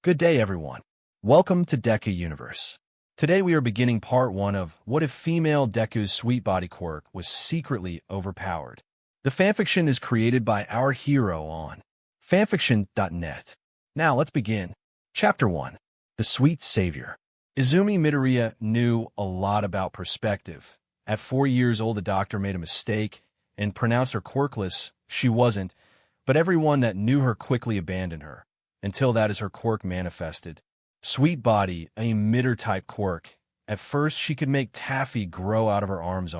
Good day, everyone. Welcome to Deku Universe. Today we are beginning part 1 of What If Female Deku's Sweet Body Quirk Was Secretly Overpowered. The fanfiction is created by our hero on fanfiction.net. Now let's begin. Chapter 1. The Sweet Saviour. Izumi Midoriya knew a lot about perspective. At 4 years old, the doctor made a mistake and pronounced her quirkless. She wasn't, but everyone that knew her quickly abandoned her. Until that is her quirk manifested. Sweet Body, a midder-type quirk. At first, she could make taffy grow out of her arms,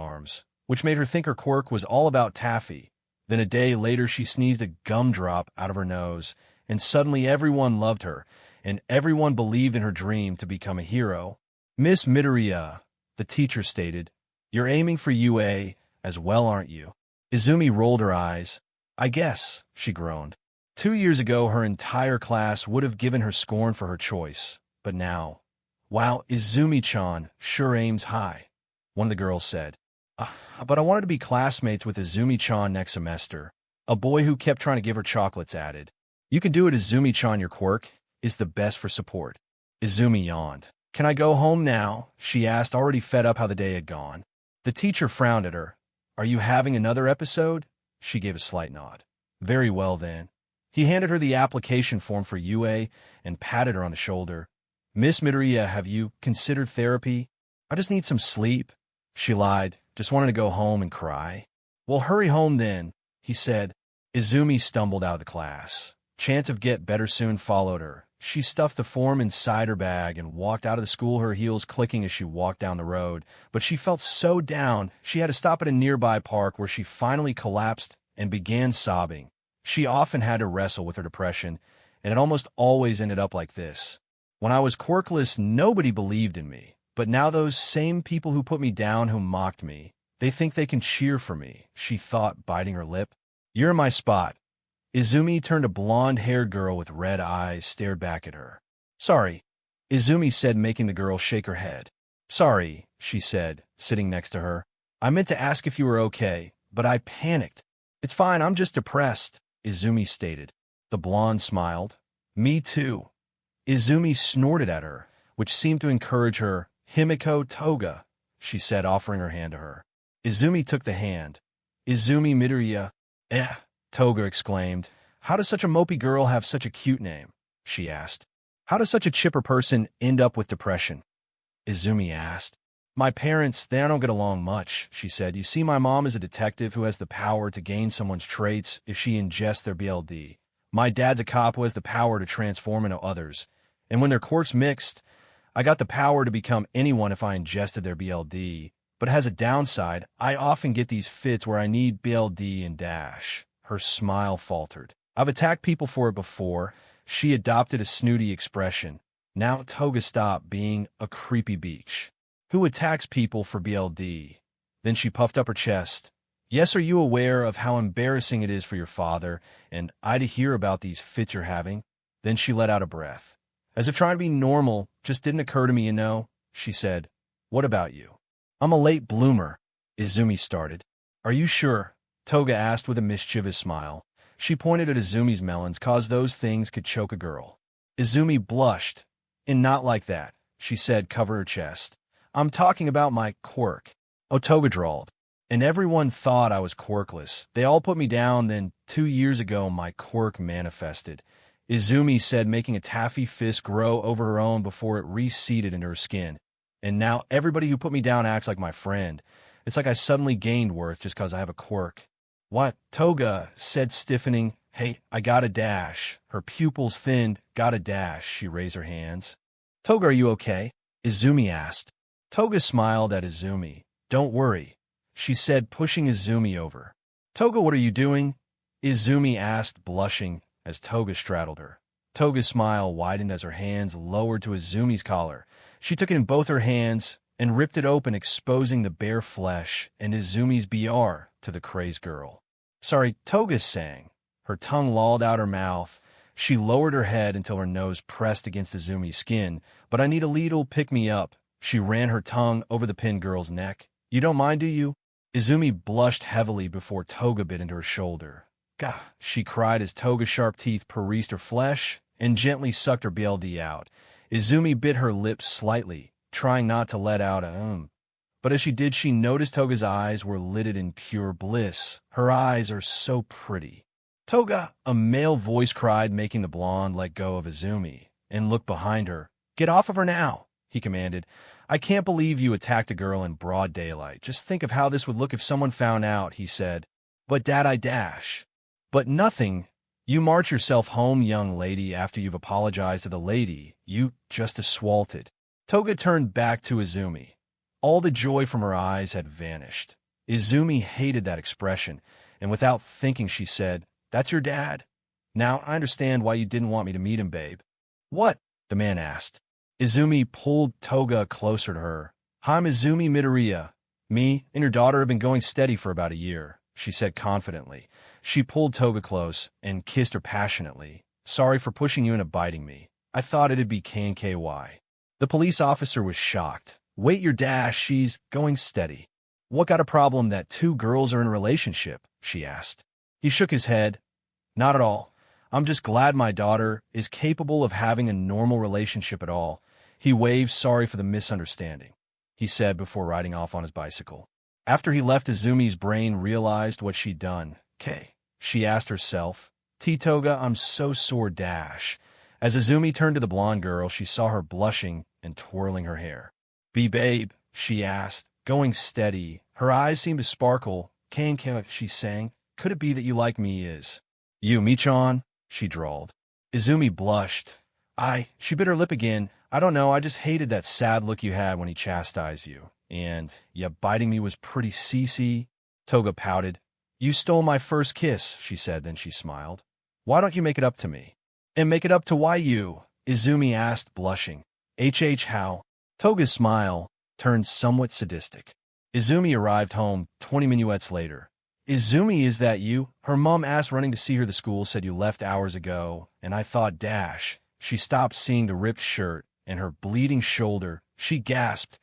which made her think her quirk was all about taffy. Then a day later, she sneezed a gumdrop out of her nose, and suddenly everyone loved her, and everyone believed in her dream to become a hero. Miss Midoriya, the teacher stated, "You're aiming for UA as well, aren't you?" Izumi rolled her eyes. "I guess," she groaned. 2 years ago, her entire class would have given her scorn for her choice. But now, "Wow, Izumi-chan sure aims high," one of the girls said. But I wanted to be classmates with Izumi-chan next semester," a boy who kept trying to give her chocolates added. "You can do it, Izumi-chan. Your quirk is the best for support." Izumi yawned. "Can I go home now?" she asked, already fed up how the day had gone. The teacher frowned at her. "Are you having another episode?" She gave a slight nod. "Very well, then." He handed her the application form for UA and patted her on the shoulder. "Miss Midoriya, have you considered therapy?" "I just need some sleep," she lied, just wanted to go home and cry. "Well, hurry home then," he said. Izumi stumbled out of the class. Chance of get better soon followed her. She stuffed the form inside her bag and walked out of the school, her heels clicking as she walked down the road. But she felt so down, she had to stop at a nearby park where she finally collapsed and began sobbing. She often had to wrestle with her depression, and it almost always ended up like this. "When I was quirkless, nobody believed in me. But now those same people who put me down, who mocked me, they think they can cheer for me," she thought, biting her lip. "You're in my spot." Izumi turned a blonde-haired girl with red eyes, stared back at her. "Sorry," Izumi said, making the girl shake her head. "Sorry," she said, sitting next to her. "I meant to ask if you were okay, but I panicked." "It's fine, I'm just depressed," Izumi stated. The blonde smiled. "Me too." Izumi snorted at her, which seemed to encourage her. "Himiko, Toga," she said, offering her hand to her. Izumi took the hand. "Izumi Midoriya." Toga exclaimed. "How does such a mopey girl have such a cute name?" she asked. "How does such a chipper person end up with depression?" Izumi asked. "My parents, they don't get along much," she said. "You see, my mom is a detective who has the power to gain someone's traits if she ingests their BLD. My dad's a cop who has the power to transform into others. And when their quirks mixed, I got the power to become anyone if I ingested their BLD. But it has a downside. I often get these fits where I need BLD and dash." Her smile faltered. "I've attacked people for it before." She adopted a snooty expression. Now Toga stopped being a creepy beach. "Who attacks people for BLD?" Then she puffed up her chest. "Yes, are you aware of how embarrassing it is for your father and I to hear about these fits you're having?" Then she let out a breath. "As if trying to be normal just didn't occur to me, you know," she said. "What about you?" "I'm a late bloomer," Izumi started. "Are you sure?" Toga asked with a mischievous smile. She pointed at Izumi's melons, "'cause those things could choke a girl." Izumi blushed. "And not like that," she said, covering her chest. "I'm talking about my quirk." Toga drawled. "And everyone thought I was quirkless. They all put me down, then 2 years ago my quirk manifested," Izumi said, making a taffy fist grow over her own before it reseated into her skin. "And now everybody who put me down acts like my friend. It's like I suddenly gained worth just 'cause I have a quirk." "What?" Toga said, stiffening. "Hey, I got a dash." Her pupils thinned. "Got a dash." She raised her hands. "Toga, are you okay?" Izumi asked. Toga smiled at Izumi. "Don't worry," she said, pushing Izumi over. "Toga, what are you doing?" Izumi asked, blushing, as Toga straddled her. Toga's smile widened as her hands lowered to Izumi's collar. She took it in both her hands and ripped it open, exposing the bare flesh and Izumi's BR to the crazed girl. "Sorry," Toga sang. Her tongue lolled out her mouth. She lowered her head until her nose pressed against Izumi's skin. "But I need a little pick-me-up." She ran her tongue over the pinned girl's neck. "You don't mind, do you?" Izumi blushed heavily before Toga bit into her shoulder. "Gah!" she cried as Toga's sharp teeth pierced her flesh and gently sucked her BLD out. Izumi bit her lips slightly, trying not to let out a But as she did, she noticed Toga's eyes were lidded in pure bliss. Her eyes are so pretty. "Toga!" a male voice cried, making the blonde let go of Izumi and look behind her. "Get off of her now," he commanded. "I can't believe you attacked a girl in broad daylight. Just think of how this would look if someone found out," he said. "But Dad, I dash." "But nothing. You march yourself home, young lady, after you've apologized to the lady. You just assaulted." Toga turned back to Izumi. All the joy from her eyes had vanished. Izumi hated that expression, and without thinking she said, "That's your dad? Now I understand why you didn't want me to meet him, babe." "What?" the man asked. Izumi pulled Toga closer to her. "I'm Izumi Midoriya. Me and your daughter have been going steady for about a year," she said confidently. She pulled Toga close and kissed her passionately. "Sorry for pushing you into biting me. I thought it'd be KNKY." The police officer was shocked. "Wait, your dash, she's going steady. What got a problem that two girls are in a relationship?" she asked. He shook his head. "Not at all. I'm just glad my daughter is capable of having a normal relationship at all." He waved. "Sorry for the misunderstanding," he said before riding off on his bicycle. After he left, Izumi's brain realized what she'd done. "K," she asked herself. "Toga, I'm so sore dash." As Izumi turned to the blonde girl, she saw her blushing and twirling her hair. "Be babe?" she asked, going steady. Her eyes seemed to sparkle. "Can," she sang. "Could it be that you like me is?" "You, Michan?" she drawled. Izumi blushed. She bit her lip again. "I don't know, I just hated that sad look you had when he chastised you. And, yeah, biting me was pretty CC." Toga pouted. "You stole my first kiss," she said, then she smiled. "Why don't you make it up to me?" "And make it up to why you?" Izumi asked, blushing. How?" Toga's smile turned somewhat sadistic. Izumi arrived home 20 minuets later. "Izumi, is that you?" Her mom asked, running to see her. "The school said you left hours ago, and I thought dash." She stopped, seeing the ripped shirt and her bleeding shoulder. She gasped.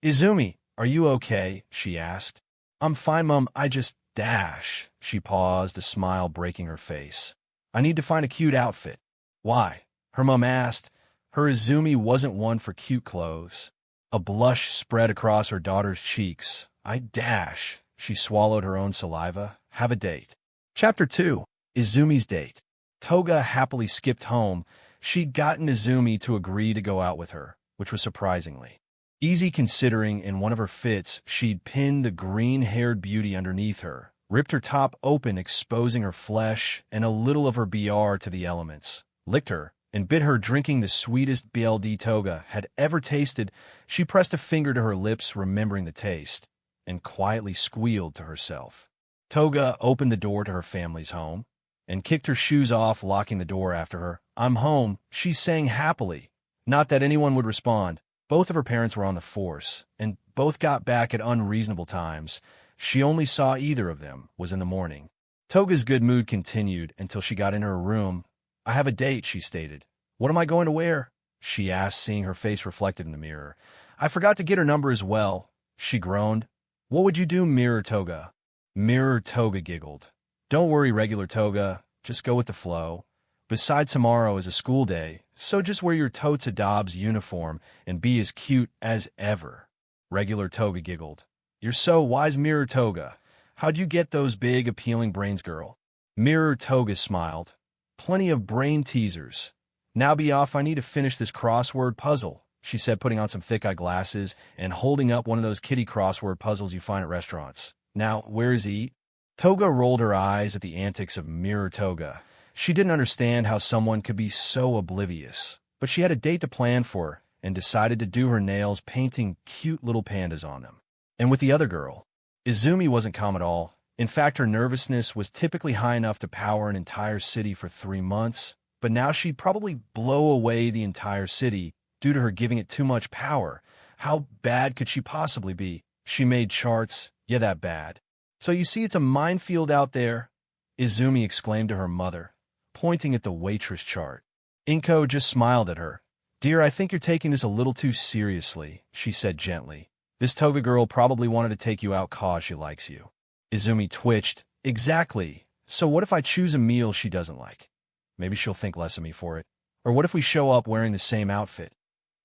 "Izumi, are you okay?" she asked. "I'm fine, Mom, I just dash." She paused, a smile breaking her face. "I need to find a cute outfit." "Why?" her mom asked. Her Izumi wasn't one for cute clothes. A blush spread across her daughter's cheeks. "I dash." She swallowed her own saliva. "Have a date." Chapter 2. Izumi's Date. Toga happily skipped home. She'd gotten Izumi to agree to go out with her, which was surprisingly easy considering in one of her fits she'd pinned the green-haired beauty underneath her, ripped her top open exposing her flesh and a little of her BR to the elements, licked her, and bit her, drinking the sweetest BLD Toga had ever tasted. She pressed a finger to her lips, remembering the taste, and quietly squealed to herself. Toga opened the door to her family's home and kicked her shoes off, locking the door after her. "I'm home," she sang happily. Not that anyone would respond. Both of her parents were on the force, and both got back at unreasonable times. She only saw either of them was in the morning. Toga's good mood continued until she got into her room. "I have a date," she stated. "What am I going to wear?" she asked, seeing her face reflected in the mirror. "I forgot to get her number as well," she groaned. "What would you do, Mirror Toga?" Mirror Toga giggled. "Don't worry, regular Toga. Just go with the flow. Besides, tomorrow is a school day, so just wear your totes a Dobbs uniform and be as cute as ever." Regular Toga giggled. "You're so wise, Mirror Toga. How'd you get those big, appealing brains, girl?" Mirror Toga smiled. "Plenty of brain teasers. Now be off, I need to finish this crossword puzzle," she said, putting on some thick eyeglasses and holding up one of those kiddie crossword puzzles you find at restaurants. "Now, where is he?" Toga rolled her eyes at the antics of Mirror Toga. She didn't understand how someone could be so oblivious, but she had a date to plan for and decided to do her nails, painting cute little pandas on them. And with the other girl, Izumi wasn't calm at all. In fact, her nervousness was typically high enough to power an entire city for 3 months, but now she'd probably blow away the entire city due to her giving it too much power. How bad could she possibly be? She made charts. Yeah, that bad. "So you see, it's a minefield out there," Izumi exclaimed to her mother, pointing at the waitress chart. Inko just smiled at her. "Dear, I think you're taking this a little too seriously," she said gently. "This Toga girl probably wanted to take you out 'cause she likes you." Izumi twitched. "Exactly. So what if I choose a meal she doesn't like? Maybe she'll think less of me for it." Or what if we show up wearing the same outfit?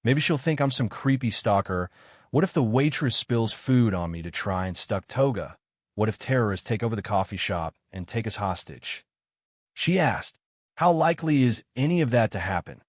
Maybe she'll think I'm some creepy stalker. What if the waitress spills food on me to try and stuck Toga? What if terrorists take over the coffee shop and take us hostage? She asked. How likely is any of that to happen?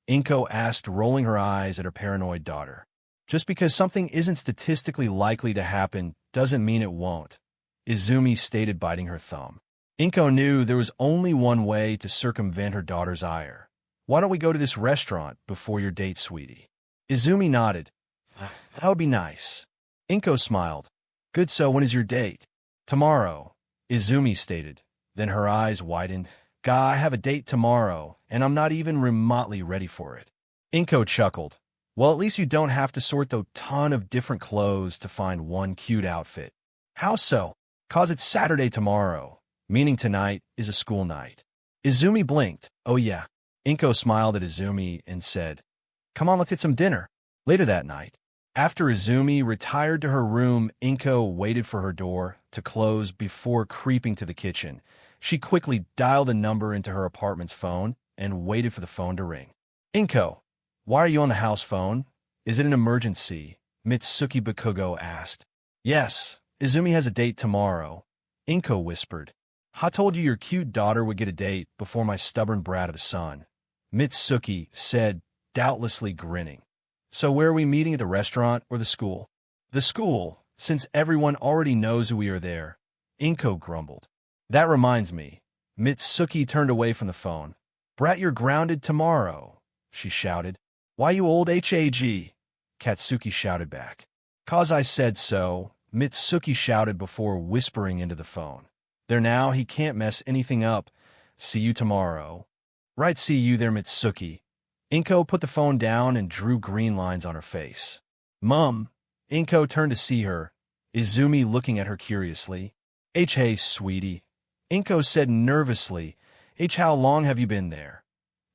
Inko asked, rolling her eyes at her paranoid daughter. Just because something isn't statistically likely to happen doesn't mean it won't, Izumi stated, biting her thumb. Inko knew there was only one way to circumvent her daughter's ire. Why don't we go to this restaurant before your date, sweetie? Izumi nodded. That would be nice. Inko smiled. Good, so when is your date? Tomorrow, Izumi stated. Then her eyes widened. Gah, I have a date tomorrow, and I'm not even remotely ready for it. Inko chuckled. Well, at least you don't have to sort through a ton of different clothes to find one cute outfit. How so? 'Cause it's Saturday tomorrow, meaning tonight is a school night. Izumi blinked. Oh yeah. Inko smiled at Izumi and said, Come on, let's get some dinner. Later that night, after Izumi retired to her room, Inko waited for her door to close before creeping to the kitchen. She quickly dialed a number into her apartment's phone and waited for the phone to ring. Inko, why are you on the house phone? Is it an emergency? Mitsuki Bakugo asked. Yes, Izumi has a date tomorrow, Inko whispered. I told you your cute daughter would get a date before my stubborn brat of a son, Mitsuki said, doubtlessly grinning. So where are we meeting, at the restaurant or the school? The school, since everyone already knows we are there, Inko grumbled. That reminds me. Mitsuki turned away from the phone. Brat, you're grounded tomorrow, she shouted. Why, you old HAG? Katsuki shouted back. 'Cause I said so, Mitsuki shouted before whispering into the phone. There now, he can't mess anything up. See you tomorrow. Right, see you there, Mitsuki. Inko put the phone down and drew green lines on her face. Mum. Inko turned to see her, Izumi looking at her curiously. Hey, sweetie. Inko said nervously. How long have you been there?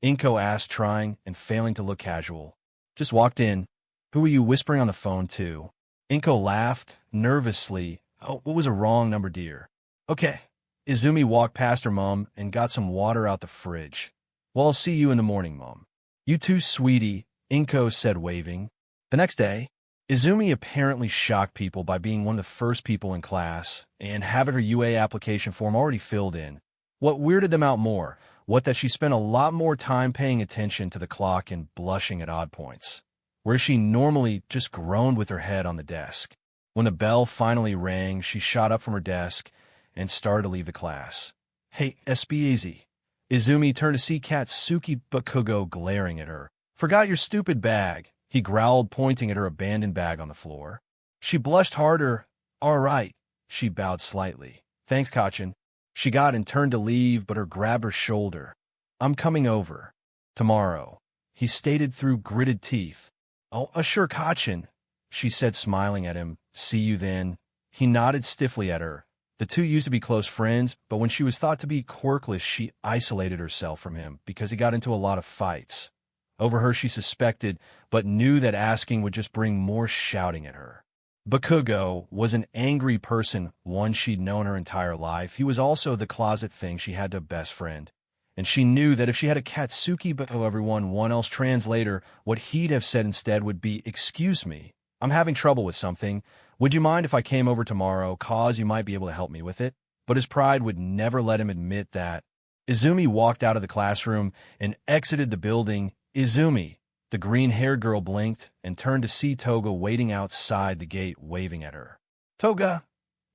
Inko asked, trying and failing to look casual. Just walked in. Who were you whispering on the phone to? Inko laughed, nervously. Oh, what was a wrong number, dear? Okay. Izumi walked past her mom and got some water out the fridge. Well, I'll see you in the morning, Mom. You too, sweetie, Inko said, waving. The next day, Izumi apparently shocked people by being one of the first people in class and having her UA application form already filled in. What weirded them out more was that she spent a lot more time paying attention to the clock and blushing at odd points, where she normally just groaned with her head on the desk. When the bell finally rang, she shot up from her desk and started to leave the class. Hey, be easy. Izumi turned to see Katsuki Bakugo glaring at her. Forgot your stupid bag, he growled, pointing at her abandoned bag on the floor. She blushed harder. All right, she bowed slightly. Thanks, Kachin. She got and turned to leave, but her grabbed her shoulder. I'm coming over. Tomorrow, he stated through gritted teeth. Oh, sure, Kachin, she said, smiling at him. See you then. He nodded stiffly at her. The two used to be close friends, but when she was thought to be quirkless, she isolated herself from him because he got into a lot of fights. Over her, she suspected, but knew that asking would just bring more shouting at her. Bakugo was an angry person, one she'd known her entire life. He was also the closet thing she had to a best friend. And she knew that if she had a Katsuki Bakugo one else translator, what he'd have said instead would be, excuse me, I'm having trouble with something. Would you mind if I came over tomorrow, 'cause you might be able to help me with it? But his pride would never let him admit that. Izumi walked out of the classroom and exited the building. Izumi, the green-haired girl, blinked and turned to see Toga waiting outside the gate, waving at her. Toga?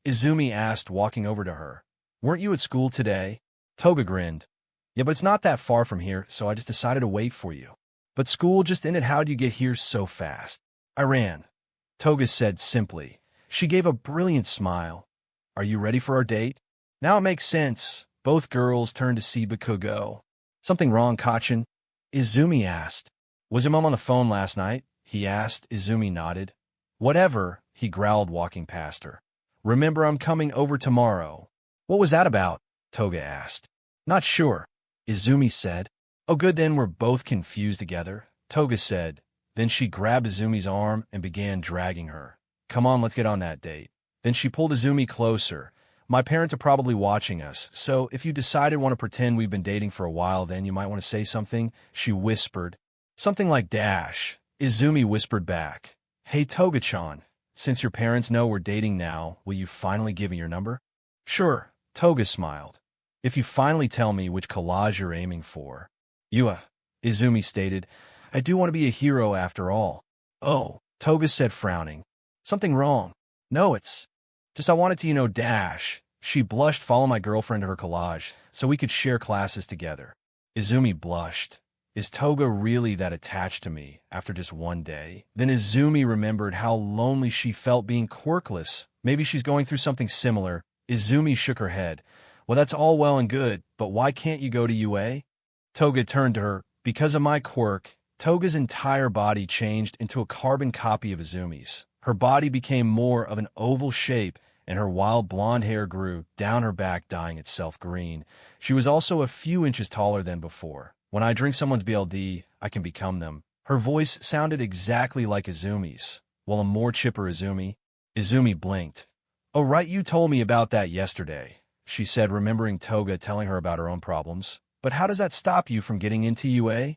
Izumi asked, walking over to her. Weren't you at school today? Toga grinned. Yeah, but it's not that far from here, so I just decided to wait for you. But school just ended. How'd you get here so fast? I ran. Toga said simply. She gave a brilliant smile. Are you ready for our date? Now it makes sense. Both girls turned to see Bakugo. Something wrong, Kachin? Izumi asked. Was your mom on the phone last night? He asked. Izumi nodded. Whatever, he growled, walking past her. Remember, I'm coming over tomorrow. What was that about? Toga asked. Not sure, Izumi said. Oh good, then we're both confused together, Toga said. Then she grabbed Izumi's arm and began dragging her. Come on, let's get on that date. Then she pulled Izumi closer, My parents are probably watching us, so if you decided want to pretend we've been dating for a while, then you might want to say something, she whispered. Something like dash. Izumi whispered back. Hey Toga-chan, since your parents know we're dating now, will you finally give me your number? Sure, Toga smiled. If you finally tell me which collage you're aiming for. Izumi stated. I do want to be a hero after all. Oh, Toga said frowning. Something wrong. No, it's just I wanted to, dash. She blushed, follow my girlfriend to her collage, so we could share classes together. Izumi blushed. Is Toga really that attached to me after just one day? Then Izumi remembered how lonely she felt being quirkless. Maybe she's going through something similar. Izumi shook her head. Well, that's all well and good, but why can't you go to UA? Toga turned to her. Because of my quirk, Toga's entire body changed into a carbon copy of Izumi's. Her body became more of an oval shape, and her wild blonde hair grew down her back, dyeing itself green. She was also a few inches taller than before. When I drink someone's BLD, I can become them. Her voice sounded exactly like Izumi's. Well, a more chipper Izumi. Izumi blinked. Oh, right, you told me about that yesterday, she said, remembering Toga telling her about her own problems. But how does that stop you from getting into UA?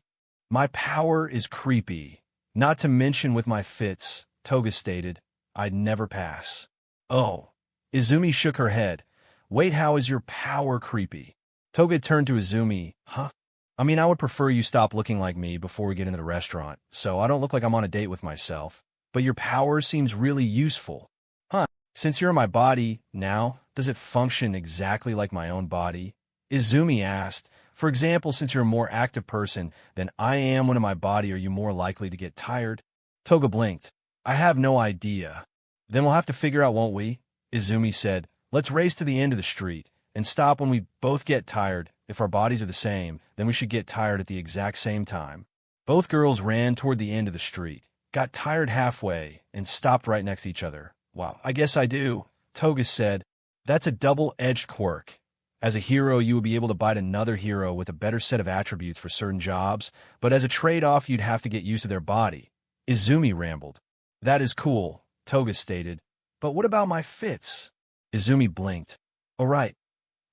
My power is creepy. Not to mention with my fits, Toga stated. I'd never pass. Oh. Izumi shook her head. Wait, how is your power creepy? Toga turned to Izumi. Huh? I mean, I would prefer you stop looking like me before we get into the restaurant, so I don't look like I'm on a date with myself. But your power seems really useful. Huh? Since you're in my body now, does it function exactly like my own body? Izumi asked. For example, since you're a more active person than I am when in my body, are you more likely to get tired? Toga blinked. I have no idea. Then we'll have to figure out, won't we? Izumi said. Let's race to the end of the street and stop when we both get tired. If our bodies are the same, then we should get tired at the exact same time. Both girls ran toward the end of the street, got tired halfway, and stopped right next to each other. Wow, I guess I do, Toga said. That's a double-edged quirk. As a hero, you would be able to bite another hero with a better set of attributes for certain jobs, but as a trade-off, you'd have to get used to their body. Izumi rambled. That is cool, Toga stated. But what about my fits? Izumi blinked. All right.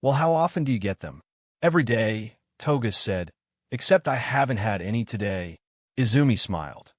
Well, how often do you get them? Every day, Toga said. Except I haven't had any today. Izumi smiled.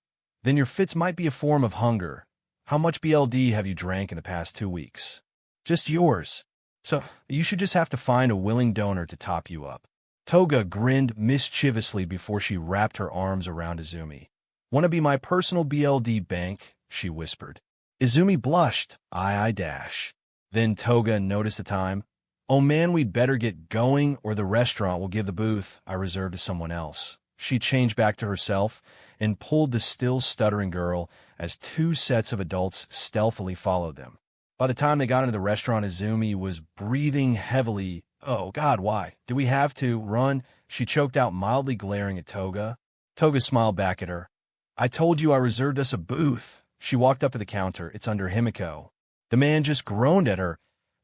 Then your fits might be a form of hunger. How much BLD have you drank in the past 2 weeks? Just yours. So, you should just have to find a willing donor to top you up. Toga grinned mischievously before she wrapped her arms around Izumi. Want to be my personal BLD bank? She whispered. Izumi blushed. I dash. Then Toga noticed the time. Oh man, we'd better get going or the restaurant will give the booth I reserved to someone else. She changed back to herself and pulled the still stuttering girl as 2 sets of adults stealthily followed them. By the time they got into the restaurant, Izumi was breathing heavily. Oh God, why? Do we have to run? She choked out, mildly glaring at Toga. Toga smiled back at her. I told you I reserved us a booth. She walked up to the counter. It's under Himiko. The man just groaned at her.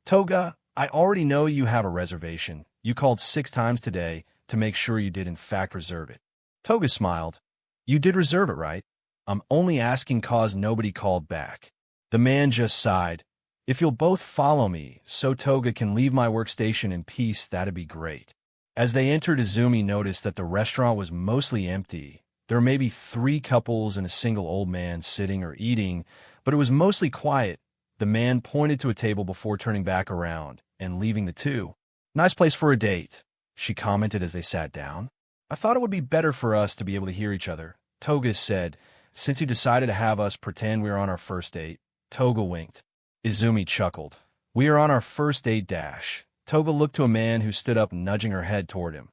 Toga, I already know you have a reservation. You called 6 times today to make sure you did in fact reserve it. Toga smiled. You did reserve it, right? I'm only asking cause nobody called back. The man just sighed. If you'll both follow me, so Toga can leave my workstation in peace, that'd be great. As they entered, Izumi noticed that the restaurant was mostly empty. There were maybe 3 couples and a single old man sitting or eating, but it was mostly quiet. The man pointed to a table before turning back around and leaving the 2. Nice place for a date, she commented as they sat down. I thought it would be better for us to be able to hear each other, Toga said, since you decided to have us pretend we were on our first date. Toga winked. Izumi chuckled. We are on our first date dash. Toga looked to a man who stood up, nudging her head toward him.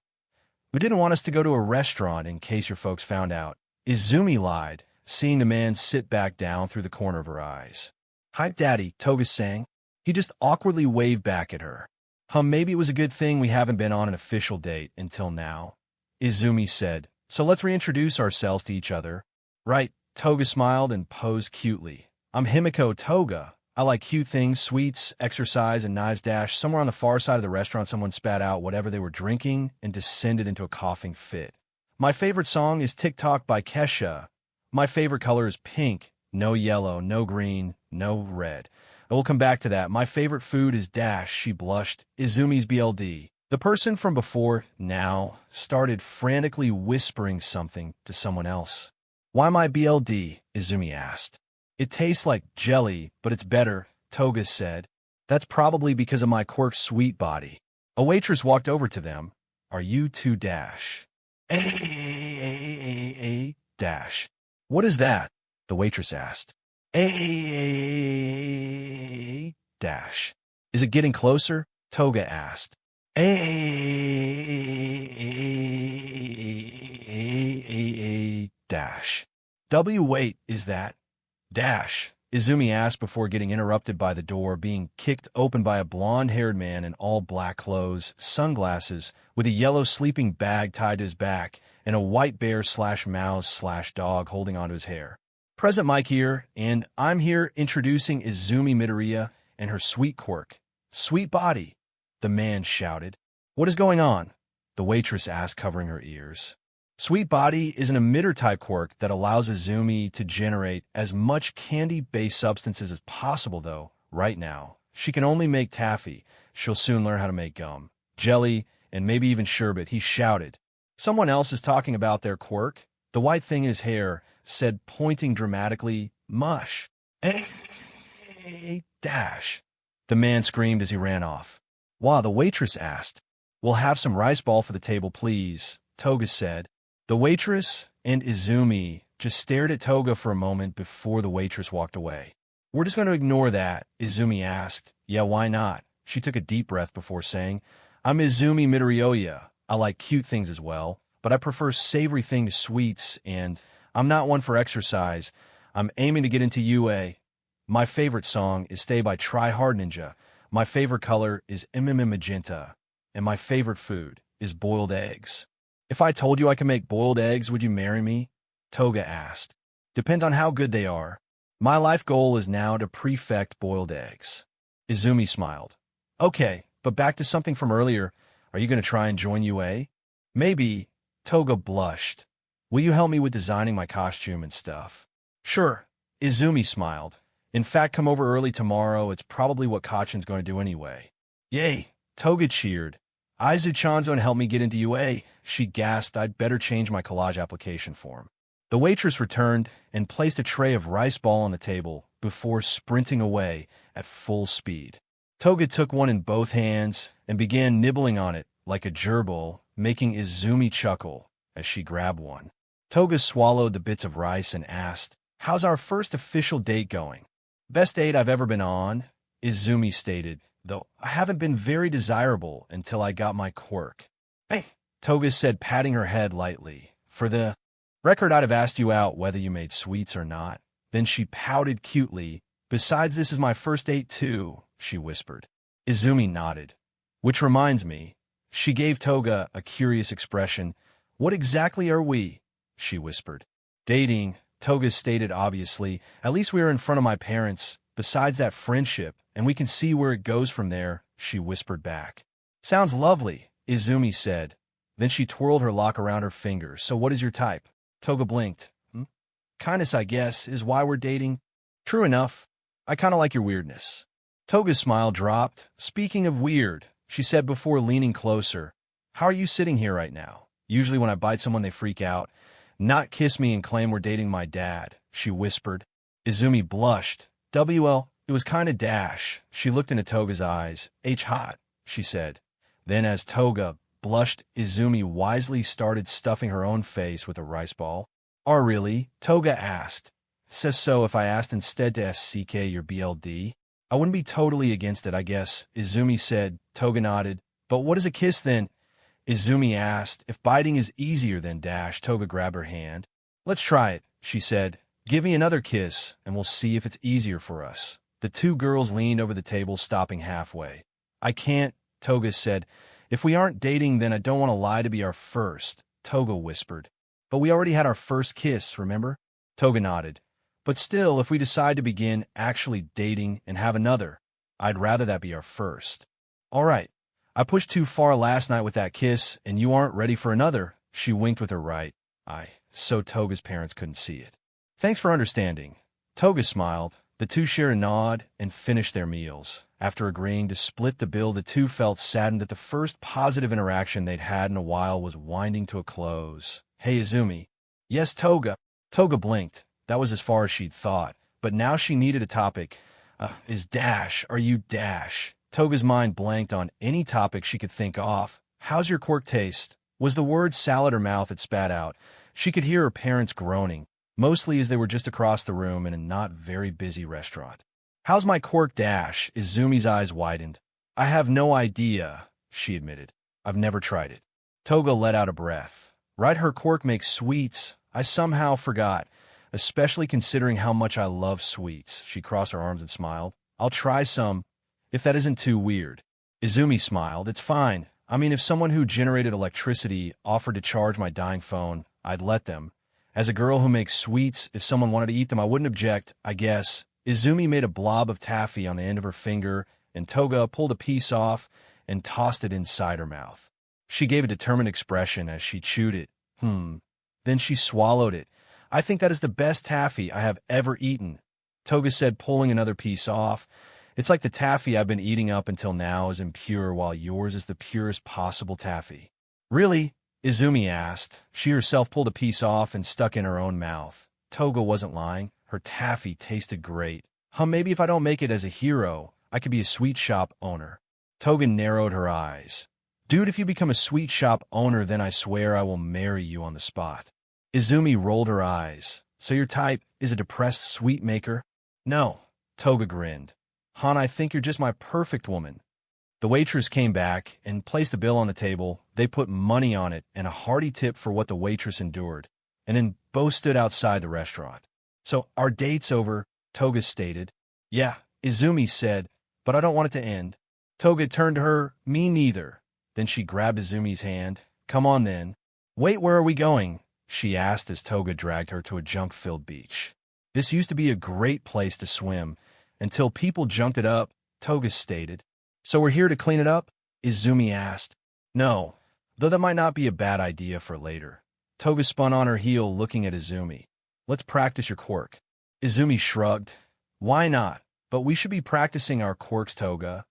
We didn't want us to go to a restaurant in case your folks found out. Izumi lied, seeing the man sit back down through the corner of her eyes. Hi, Daddy, Toga sang. He just awkwardly waved back at her. Maybe it was a good thing we haven't been on an official date until now, Izumi said. So let's reintroduce ourselves to each other. Right, Toga smiled and posed cutely. I'm Himiko Toga. I like cute things, sweets, exercise, and knives dash. Somewhere on the far side of the restaurant, someone spat out whatever they were drinking and descended into a coughing fit. My favorite song is TikTok by Kesha. My favorite color is pink. No yellow, no green, no red. I will come back to that. My favorite food is dash, she blushed. Izumi's BLD. The person from before, now, started frantically whispering something to someone else. Why my BLD? Izumi asked. It tastes like jelly, but it's better, Toga said. That's probably because of my Quirk sweet body. A waitress walked over to them. Are you two dash? Dash. What is that? The waitress asked. Dash. Is it getting closer? Toga asked. Dash. Wait, is that? Dash. Izumi asked before getting interrupted by the door being kicked open by a blonde-haired man in all black clothes, sunglasses, with a yellow sleeping bag tied to his back, and a white bear/mouse/dog holding onto his hair. Present Mike here, and I'm here introducing Izumi Midoriya and her sweet Quirk. Sweet body, the man shouted. What is going on? The waitress asked, covering her ears. Sweet body is an emitter-type Quirk that allows Izumi to generate as much candy-based substances as possible, though, right now. She can only make taffy. She'll soon learn how to make gum, jelly, and maybe even sherbet, he shouted. Someone else is talking about their Quirk. The white thing in his hair said, pointing dramatically, mush. Dash. The man screamed as he ran off. Wow, the waitress asked. We'll have some rice ball for the table, please, Toga said. The waitress and Izumi just stared at Toga for a moment before the waitress walked away. We're just going to ignore that, Izumi asked. Yeah, why not? She took a deep breath before saying, I'm Izumi Midoriya. I like cute things as well, but I prefer savory things to sweets, and I'm not one for exercise. I'm aiming to get into UA. My favorite song is Stay by Try Hard Ninja. My favorite color is magenta. And my favorite food is boiled eggs. If I told you I can make boiled eggs, would you marry me? Toga asked. Depend on how good they are. My life goal is now to perfect boiled eggs. Izumi smiled. Okay, but back to something from earlier. Are you going to try and join UA? Maybe. Toga blushed. Will you help me with designing my costume and stuff? Sure. Izumi smiled. In fact, come over early tomorrow. It's probably what Kachan's going to do anyway. Yay! Toga cheered. Aizu-chan's going to help me get into UA. She gasped. I'd better change my collage application form. The waitress returned and placed a tray of rice ball on the table before sprinting away at full speed. Toga took one in both hands and began nibbling on it like a gerbil, making Izumi chuckle as she grabbed one. Toga swallowed the bits of rice and asked, How's our first official date going? Best date I've ever been on, Izumi stated, though I haven't been very desirable until I got my Quirk. Hey, Toga said, patting her head lightly. For the record, I'd have asked you out whether you made sweets or not. Then she pouted cutely. Besides, this is my first date too, she whispered. Izumi nodded. Which reminds me, she gave Toga a curious expression. What exactly are we? She whispered. Dating, Toga stated obviously. At least we are in front of my parents. Besides that, friendship, and we can see where it goes from there, she whispered back. Sounds lovely, Izumi said. Then she twirled her lock around her finger. So what is your type? Toga blinked. Kindness, I guess, is why we're dating. True enough. I kind of like your weirdness. Toga's smile dropped. Speaking of weird, she said before leaning closer. How are you sitting here right now? Usually when I bite someone, they freak out. Not kiss me and claim we're dating my dad, she whispered. Izumi blushed. WL, it was kind of dash. She looked into Toga's eyes. Hot, she said. Then as Toga blushed, Izumi wisely started stuffing her own face with a rice ball. Oh, really? Toga asked. Says so if I asked instead to SCK your BLD? I wouldn't be totally against it, I guess, Izumi said. Toga nodded. But what is a kiss then? Izumi asked. If biting is easier than dash, Toga grabbed her hand. Let's try it, she said. Give me another kiss, and we'll see if it's easier for us. The two girls leaned over the table, stopping halfway. I can't, Toga said. If we aren't dating, then I don't want to lie to be our first, Toga whispered. But we already had our first kiss, remember? Toga nodded. But still, if we decide to begin actually dating and have another, I'd rather that be our first. All right. I pushed too far last night with that kiss, and you aren't ready for another. She winked with her right eye, so Toga's parents couldn't see it. Thanks for understanding. Toga smiled. The two shared a nod and finished their meals. After agreeing to split the bill, the two felt saddened that the first positive interaction they'd had in a while was winding to a close. "Hey, Izumi." "Yes, Toga." Toga blinked. That was as far as she'd thought. But now she needed a topic. Are you Dash? Toga's mind blanked on any topic she could think of. "How's your quirk taste?" was the word salad her mouth had spat out. She could hear her parents groaning, mostly as they were just across the room in a not very busy restaurant. "How's my quirk, Dash?" Izumi's eyes widened. "I have no idea," she admitted. "I've never tried it." Toga let out a breath. "Right, her quirk makes sweets. I somehow forgot, especially considering how much I love sweets." She crossed her arms and smiled. "I'll try some, if that isn't too weird." Izumi smiled. "It's fine. I mean, if someone who generated electricity offered to charge my dying phone, I'd let them. As a girl who makes sweets, if someone wanted to eat them, I wouldn't object, I guess." Izumi made a blob of taffy on the end of her finger, and Toga pulled a piece off and tossed it inside her mouth. She gave a determined expression as she chewed it. Then she swallowed it. "I think that is the best taffy I have ever eaten," Toga said, pulling another piece off. "It's like the taffy I've been eating up until now is impure, while yours is the purest possible taffy." "Really?" Izumi asked. She herself pulled a piece off and stuck in her own mouth. Toga wasn't lying. Her taffy tasted great. Maybe if I don't make it as a hero, I could be a sweet shop owner." Toga narrowed her eyes. "Dude, if you become a sweet shop owner, then I swear I will marry you on the spot." Izumi rolled her eyes. "So your type is a depressed sweet maker?" "No." Toga grinned. "Han, I think you're just my perfect woman." The waitress came back and placed the bill on the table. They put money on it and a hearty tip for what the waitress endured, and then both stood outside the restaurant. "So our date's over," Toga stated. "Yeah," Izumi said, "but I don't want it to end." Toga turned to her. "Me neither." Then she grabbed Izumi's hand. "Come on then." "Wait, where are we going?" she asked as Toga dragged her to a junk-filled beach. "This used to be a great place to swim, until people junked it up," Toga stated. "So we're here to clean it up?" Izumi asked. "No, though that might not be a bad idea for later." Toga spun on her heel, looking at Izumi. "Let's practice your quirk." Izumi shrugged. "Why not? But we should be practicing our quirks, Toga."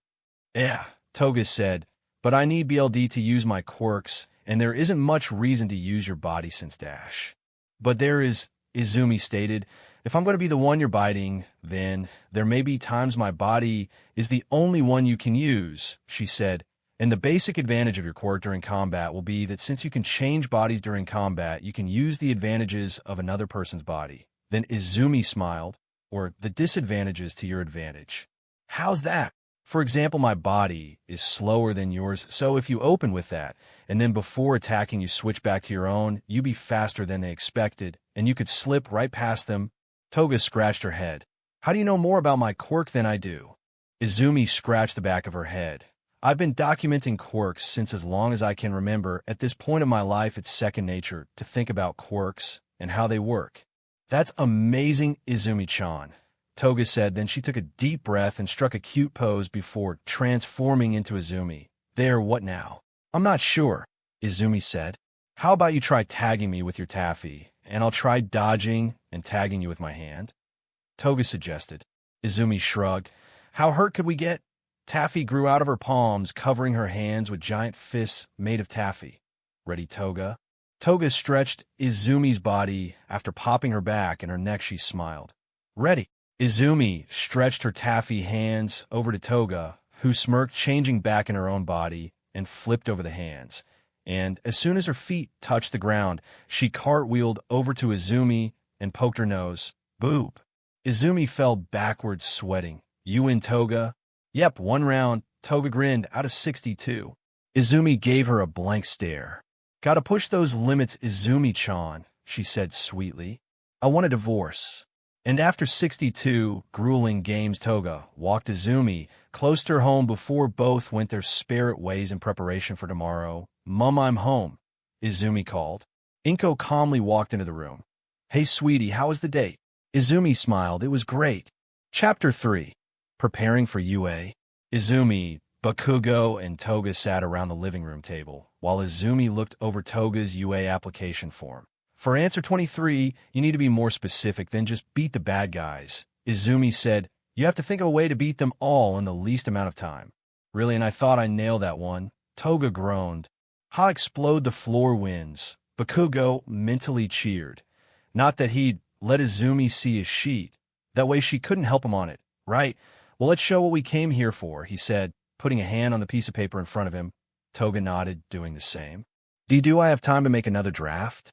"Yeah," Toga said, "but I need BLD to use my quirks, and there isn't much reason to use your body since Dash." "But there is," Izumi stated. "If I'm going to be the one you're biting, then there may be times my body is the only one you can use," she said. "And the basic advantage of your quirk during combat will be that since you can change bodies during combat, you can use the advantages of another person's body." Then Izumi smiled. "Or the disadvantages to your advantage." "How's that?" "For example, my body is slower than yours, so if you open with that, and then before attacking you switch back to your own, you'd be faster than they expected, and you could slip right past them." Toga scratched her head. "How do you know more about my quirk than I do?" Izumi scratched the back of her head. "I've been documenting quirks since as long as I can remember. At this point in my life, it's second nature to think about quirks and how they work." "That's amazing, Izumi-chan," Toga said. Then she took a deep breath and struck a cute pose before transforming into Izumi. "There, what now?" "I'm not sure," Izumi said. "How about you try tagging me with your taffy, and I'll try dodging and tagging you with my hand?" Toga suggested. Izumi shrugged. "How hurt could we get?" Taffy grew out of her palms, covering her hands with giant fists made of taffy. "Ready, Toga?" Toga stretched Izumi's body. After popping her back and her neck, she smiled. "Ready." Izumi stretched her taffy hands over to Toga, who smirked, changing back in her own body, and flipped over the hands. And as soon as her feet touched the ground, she cartwheeled over to Izumi and poked her nose. Boop. Izumi fell backwards, sweating. "You win, Toga." "Yep, 1 round," Toga grinned, "out of 62. Izumi gave her a blank stare. "Gotta push those limits, Izumi-chan," she said sweetly. "I want a divorce." And after 62 grueling games, Toga walked Izumi close to her home before both went their separate ways in preparation for tomorrow. "Mum, I'm home," Izumi called. Inko calmly walked into the room. "Hey, sweetie, how was the date?" Izumi smiled. "It was great." Chapter 3. Preparing for UA. Izumi, Bakugo, and Toga sat around the living room table, while Izumi looked over Toga's UA application form. "For answer 23, you need to be more specific than just beat the bad guys," Izumi said, "You have to think of a way to beat them all in the least amount of time." "Really, and I thought I nailed that one." Toga groaned. "Ha, explode the floor wins." Bakugo mentally cheered. Not that he'd let Izumi see his sheet. That way she couldn't help him on it, right? "Well, let's show what we came here for," he said, putting a hand on the piece of paper in front of him. Toga nodded, doing the same. Do I have time to make another draft?"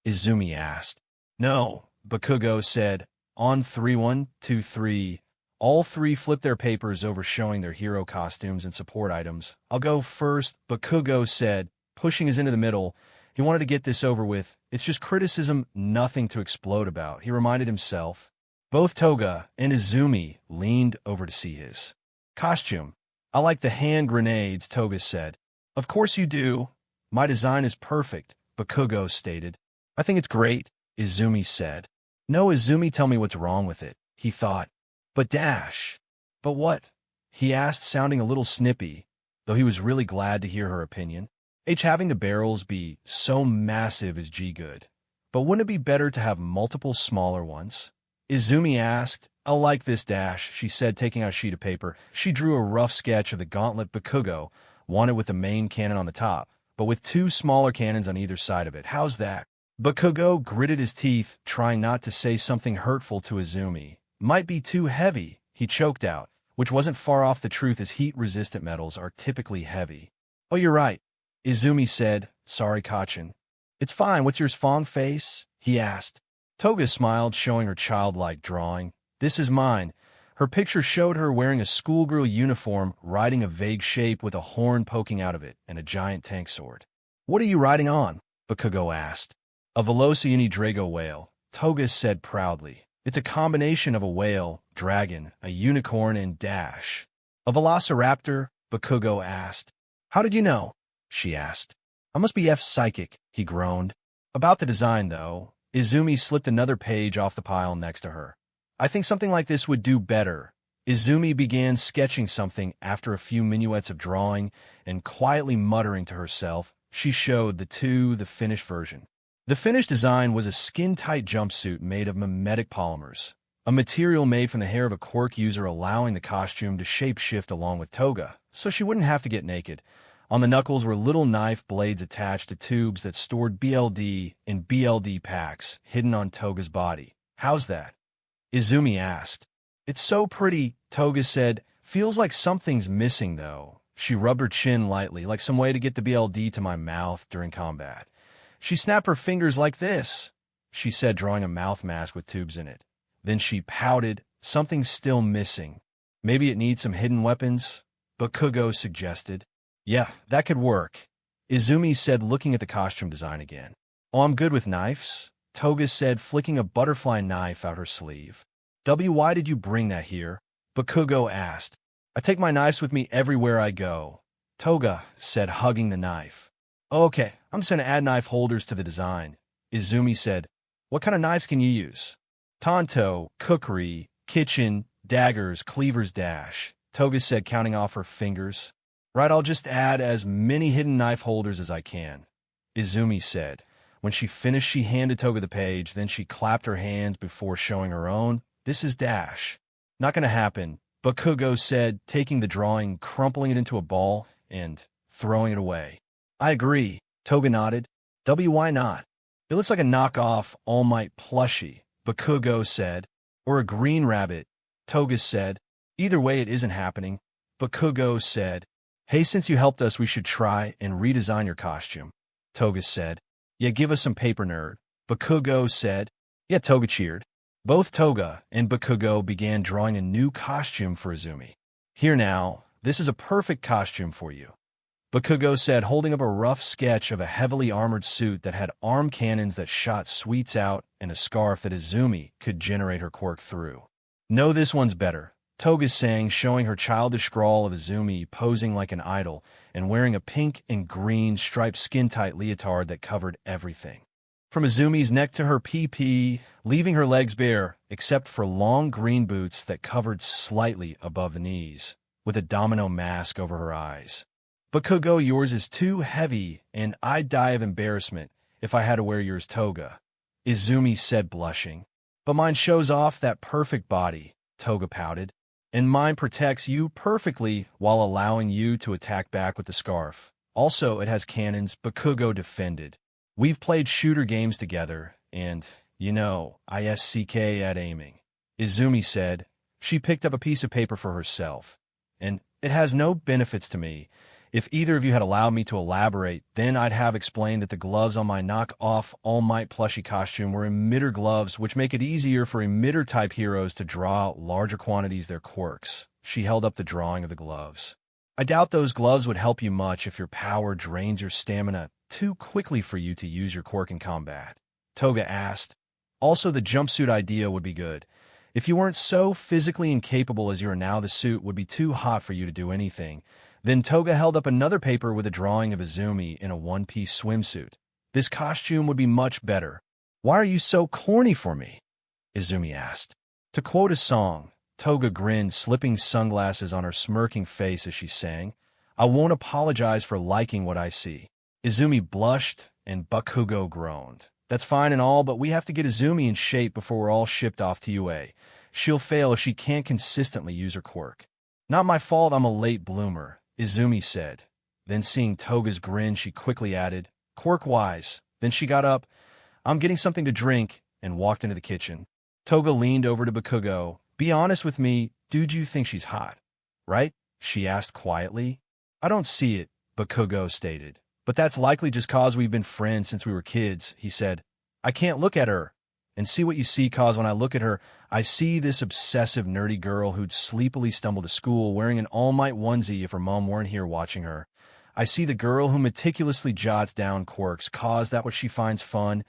Izumi asked. "No," Bakugo said. On 3, 1, 2, 3. All three flipped their papers over, showing their hero costumes and support items. "I'll go first," Bakugo said, pushing his into the middle. He wanted to get this over with. It's just criticism, nothing to explode about, he reminded himself. Both Toga and Izumi leaned over to see his costume. "I like the hand grenades," Toga said. "Of course you do. My design is perfect," Bakugo stated. "I think it's great," Izumi said. "No, Izumi, tell me what's wrong with it," he thought. "But Dash." "But what?" he asked, sounding a little snippy, though he was really glad to hear her opinion. Having the barrels be so massive is good. But wouldn't it be better to have multiple smaller ones? Izumi asked. "I'll like this, Dash," she said, taking out a sheet of paper. She drew a rough sketch of the gauntlet Bakugo wanted, with the main cannon on the top, but with 2 smaller cannons on either side of it. "How's that?" Bakugo gritted his teeth, trying not to say something hurtful to Izumi. "Might be too heavy," he choked out, which wasn't far off the truth, as heat-resistant metals are typically heavy. "Oh, you're right," Izumi said. "Sorry, Kachin." "It's fine. What's yours, Fong face?" he asked. Toga smiled, showing her childlike drawing. "This is mine." Her picture showed her wearing a schoolgirl uniform, riding a vague shape with a horn poking out of it, and a giant tank sword. "What are you riding on?" Bakugo asked. "A Velociuni Drago whale," Toga said proudly. "It's a combination of a whale, dragon, a unicorn, and Dash." "A velociraptor?" Bakugo asked. "How did you know?" she asked. "I must be psychic," he groaned. About the design, though, Izumi slipped another page off the pile next to her. "I think something like this would do better." Izumi began sketching something. After a few minuets of drawing and quietly muttering to herself, she showed the finished version. The finished design was a skin-tight jumpsuit made of mimetic polymers, a material made from the hair of a Quirk user, allowing the costume to shape-shift along with Toga, so she wouldn't have to get naked. On the knuckles were little knife blades attached to tubes that stored BLD in BLD packs, hidden on Toga's body. "How's that?" Izumi asked. "It's so pretty," Toga said. "Feels like something's missing, though." She rubbed her chin lightly, "like some way to get the BLD to my mouth during combat." She snapped her fingers like this, she said, drawing a mouth mask with tubes in it. Then she pouted. "Something's still missing. Maybe it needs some hidden weapons?" Bakugo suggested. "Yeah, that could work," Izumi said, looking at the costume design again. "Oh, I'm good with knives," Toga said, flicking a butterfly knife out her sleeve. "Why did you bring that here?" Bakugo asked. "I take my knives with me everywhere I go," Toga said, hugging the knife. "Oh, okay, I'm just going to add knife holders to the design," Izumi said. "What kind of knives can you use?" "Tonto, cookery, kitchen, daggers, cleavers, Dash," Toga said, counting off her fingers. "Right, I'll just add as many hidden knife holders as I can," Izumi said. When she finished, she handed Toga the page, then she clapped her hands before showing her own. "This is Dash." "Not going to happen," Bakugo said, taking the drawing, crumpling it into a ball, and throwing it away. "I agree," Toga nodded. Why not?" "It looks like a knockoff All Might plushie," Bakugo said. "Or a green rabbit," Toga said. "Either way, it isn't happening," Bakugo said. "Hey, since you helped us, we should try and redesign your costume," Toga said. "Yeah, give us some paper, nerd," Bakugo said. "Yeah," Toga cheered. Both Toga and Bakugo began drawing a new costume for Izumi. "Here now, this is a perfect costume for you," Bakugo said, holding up a rough sketch of a heavily armored suit that had arm cannons that shot sweets out and a scarf that Izumi could generate her quirk through. "No, this one's better," Toga sang, showing her childish scrawl of Izumi posing like an idol and wearing a pink and green striped skin-tight leotard that covered everything, from Izumi's neck to her PP, leaving her legs bare, except for long green boots that covered slightly above the knees, with a domino mask over her eyes. "Bakugo, yours is too heavy, and I'd die of embarrassment if I had to wear yours, Toga," Izumi said, blushing. "But mine shows off that perfect body," Toga pouted. And mine protects you perfectly while allowing you to attack back with the scarf. Also, it has cannons, Bakugo defended. We've played shooter games together, and, ISCK at aiming. Izumi said. She picked up a piece of paper for herself. And it has no benefits to me. If either of you had allowed me to elaborate, then I'd have explained that the gloves on my knock-off All Might plushie costume were emitter gloves, which make it easier for emitter-type heroes to draw out larger quantities their quirks. She held up the drawing of the gloves. I doubt those gloves would help you much if your power drains your stamina too quickly for you to use your quirk in combat. Toga asked. Also, the jumpsuit idea would be good. If you weren't so physically incapable as you are now, the suit would be too hot for you to do anything. Then Toga held up another paper with a drawing of Izumi in a one-piece swimsuit. This costume would be much better. Why are you so corny for me? Izumi asked. To quote a song, Toga grinned, slipping sunglasses on her smirking face as she sang, I won't apologize for liking what I see. Izumi blushed and Bakugo groaned. That's fine and all, but we have to get Izumi in shape before we're all shipped off to UA. She'll fail if she can't consistently use her quirk. Not my fault I'm a late bloomer, Izumi said. Then seeing Toga's grin, she quickly added, quirk-wise. Then she got up, I'm getting something to drink, and walked into the kitchen. Toga leaned over to Bakugo. Be honest with me, dude, you think she's hot, right? She asked quietly. I don't see it, Bakugo stated. But that's likely just cause we've been friends since we were kids, he said. I can't look at her and see what you see, cause when I look at her, I see this obsessive nerdy girl who'd sleepily stumble to school wearing an All Might onesie if her mom weren't here watching her. I see the girl who meticulously jots down quirks, cause that what she finds fun.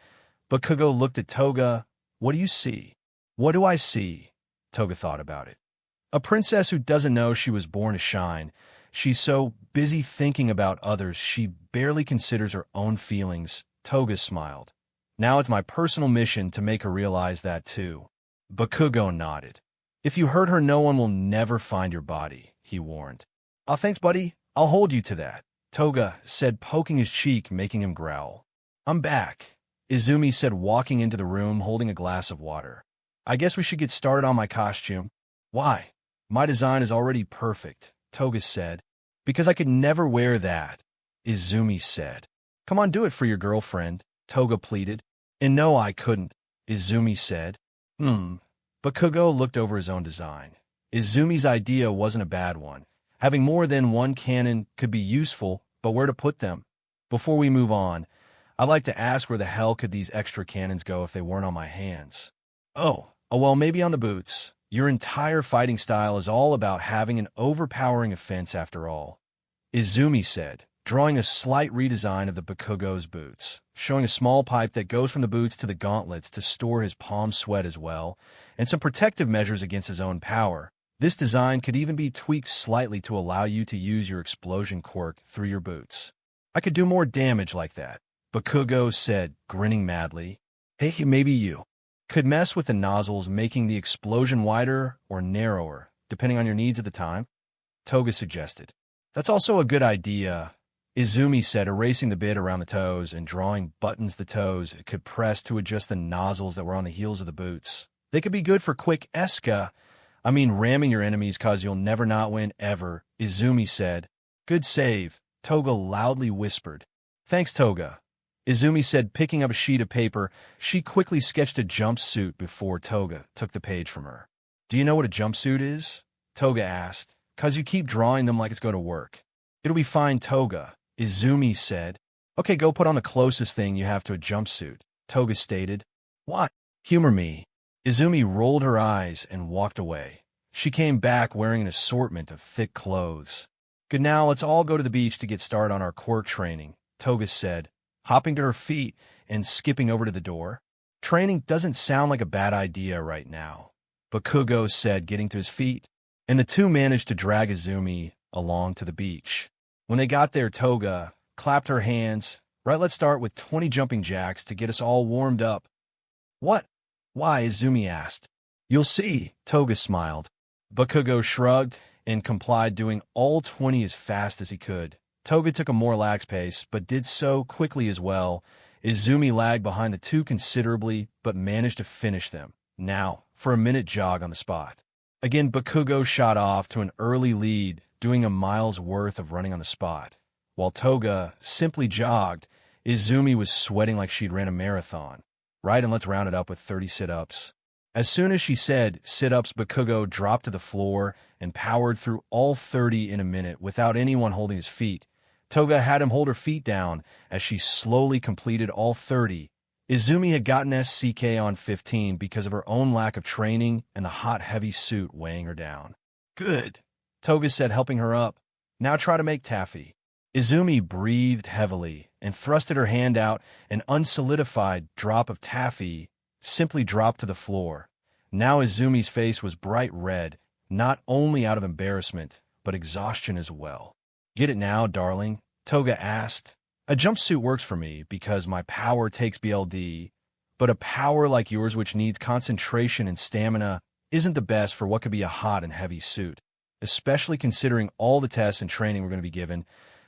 Bakugo looked at Toga. What do you see? What do I see? Toga thought about it. A princess who doesn't know she was born to shine. She's so busy thinking about others, she barely considers her own feelings. Toga smiled. Now it's my personal mission to make her realize that too. Bakugo nodded. If you hurt her, no one will never find your body, he warned. Oh, thanks, buddy. I'll hold you to that, Toga said, poking his cheek, making him growl. I'm back, Izumi said, walking into the room holding a glass of water. I guess we should get started on my costume. Why? My design is already perfect, Toga said. Because I could never wear that, Izumi said. Come on, do it for your girlfriend, Toga pleaded. And no, I couldn't, Izumi said. Bakugo looked over his own design. Izumi's idea wasn't a bad one. Having more than one cannon could be useful, but where to put them? Before we move on, I'd like to ask where the hell could these extra cannons go if they weren't on my hands? Oh, well, maybe on the boots. Your entire fighting style is all about having an overpowering offense after all, Izumi said, drawing a slight redesign of the Bakugo's boots, showing a small pipe that goes from the boots to the gauntlets to store his palm sweat as well, and some protective measures against his own power. This design could even be tweaked slightly to allow you to use your explosion quirk through your boots. I could do more damage like that, Bakugo said, grinning madly. Hey, maybe you could mess with the nozzles, making the explosion wider or narrower, depending on your needs at the time, Toga suggested. That's also a good idea, Izumi said, erasing the bit around the toes and drawing buttons the toes could press to adjust the nozzles that were on the heels of the boots. They could be good for quick ramming your enemies cause you'll never not win ever, Izumi said. Good save, Toga loudly whispered. Thanks, Toga, Izumi said, picking up a sheet of paper. She quickly sketched a jumpsuit before Toga took the page from her. Do you know what a jumpsuit is? Toga asked. Cause you keep drawing them like it's going to work. It'll be fine, Toga, Izumi said. Okay, go put on the closest thing you have to a jumpsuit, Toga stated. What? Humor me. Izumi rolled her eyes and walked away. She came back wearing an assortment of thick clothes. Good, now let's all go to the beach to get started on our quirk training, Toga said, hopping to her feet and skipping over to the door. Training doesn't sound like a bad idea right now, Bakugo said, getting to his feet, and the two managed to drag Izumi along to the beach. When they got there, Toga clapped her hands. Right, let's start with 20 jumping jacks to get us all warmed up. What? Why? Izumi asked. You'll see, Toga smiled. Bakugo shrugged and complied, doing all 20 as fast as he could. Toga took a more lax pace, but did so quickly as well. Izumi lagged behind the two considerably, but managed to finish them. Now, for a minute jog on the spot. Again, Bakugo shot off to an early lead, doing a mile's worth of running on the spot. While Toga simply jogged, Izumi was sweating like she'd ran a marathon. Right, and let's round it up with 30 sit-ups. As soon as she said sit-ups, Bakugo dropped to the floor and powered through all 30 in a minute without anyone holding his feet. Toga had him hold her feet down as she slowly completed all 30. Izumi had gotten SCK on 15 because of her own lack of training and the hot, heavy suit weighing her down. Good, Toga said, helping her up. Now try to make taffy. Izumi breathed heavily and thrusted her hand out. An unsolidified drop of taffy simply dropped to the floor. Now Izumi's face was bright red, not only out of embarrassment, but exhaustion as well. Get it now, darling? Toga asked. A jumpsuit works for me because my power takes BLD, but a power like yours which needs concentration and stamina isn't the best for what could be a hot and heavy suit, especially considering all the tests and training we're going to be given.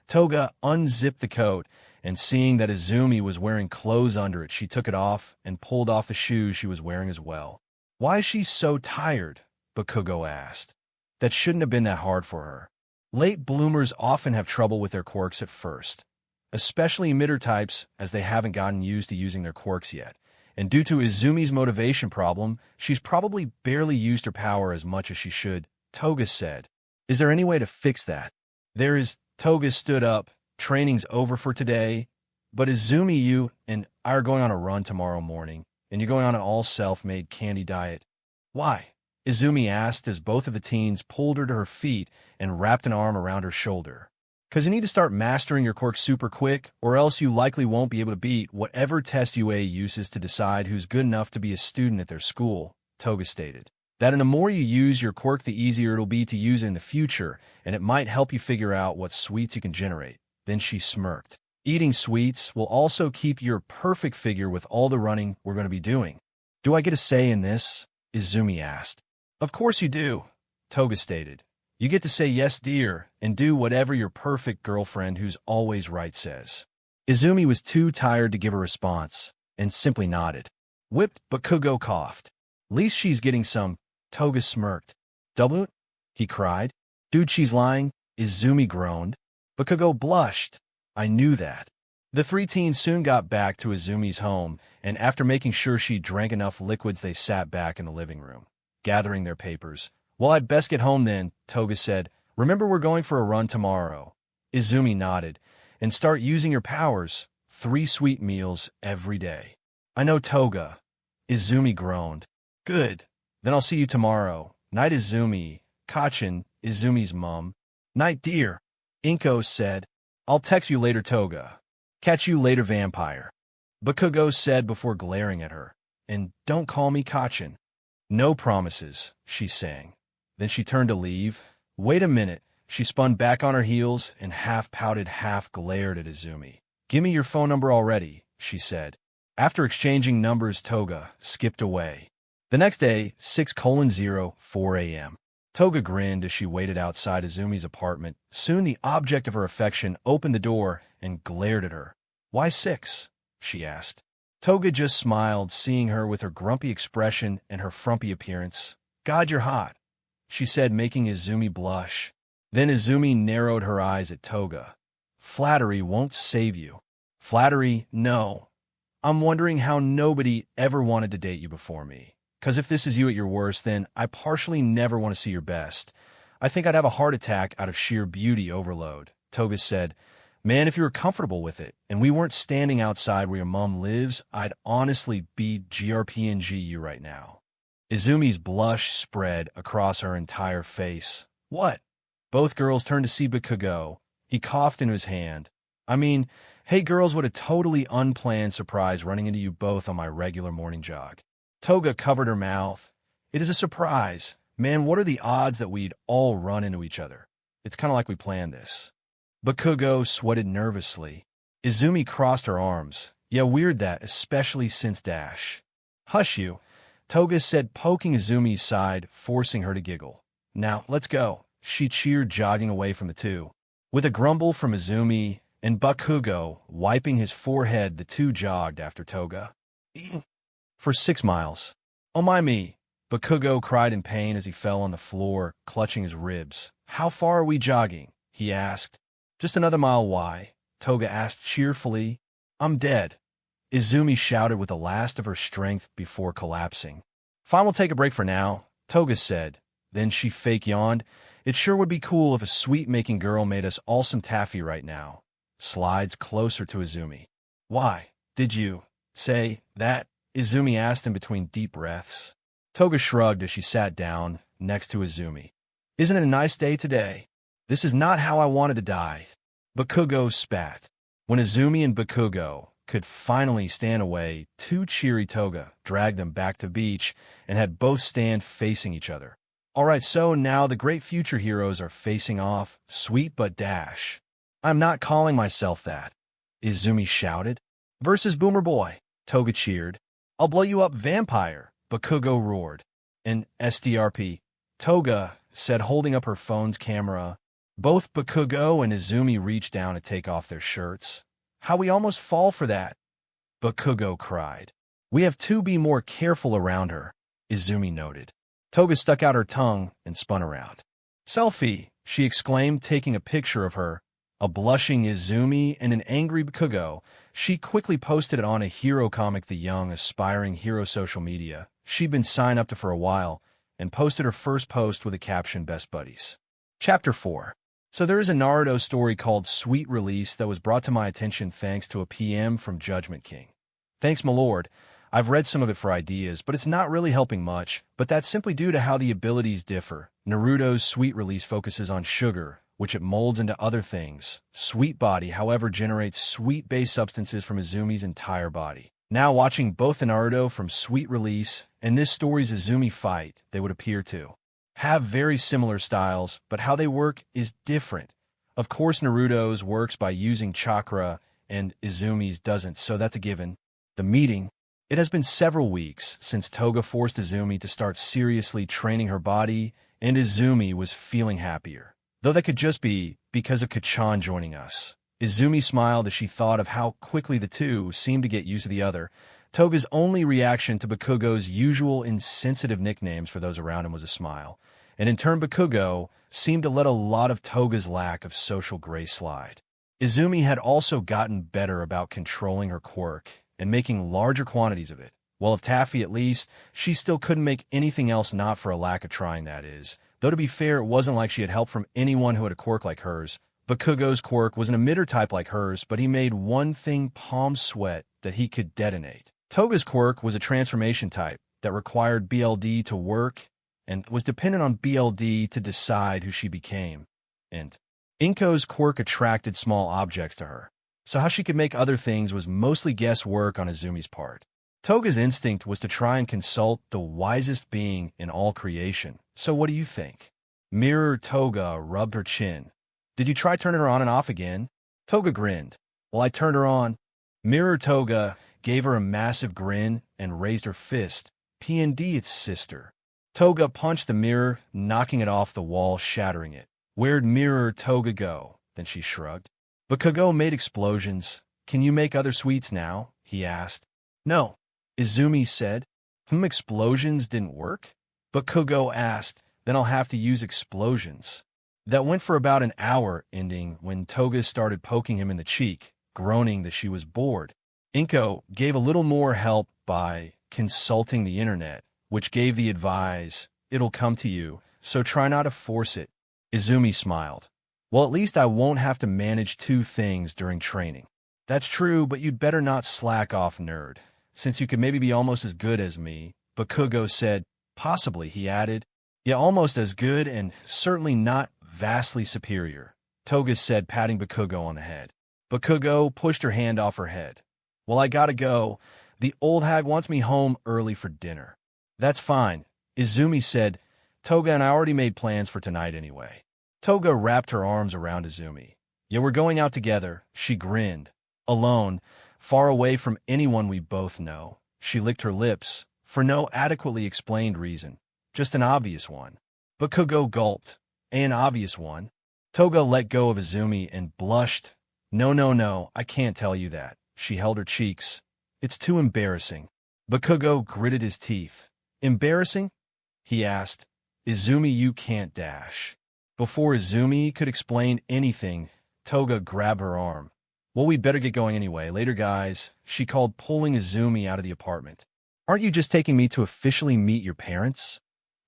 Toga unzipped the coat, and seeing that Izumi was wearing clothes under it, she took it off and pulled off the shoes she was wearing as well. Why is she so tired? Bakugo asked. That shouldn't have been that hard for her. Late bloomers often have trouble with their quirks at first, especially emitter types, as they haven't gotten used to using their quirks yet. And due to Izumi's motivation problem, she's probably barely used her power as much as she should, Toga said. Is there any way to fix that? There is. Toga stood up. Training's over for today, but Izumi, you and I are going on a run tomorrow morning, and you're going on an all-self-made candy diet. Why? Izumi asked as both of the teens pulled her to her feet and wrapped an arm around her shoulder. Because you need to start mastering your quirk super quick, or else you likely won't be able to beat whatever test UA uses to decide who's good enough to be a student at their school, Toga stated. That the more you use your quirk, the easier it'll be to use in the future, and it might help you figure out what sweets you can generate. Then she smirked. Eating sweets will also keep your perfect figure with all the running we're going to be doing. Do I get a say in this? Izumi asked. Of course you do, Toga stated. You get to say yes, dear, and do whatever your perfect girlfriend who's always right says. Izumi was too tired to give a response, and simply nodded. Whipped, Bakugo coughed. Least she's getting some. Toga smirked. Double it? He cried. Dude, she's lying, Izumi groaned. Bakugo blushed. I knew that. The three teens soon got back to Izumi's home, and after making sure she drank enough liquids, they sat back in the living room, gathering their papers. Well, I'd best get home then, Toga said. Remember, we're going for a run tomorrow. Izumi nodded. And start using your powers. 3 sweet meals every day. I know, Toga. Izumi groaned. Good. Then I'll see you tomorrow. Night, Izumi. Kachin, Izumi's mom. Night, dear. Inko said. I'll text you later, Toga. Catch you later, vampire. Bakugo said before glaring at her. And don't call me Kachin. No promises, she sang. Then she turned to leave. Wait a minute. She spun back on her heels and half pouted, half glared at Izumi. Give me your phone number already, she said. After exchanging numbers, Toga skipped away. The next day, 6:04 a.m. Toga grinned as she waited outside Izumi's apartment. Soon the object of her affection opened the door and glared at her. Why 6? She asked. Toga just smiled, seeing her with her grumpy expression and her frumpy appearance. God, you're hot, she said, making Izumi blush. Then Izumi narrowed her eyes at Toga. Flattery won't save you. Flattery, no. I'm wondering how nobody ever wanted to date you before me. 'Cause if this is you at your worst, then I partially never want to see your best. I think I'd have a heart attack out of sheer beauty overload, Toga said. Man, if you were comfortable with it, and we weren't standing outside where your mom lives, I'd honestly be GRPNG you right now. Izumi's blush spread across her entire face. What? Both girls turned to see Bakugo. He coughed into his hand. I mean, hey girls, what a totally unplanned surprise running into you both on my regular morning jog. Toga covered her mouth. It is a surprise. Man, what are the odds that we'd all run into each other? It's kind of like we planned this. Bakugo sweated nervously. Izumi crossed her arms. Yeah, weird that, especially since Dash. Hush you, Toga said, poking Izumi's side, forcing her to giggle. Now, let's go, she cheered, jogging away from the two. With a grumble from Izumi and Bakugo wiping his forehead, the two jogged after Toga. For 6 miles. Oh my me, Bakugo cried in pain as he fell on the floor, clutching his ribs. How far are we jogging? He asked. Just another mile. Why? Toga asked cheerfully. I'm dead, Izumi shouted with the last of her strength before collapsing. Fine, we'll take a break for now, Toga said. Then she fake yawned. It sure would be cool if a sweet-making girl made us all some taffy right now. Slides closer to Izumi. Why? Did you say that? Izumi asked in between deep breaths. Toga shrugged as she sat down next to Izumi. Isn't it a nice day today? This is not how I wanted to die. Bakugo spat. When Izumi and Bakugo could finally stand away, too cheery Toga dragged them back to the beach and had both stand facing each other. All right, so now the great future heroes are facing off, sweet but dash. I'm not calling myself that, Izumi shouted. Versus Boomer Boy, Toga cheered. I'll blow you up, vampire, Bakugo roared. And SDRP, Toga said, holding up her phone's camera. Both Bakugo and Izumi reached down to take off their shirts. How we almost fall for that, Bakugo cried. We have to be more careful around her, Izumi noted. Toga stuck out her tongue and spun around. Selfie, she exclaimed, taking a picture of her. A blushing Izumi and an angry Bakugo. She quickly posted it on a hero comic, the young, aspiring hero social media she'd been signed up to for a while, and posted her first post with a caption, Best Buddies. Chapter 4. So there is a Naruto story called Sweet Release that was brought to my attention thanks to a PM from Judgment King. Thanks, my lord. I've read some of it for ideas, but it's not really helping much, but that's simply due to how the abilities differ. Naruto's Sweet Release focuses on sugar, which it molds into other things. Sweet Body, however, generates sweet-based substances from Izumi's entire body. Now watching both the Naruto from Sweet Release and this story's Izumi fight, they would appear to have very similar styles, but how they work is different. Of course, Naruto's works by using chakra, and Izumi's doesn't, so that's a given. The meeting. It has been several weeks since Toga forced Izumi to start seriously training her body, and Izumi was feeling happier. Though that could just be because of Kachan joining us. Izumi smiled as she thought of how quickly the two seemed to get used to the other. Toga's only reaction to Bakugo's usual insensitive nicknames for those around him was a smile, and in turn Bakugo seemed to let a lot of Toga's lack of social grace slide. Izumi had also gotten better about controlling her quirk and making larger quantities of it. Well, of taffy at least, she still couldn't make anything else, not for a lack of trying, that is. Though to be fair, it wasn't like she had help from anyone who had a quirk like hers. Bakugo's quirk was an emitter type like hers, but he made one thing palm sweat that he could detonate. Toga's quirk was a transformation type that required BLD to work and was dependent on BLD to decide who she became. And Inko's quirk attracted small objects to her, so how she could make other things was mostly guesswork on Izumi's part. Toga's instinct was to try and consult the wisest being in all creation. So what do you think? Mirror Toga rubbed her chin. Did you try turning her on and off again? Toga grinned. Well, I turned her on. Mirror Toga gave her a massive grin and raised her fist. PND, its sister. Toga punched the mirror, knocking it off the wall, shattering it. Where'd Mirror Toga go? Then she shrugged. Bakugo made explosions. Can you make other sweets now? He asked. No, Izumi said. Explosions didn't work? Bakugo asked. Then I'll have to use explosions. That went for about an hour, ending when Toga started poking him in the cheek, groaning that she was bored. Inko gave a little more help by consulting the internet, which gave the advice, it'll come to you, so try not to force it. Izumi smiled. Well, at least I won't have to manage two things during training. That's true, but you'd better not slack off, nerd, since you could maybe be almost as good as me. Bakugo said. Possibly, he added. Yeah, almost as good and certainly not vastly superior, Toga said, patting Bakugo on the head. Bakugo pushed her hand off her head. Well, I gotta go. The old hag wants me home early for dinner. That's fine, Izumi said. Toga and I already made plans for tonight anyway. Toga wrapped her arms around Izumi. Yeah, we're going out together, she grinned. Alone, far away from anyone we both know. She licked her lips, for no adequately explained reason. Just an obvious one. Bakugo gulped. An obvious one. Toga let go of Izumi and blushed. No, I can't tell you that. She held her cheeks. It's too embarrassing. Bakugo gritted his teeth. Embarrassing? he asked. Izumi, you can't dash. Before Izumi could explain anything, Toga grabbed her arm. Well, we'd better get going anyway. Later, guys, she called, pulling Izumi out of the apartment. Aren't you just taking me to officially meet your parents?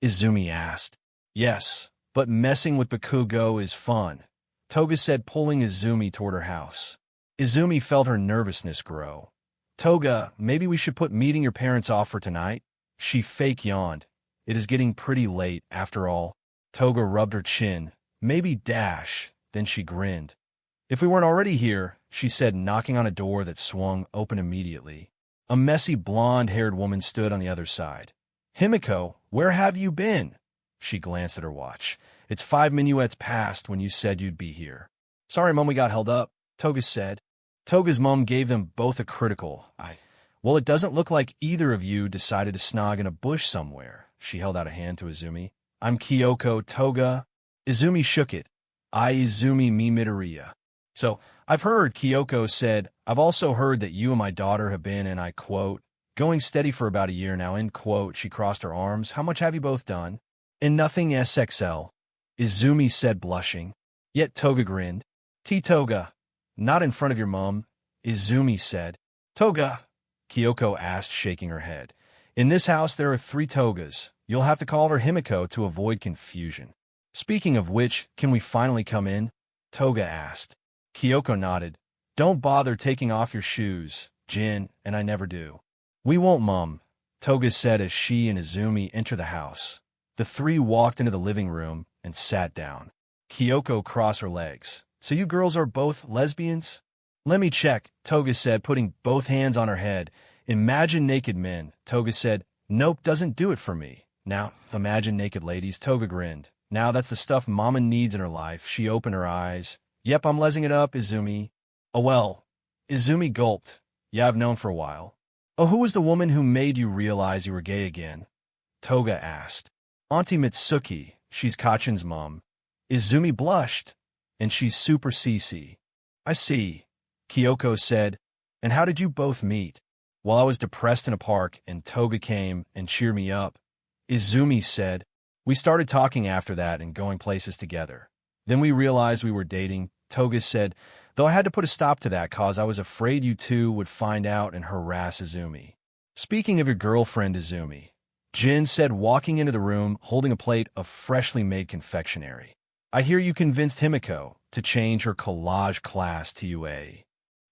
Izumi asked. Yes, but messing with Bakugo is fun, Toga said, pulling Izumi toward her house. Izumi felt her nervousness grow. Toga, maybe we should put meeting your parents off for tonight? She fake yawned. It is getting pretty late, after all. Toga rubbed her chin. Maybe dash. Then she grinned. If we weren't already here, she said, knocking on a door that swung open immediately. A messy blonde-haired woman stood on the other side. Himiko, where have you been? She glanced at her watch. It's 5 minuets past when you said you'd be here. Sorry, Mom, we got held up, Toga said. Toga's mom gave them both a critical eye. Well, it doesn't look like either of you decided to snog in a bush somewhere. She held out a hand to Izumi. I'm Kyoko, Toga. Izumi shook it. I Izumi Midoriya. So, I've heard, Kyoko said. I've also heard that you and my daughter have been, and I quote, going steady for about a year now, end quote. She crossed her arms. How much have you both done? And nothing SXL, Izumi said, blushing. Yet Toga grinned. Toga. Not in front of your mom, Izumi said. Toga, Kyoko asked, shaking her head. In this house there are 3 Togas. You'll have to call her Himiko to avoid confusion. Speaking of which, can we finally come in? Toga asked. Kyoko nodded. Don't bother taking off your shoes, Jin, and I never do. We won't, Mom, Toga said as she and Izumi entered the house. The 3 walked into the living room and sat down. Kyoko crossed her legs. So you girls are both lesbians? Let me check, Toga said, putting both hands on her head. Imagine naked men, Toga said. Nope, doesn't do it for me. Now, imagine naked ladies, Toga grinned. Now that's the stuff Mama needs in her life. She opened her eyes. Yep, I'm lesing it up, Izumi. Oh well. Izumi gulped. Yeah, I've known for a while. Oh, who was the woman who made you realize you were gay again? Toga asked. Auntie Mitsuki, she's Kachin's mom. Izumi blushed. And she's super CC. I see, Kyoko said. And how did you both meet? Well, I was depressed in a park, and Toga came and cheered me up. Izumi said. We started talking after that and going places together. Then we realized we were dating, Toga said, though I had to put a stop to that cause I was afraid you two would find out and harass Izumi. Speaking of your girlfriend, Izumi, Jin said, walking into the room holding a plate of freshly made confectionery. I hear you convinced Himiko to change her collage class to UA.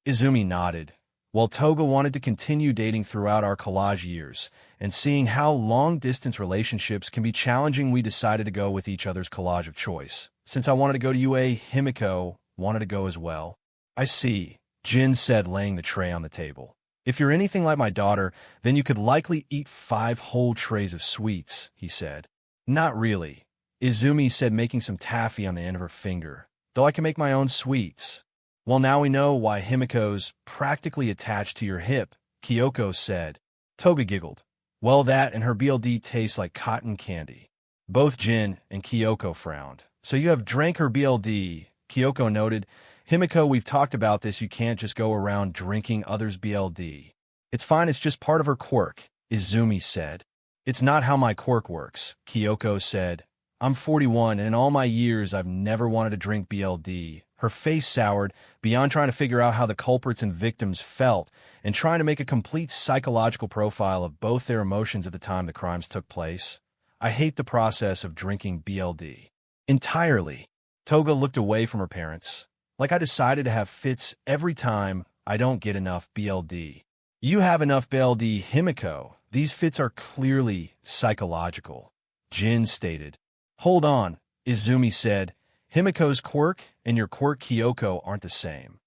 Izumi nodded. While Toga wanted to continue dating throughout our collage years, and seeing how long-distance relationships can be challenging, we decided to go with each other's collage of choice. Since I wanted to go to UA, Himiko wanted to go as well. I see, Jin said, laying the tray on the table. If you're anything like my daughter, then you could likely eat 5 whole trays of sweets, he said. Not really, Izumi said, making some taffy on the end of her finger, though I can make my own sweets. Well, now we know why Himiko's practically attached to your hip, Kyoko said. Toga giggled. Well, that and her BLD tastes like cotton candy. Both Jin and Kyoko frowned. So you have drank her BLD, Kyoko noted. Himiko, we've talked about this. You can't just go around drinking others' BLD. It's fine, it's just part of her quirk, Izumi said. It's not how my quirk works, Kyoko said. I'm 41, and in all my years, I've never wanted to drink BLD. Her face soured, beyond trying to figure out how the culprits and victims felt, and trying to make a complete psychological profile of both their emotions at the time the crimes took place. I hate the process of drinking BLD. Entirely. Toga looked away from her parents. Like I decided to have fits every time I don't get enough BLD. You have enough BLD, Himiko. These fits are clearly psychological, Jin stated. Hold on, Izumi said. Himiko's quirk and your quirk, Kyoko, aren't the same.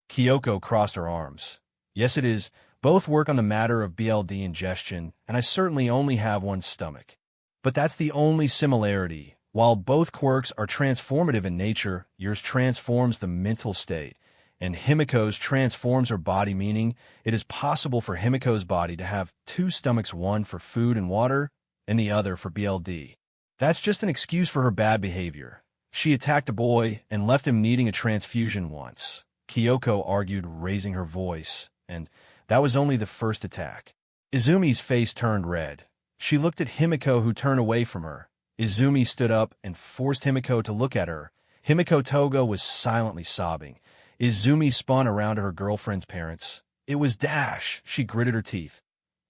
Kyoko crossed her arms. Yes, it is. Both work on the matter of BLD ingestion, and I certainly only have one stomach. But that's the only similarity. While both quirks are transformative in nature, yours transforms the mental state, and Himiko's transforms her body, meaning it is possible for Himiko's body to have 2 stomachs, one for food and water, and the other for BLD. That's just an excuse for her bad behavior. She attacked a boy and left him needing a transfusion once, Kyoko argued, raising her voice, and that was only the first attack. Izumi's face turned red. She looked at Himiko, who turned away from her. Izumi stood up and forced Himiko to look at her. Himiko Toga was silently sobbing. Izumi spun around to her girlfriend's parents. It was Dash. She gritted her teeth.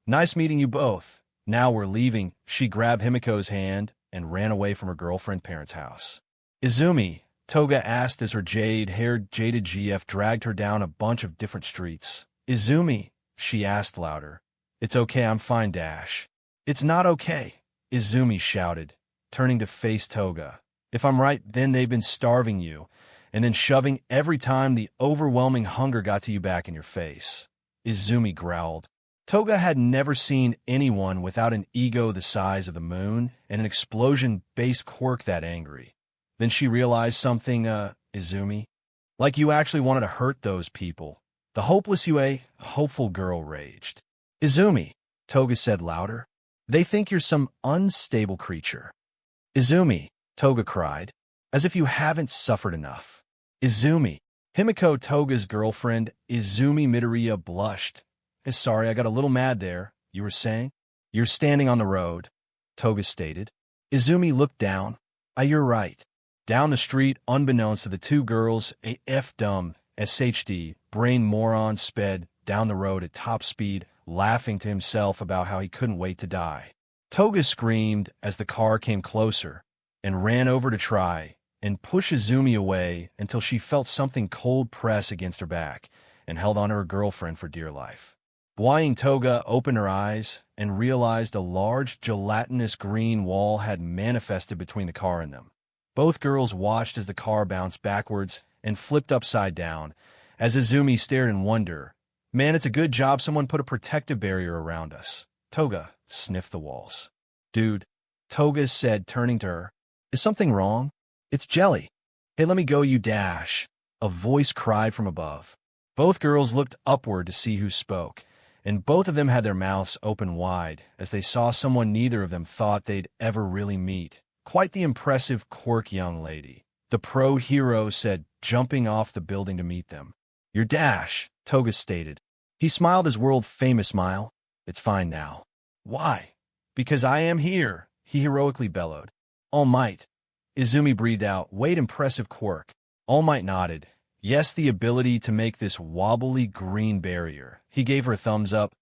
Nice meeting you both. Now we're leaving. She grabbed Himiko's hand and ran away from her girlfriend's parents' house. Izumi, Toga asked as her jade-haired jaded GF dragged her down a bunch of different streets. Izumi, she asked louder. It's okay, I'm fine, Dash. It's not okay, Izumi shouted, turning to face Toga. If I'm right, then they've been starving you, and then shoving every time the overwhelming hunger got to you back in your face. Izumi growled. Toga had never seen anyone without an ego the size of the moon and an explosion-based quirk that angry. Then she realized something, Izumi. Like you actually wanted to hurt those people. The hopeless UA, hopeful girl raged. Izumi, Toga said louder. They think you're some unstable creature. Izumi, Toga cried, as if you haven't suffered enough. Izumi, Himiko Toga's girlfriend, Izumi Midoriya blushed. Sorry, I got a little mad there. You were saying? You're standing on the road, Toga stated. Izumi looked down. You're right. Down the street, unbeknownst to the two girls, a F-dumb, SHD, brain moron sped down the road at top speed, laughing to himself about how he couldn't wait to die. Toga screamed as the car came closer and ran over to try and push Izumi away until she felt something cold press against her back and held on to her girlfriend for dear life. Boying Toga opened her eyes and realized a large gelatinous green wall had manifested between the car and them. Both girls watched as the car bounced backwards and flipped upside down, as Izumi stared in wonder. Man, it's a good job someone put a protective barrier around us. Toga sniffed the walls. Dude, Toga said, turning to her. Is something wrong? It's jelly. Hey, let me go, you Dash. A voice cried from above. Both girls looked upward to see who spoke, and both of them had their mouths open wide as they saw someone neither of them thought they'd ever really meet. Quite the impressive Quirk young lady, the pro hero said, jumping off the building to meet them. You're Dash, Toga stated. He smiled his world-famous smile. It's fine now. Why? Because I am here, he heroically bellowed. All Might. Izumi breathed out. Wait, impressive Quirk. All Might nodded. Yes, the ability to make this wobbly green barrier. He gave her a thumbs up.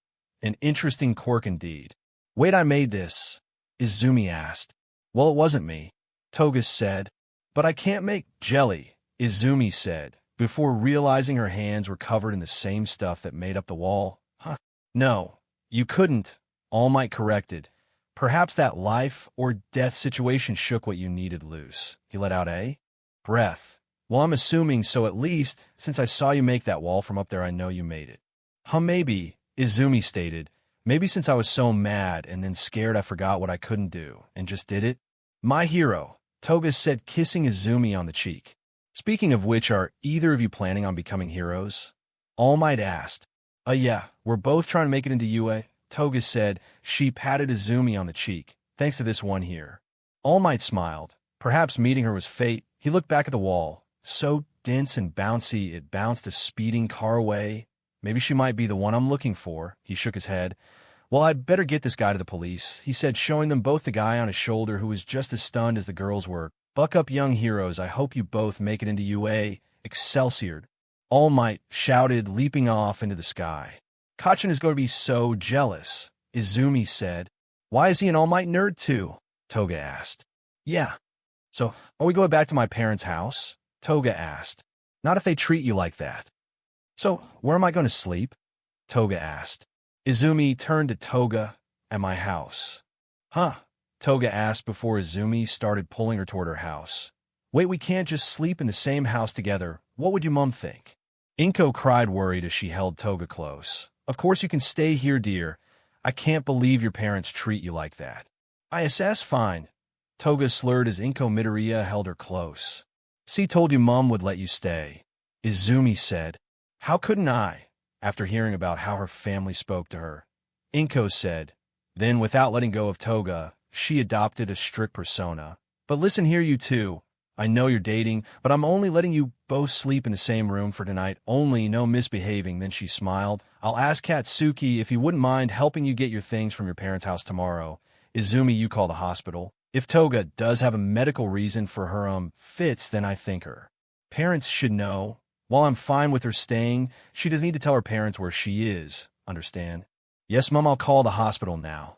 An interesting quirk indeed. Wait, I made this, Izumi asked. Well, it wasn't me, Toga said. But I can't make jelly, Izumi said, before realizing her hands were covered in the same stuff that made up the wall. Huh? No, you couldn't, All Might corrected. Perhaps that life or death situation shook what you needed loose. He let out a breath. Well, I'm assuming so, at least, since I saw you make that wall from up there, I know you made it. Maybe, Izumi stated. Maybe since I was so mad and then scared I forgot what I couldn't do and just did it. My hero, Toga said, kissing Izumi on the cheek. Speaking of which, are either of you planning on becoming heroes? All Might asked. Yeah, we're both trying to make it into UA, Toga said. She patted Izumi on the cheek. Thanks to this one here. All Might smiled. Perhaps meeting her was fate. He looked back at the wall. So dense and bouncy, it bounced a speeding car away. Maybe she might be the one I'm looking for. He shook his head. Well, I'd better get this guy to the police, he said, showing them both the guy on his shoulder who was just as stunned as the girls were. Buck up, young heroes. I hope you both make it into UA. Excelsior. All Might shouted, leaping off into the sky. Kachin is going to be so jealous, Izumi said. Why is he an All Might nerd too? Toga asked. Yeah. So, are we going back to my parents' house? Toga asked. Not if they treat you like that. So, where am I going to sleep? Toga asked. Izumi turned to Toga. At my house. Huh? Toga asked before Izumi started pulling her toward her house. Wait, we can't just sleep in the same house together. What would your mom think? Inko cried, worried as she held Toga close. Of course you can stay here, dear. I can't believe your parents treat you like that. ISS, fine. Toga slurred as Inko Midoriya held her close. See, told you Mom would let you stay, Izumi said. How couldn't I, after hearing about how her family spoke to her? Inko said. Then, without letting go of Toga, she adopted a strict persona. But listen here, you two. I know you're dating, but I'm only letting you both sleep in the same room for tonight. Only no misbehaving. Then she smiled. I'll ask Katsuki if he wouldn't mind helping you get your things from your parents' house tomorrow. Izumi, you call the hospital. If Toga does have a medical reason for her fits, then I think her parents should know. While I'm fine with her staying, she does need to tell her parents where she is. Understand? Yes, Mom, I'll call the hospital now,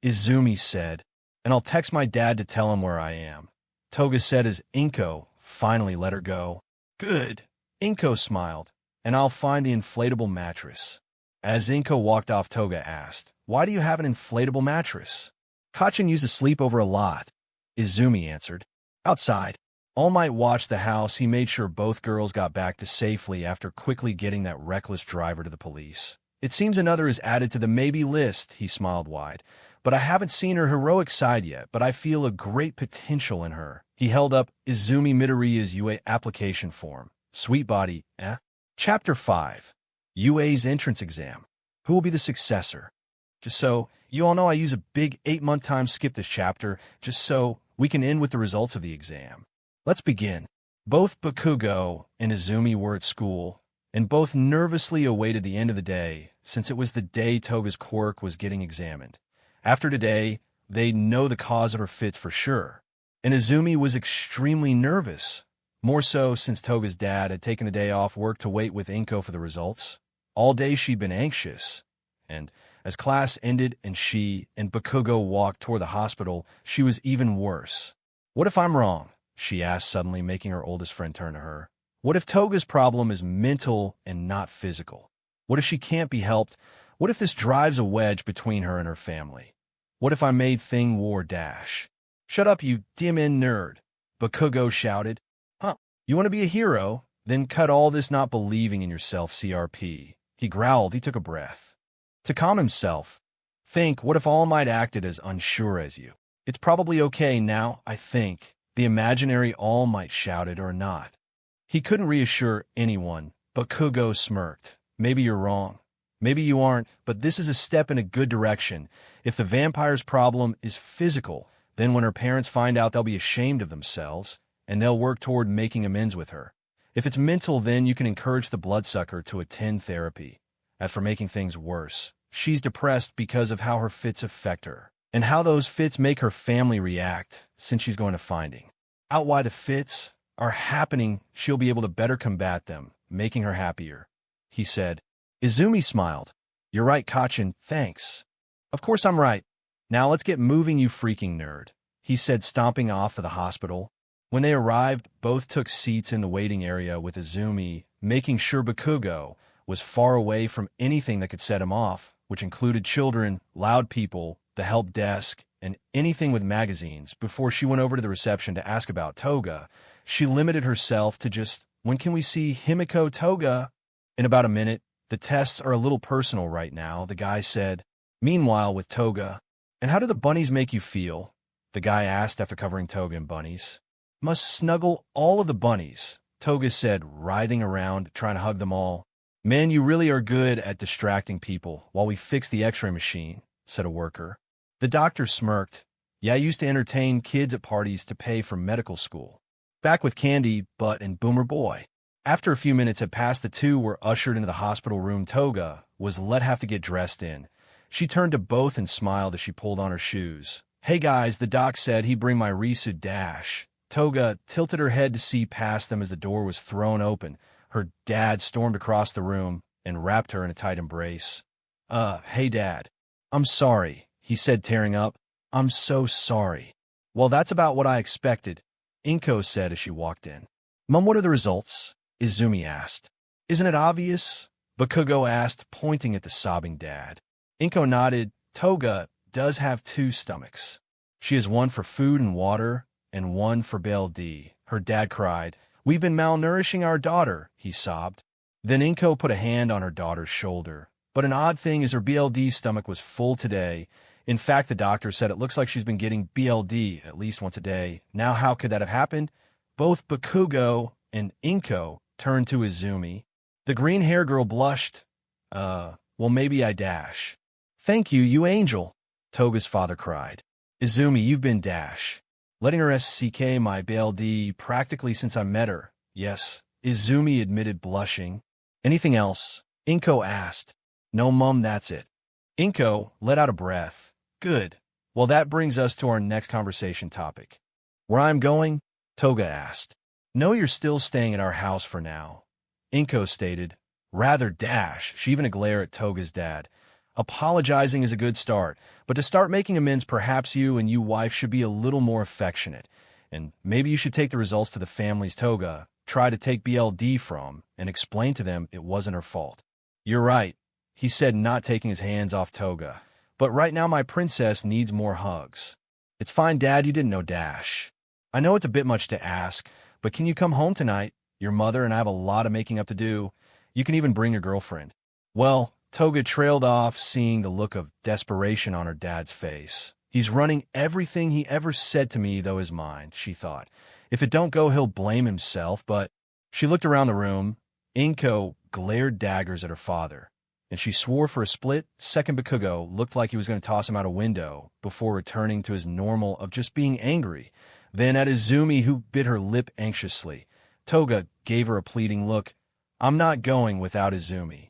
Izumi said, and I'll text my dad to tell him where I am. Toga said as Inko finally let her go. Good. Inko smiled, and I'll find the inflatable mattress. As Inko walked off, Toga asked, why do you have an inflatable mattress? Kachin used to sleep over a lot, Izumi answered. Outside. All Might watched the house. He made sure both girls got back to safely after quickly getting that reckless driver to the police. It seems another is added to the maybe list, he smiled wide. But I haven't seen her heroic side yet, but I feel a great potential in her. He held up Izumi Midoriya's UA application form. Sweet body, eh? Chapter 5. UA's entrance exam. Who will be the successor? Just so you all know, I use a big 8-month time skip this chapter, just so we can end with the results of the exam. Let's begin. Both Bakugo and Izumi were at school, and both nervously awaited the end of the day, since it was the day Toga's quirk was getting examined. After today, they'd know the cause of her fits for sure, and Izumi was extremely nervous, more so since Toga's dad had taken the day off work to wait with Inko for the results. All day she'd been anxious, and as class ended and she and Bakugo walked toward the hospital, she was even worse. What if I'm wrong? She asked suddenly, making her oldest friend turn to her. What if Toga's problem is mental and not physical? What if she can't be helped? What if this drives a wedge between her and her family? What if I made thing war dash? Shut up, you dim-in nerd, Bakugo shouted. Huh, you want to be a hero? Then cut all this not believing in yourself, CRP. He growled. He took a breath. To calm himself, think, what if All Might acted as unsure as you? It's probably okay now, I think, the imaginary All Might shouted, or not. He couldn't reassure anyone, but Bakugo smirked. Maybe you're wrong. Maybe you aren't, but this is a step in a good direction. If the vampire's problem is physical, then when her parents find out, they'll be ashamed of themselves, and they'll work toward making amends with her. If it's mental, then you can encourage the bloodsucker to attend therapy. As for making things worse, she's depressed because of how her fits affect her, and how those fits make her family react, since she's going to finding out why the fits are happening. She'll be able to better combat them, making her happier, he said. Izumi smiled. You're right, Kachin, thanks. Of course I'm right. Now let's get moving, you freaking nerd, he said, stomping off to the hospital. When they arrived, both took seats in the waiting area with Izumi, making sure Bakugo was far away from anything that could set him off, which included children, loud people, the help desk, and anything with magazines. Before she went over to the reception to ask about Toga, she limited herself to just, when can we see Himiko Toga? In about a minute. The tests are a little personal right now, the guy said. Meanwhile, with Toga, and how do the bunnies make you feel? The guy asked after covering Toga and bunnies. Must snuggle all of the bunnies, Toga said, writhing around, trying to hug them all. Man, you really are good at distracting people while we fix the x-ray machine, said a worker. The doctor smirked. Yeah, I used to entertain kids at parties to pay for medical school. Back with Candy, Butt, and Boomer Boy. After a few minutes had passed, the two were ushered into the hospital room. Toga was have to get dressed in. She turned to both and smiled as she pulled on her shoes. Hey guys, the doc said he'd bring my Risu dash. Toga tilted her head to see past them as the door was thrown open. Her dad stormed across the room and wrapped her in a tight embrace. Hey Dad. I'm sorry, he said, tearing up. I'm so sorry. Well, that's about what I expected, Inko said as she walked in. Mom, what are the results? Izumi asked. Isn't it obvious? Bakugo asked, pointing at the sobbing dad. Inko nodded. Toga does have 2 stomachs. She has one for food and water, and one for BLD. Her dad cried. We've been malnourishing our daughter, he sobbed. Then Inko put a hand on her daughter's shoulder. But an odd thing is her BLD stomach was full today. In fact, the doctor said it looks like she's been getting BLD at least once a day. Now how could that have happened? Both Bakugo and Inko turned to Izumi. The green-haired girl blushed. Well, maybe I dash. Thank you, you angel, Toga's father cried. Izumi, you've been dash. Letting her SCK my BLD practically since I met her. Yes, Izumi admitted, blushing. Anything else? Inko asked. No, Mum, that's it. Inko let out a breath. Good. Well, that brings us to our next conversation topic. Where I'm going? Toga asked. No, you're still staying at our house for now. Inko stated. Rather dash, she even a glare at Toga's dad. Apologizing is a good start, but to start making amends, perhaps you and you wife should be a little more affectionate. And maybe you should take the results to the families Toga tried to take BLD from and explain to them it wasn't her fault. You're right, he said, not taking his hands off Toga. But right now my princess needs more hugs. It's fine, Dad, you didn't know Dash. I know it's a bit much to ask, but can you come home tonight? Your mother and I have a lot of making up to do. You can even bring your girlfriend. Well, Toga trailed off, seeing the look of desperation on her dad's face. He's running everything he ever said to me, though, is mine, she thought. If it don't go, he'll blame himself, but... She looked around the room. Inko glared daggers at her father, and she swore for a split second Bakugo looked like he was going to toss him out a window before returning to his normal of just being angry. Then at Izumi, who bit her lip anxiously. Toga gave her a pleading look. I'm not going without Izumi.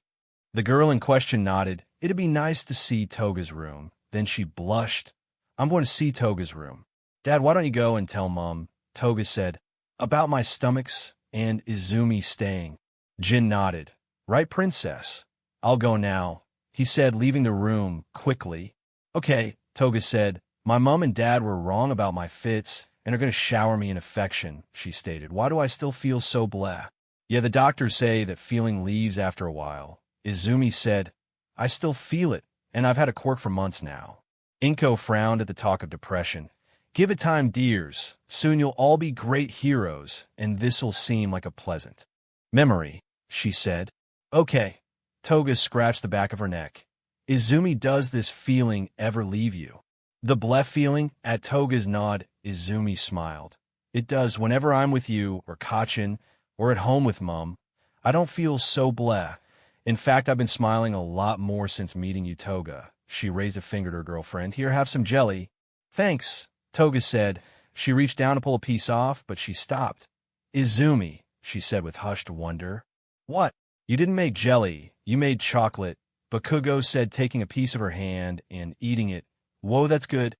The girl in question nodded. It'd be nice to see Toga's room. Then she blushed. I'm going to see Toga's room. Dad, why don't you go and tell Mom? Toga said. About my stomachs and Izumi staying. Jin nodded. Right, Princess? I'll go now, he said, leaving the room quickly. Okay, Toga said. My mom and dad were wrong about my fits and are going to shower me in affection, she stated. Why do I still feel so blah? Yeah, the doctors say that feeling leaves after a while. Izumi said, I still feel it, and I've had a quirk for months now. Inko frowned at the talk of depression. Give it time, dears. Soon you'll all be great heroes, and this'll seem like a pleasant memory, she said. Okay. Toga scratched the back of her neck. Izumi, does this feeling ever leave you? The bleh feeling? At Toga's nod, Izumi smiled. It does whenever I'm with you, or Kachin, or at home with Mum. I don't feel so bleh. In fact, I've been smiling a lot more since meeting you, Toga. She raised a finger to her girlfriend. Here, have some jelly. Thanks, Toga said. She reached down to pull a piece off, but she stopped. Izumi, she said with hushed wonder. What? You didn't make jelly. You made chocolate, Bakugo said, taking a piece of her hand and eating it. Whoa, that's good.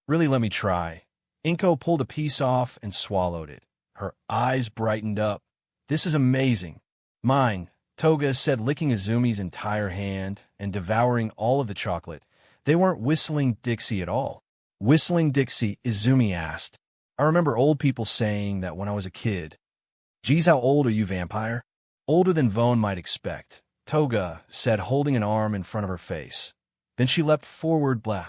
Really, let me try. Inko pulled a piece off and swallowed it. Her eyes brightened up. This is amazing. Mine, Toga said, licking Izumi's entire hand and devouring all of the chocolate. They weren't whistling Dixie at all. Whistling Dixie, Izumi asked. I remember old people saying that when I was a kid. Geez, how old are you, vampire? Older than Vone might expect, Toga said, holding an arm in front of her face. Then she leapt forward. Blah.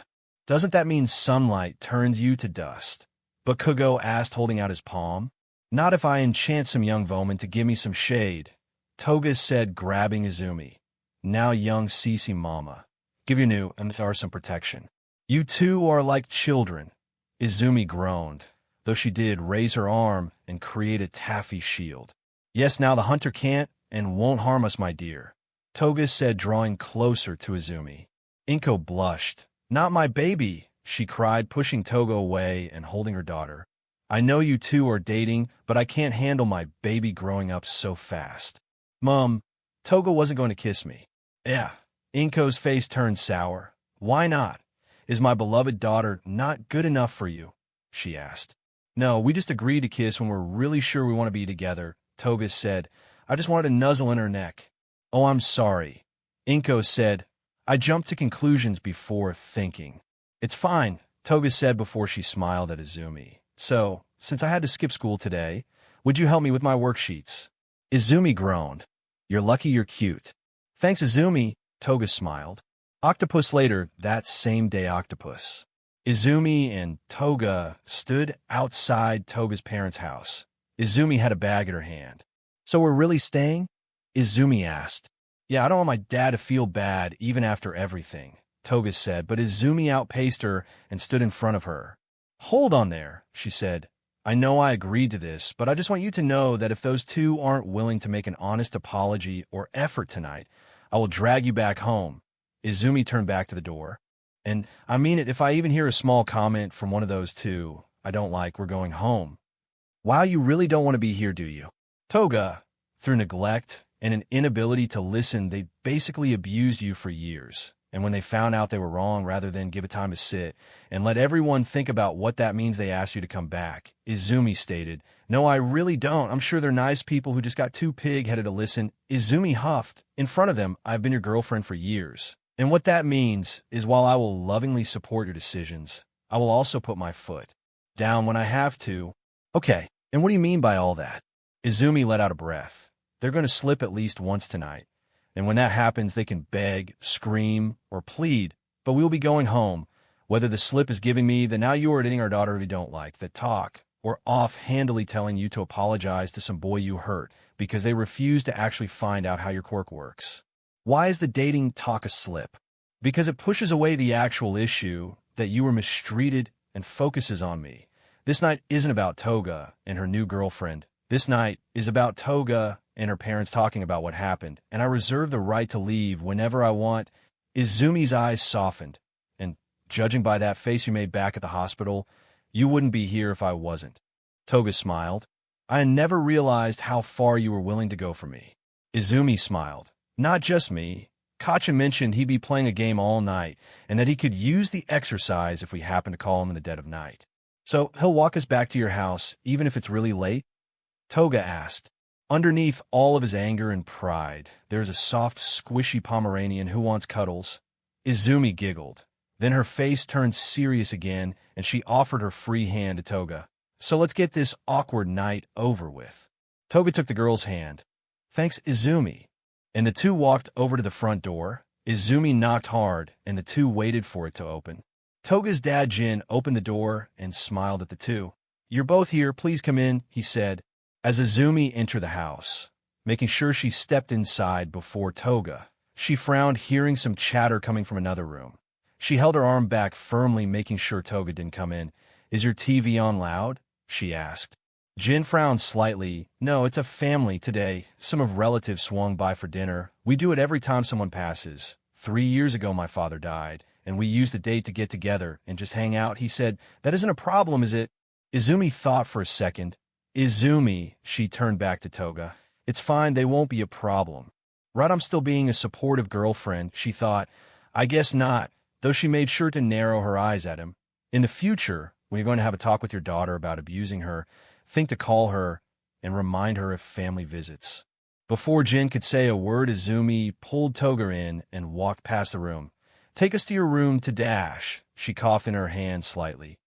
Doesn't that mean sunlight turns you to dust? Bakugo asked, holding out his palm. Not if I enchant some young Voman to give me some shade, Toga said, grabbing Izumi. Now, young Cece Mama, give your new Amtar some protection. You two are like children, Izumi groaned, though she did raise her arm and create a taffy shield. Yes, now the hunter can't and won't harm us, my dear, Toga said, drawing closer to Izumi. Inko blushed. Not my baby, she cried, pushing Toga away and holding her daughter. I know you two are dating, but I can't handle my baby growing up so fast. Mum, Toga wasn't going to kiss me. Yeah. Inko's face turned sour. Why not? Is my beloved daughter not good enough for you? She asked. No, we just agreed to kiss when we're really sure we want to be together, Toga said. I just wanted to nuzzle in her neck. Oh, I'm sorry, Inko said. I jumped to conclusions before thinking. It's fine, Toga said before she smiled at Izumi. So, since I had to skip school today, would you help me with my worksheets? Izumi groaned. You're lucky you're cute. Thanks, Izumi, Toga smiled. Octopus later, that same day Octopus. Izumi and Toga stood outside Toga's parents' house. Izumi had a bag in her hand. So we're really staying? Izumi asked. Yeah, I don't want my dad to feel bad even after everything, Toga said, but Izumi outpaced her and stood in front of her. Hold on there, she said. I know I agreed to this, but I just want you to know that if those two aren't willing to make an honest apology or effort tonight, I will drag you back home. Izumi turned back to the door. And I mean it, if I even hear a small comment from one of those two I don't like, we're going home. Wow, you really don't want to be here, do you? Toga, through neglect and an inability to listen, they basically abused you for years. And when they found out they were wrong, rather than give it time to sit and let everyone think about what that means, they asked you to come back. Izumi stated, "No, I really don't. I'm sure they're nice people who just got too pig-headed to listen." Izumi huffed, "In front of them, I've been your girlfriend for years. And what that means is while I will lovingly support your decisions, I will also put my foot down when I have to." "Okay, and what do you mean by all that?" Izumi let out a breath. "They're going to slip at least once tonight. And when that happens, they can beg, scream, or plead, but we will be going home. Whether the slip is giving me that now you are dating our daughter who you don't like, that talk, or offhandedly telling you to apologize to some boy you hurt because they refuse to actually find out how your quirk works. Why is the dating talk a slip? Because it pushes away the actual issue that you were mistreated and focuses on me. This night isn't about Toga and her new girlfriend. This night is about Toga and her parents talking about what happened, and I reserve the right to leave whenever I want." Izumi's eyes softened, "And judging by that face you made back at the hospital, you wouldn't be here if I wasn't." Toga smiled. "I never realized how far you were willing to go for me." Izumi smiled. "Not just me. Kacha mentioned he'd be playing a game all night, and that he could use the exercise if we happen to call him in the dead of night. So he'll walk us back to your house, even if it's really late?" Toga asked. Underneath all of his anger and pride, there is a soft, squishy Pomeranian who wants cuddles. Izumi giggled. Then her face turned serious again, and she offered her free hand to Toga. "So let's get this awkward night over with." Toga took the girl's hand. "Thanks, Izumi." And the two walked over to the front door. Izumi knocked hard, and the two waited for it to open. Toga's dad Jin opened the door and smiled at the two. "You're both here, please come in," he said, as Izumi entered the house, making sure she stepped inside before Toga. She frowned, hearing some chatter coming from another room. She held her arm back firmly, making sure Toga didn't come in. "Is your TV on loud?" she asked. Jin frowned slightly. "No, it's a family today. Some of relatives swung by for dinner. We do it every time someone passes. 3 years ago my father died, and we used the date to get together and just hang out," he said. "That isn't a problem, is it?" Izumi thought for a second. "Izumi," she turned back to Toga. "It's fine, they won't be a problem." "Right, I'm still being a supportive girlfriend," she thought. "I guess not," though she made sure to narrow her eyes at him. "In the future, when you're going to have a talk with your daughter about abusing her, think to call her and remind her if family visits." Before Jin could say a word, Izumi pulled Toga in and walked past the room. "Take us to your room to dash." She coughed in her hand slightly.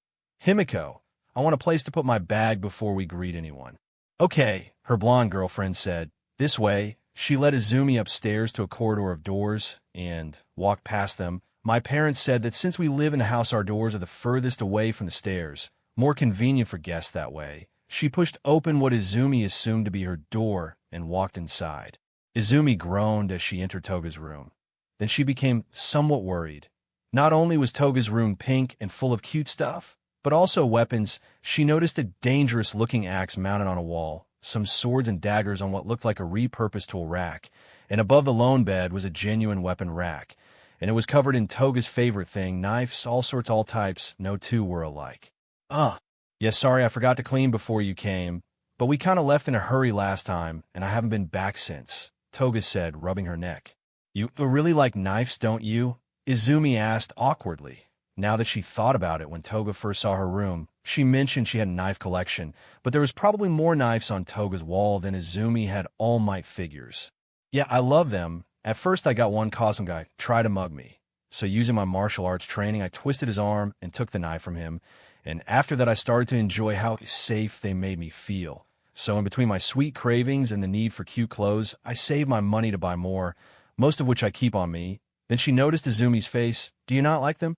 "Himiko, I want a place to put my bag before we greet anyone." "Okay," her blonde girlfriend said. "This way." She led Izumi upstairs to a corridor of doors and walked past them. "My parents said that since we live in a house, our doors are the furthest away from the stairs. More convenient for guests that way." She pushed open what Izumi assumed to be her door and walked inside. Izumi groaned as she entered Toga's room. Then she became somewhat worried. Not only was Toga's room pink and full of cute stuff, but also weapons. She noticed a dangerous-looking axe mounted on a wall, some swords and daggers on what looked like a repurposed tool rack, and above the lone bed was a genuine weapon rack, and it was covered in Toga's favorite thing, knives, all sorts, all types. No two were alike. Yes, sorry, I forgot to clean before you came, but we kind of left in a hurry last time, and I haven't been back since," Toga said, rubbing her neck. "You really like knives, don't you?" Izumi asked awkwardly. Now that she thought about it, when Toga first saw her room, she mentioned she had a knife collection, but there was probably more knives on Toga's wall than Izumi had All Might figures. "Yeah, I love them. At first I got one Cosm guy try to mug me. So using my martial arts training, I twisted his arm and took the knife from him. And after that I started to enjoy how safe they made me feel. So in between my sweet cravings and the need for cute clothes, I saved my money to buy more, most of which I keep on me." Then she noticed Izumi's face. "Do you not like them?"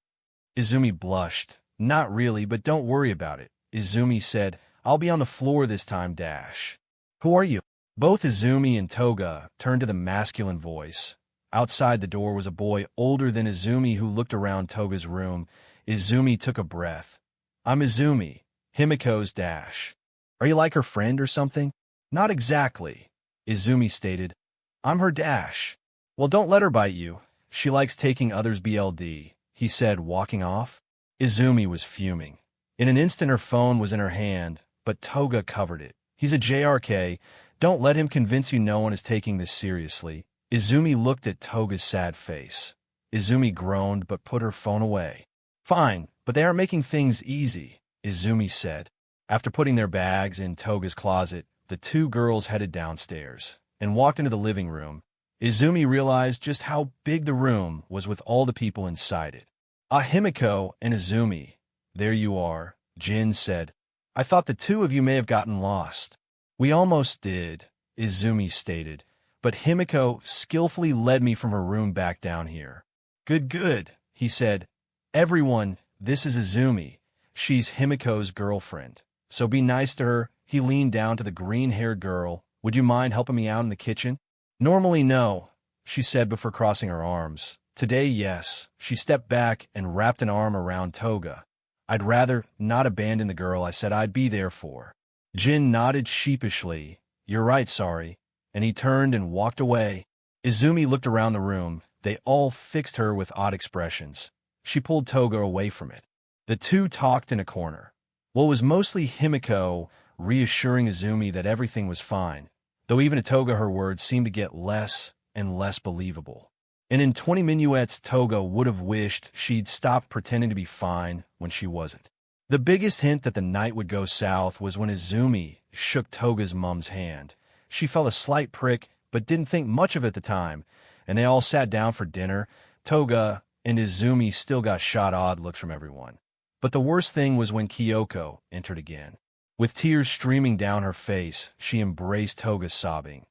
Izumi blushed. "Not really, but don't worry about it." Izumi said, "I'll be on the floor this time, dash." "Who are you?" Both Izumi and Toga turned to the masculine voice. Outside the door was a boy older than Izumi who looked around Toga's room. Izumi took a breath. "I'm Izumi, Himiko's dash." "Are you like her friend or something?" "Not exactly," Izumi stated. "I'm her dash." "Well, don't let her bite you. She likes taking others' BLD," he said, walking off. Izumi was fuming. In an instant her phone was in her hand, but Toga covered it. "He's a JRK. Don't let him convince you no one is taking this seriously." Izumi looked at Toga's sad face. Izumi groaned but put her phone away. Fine, but they aren't making things easy, Izumi said. After putting their bags in Toga's closet, the two girls headed downstairs and walked into the living room. Izumi realized just how big the room was with all the people inside it. Ah, Himiko and Izumi. There you are, Jin said. I thought the two of you may have gotten lost. We almost did, Izumi stated, but Himiko skillfully led me from her room back down here. Good, good, he said. Everyone, this is Izumi. She's Himiko's girlfriend. So be nice to her. He leaned down to the green-haired girl. Would you mind helping me out in the kitchen? Normally, no, she said before crossing her arms. Today, yes. She stepped back and wrapped an arm around Toga. I'd rather not abandon the girl I said I'd be there for. Jin nodded sheepishly. You're right, sorry. And he turned and walked away. Izumi looked around the room. They all fixed her with odd expressions. She pulled Toga away from it. The two talked in a corner. Well, it was mostly Himiko reassuring Izumi that everything was fine, though even to Toga her words seemed to get less and less believable. And in 20 minuets, Toga would have wished she'd stopped pretending to be fine when she wasn't. The biggest hint that the night would go south was when Izumi shook Toga's mom's hand. She felt a slight prick, but didn't think much of it at the time, and they all sat down for dinner. Toga and Izumi still got shot-odd looks from everyone. But the worst thing was when Kyoko entered again. With tears streaming down her face, she embraced Toga, sobbing.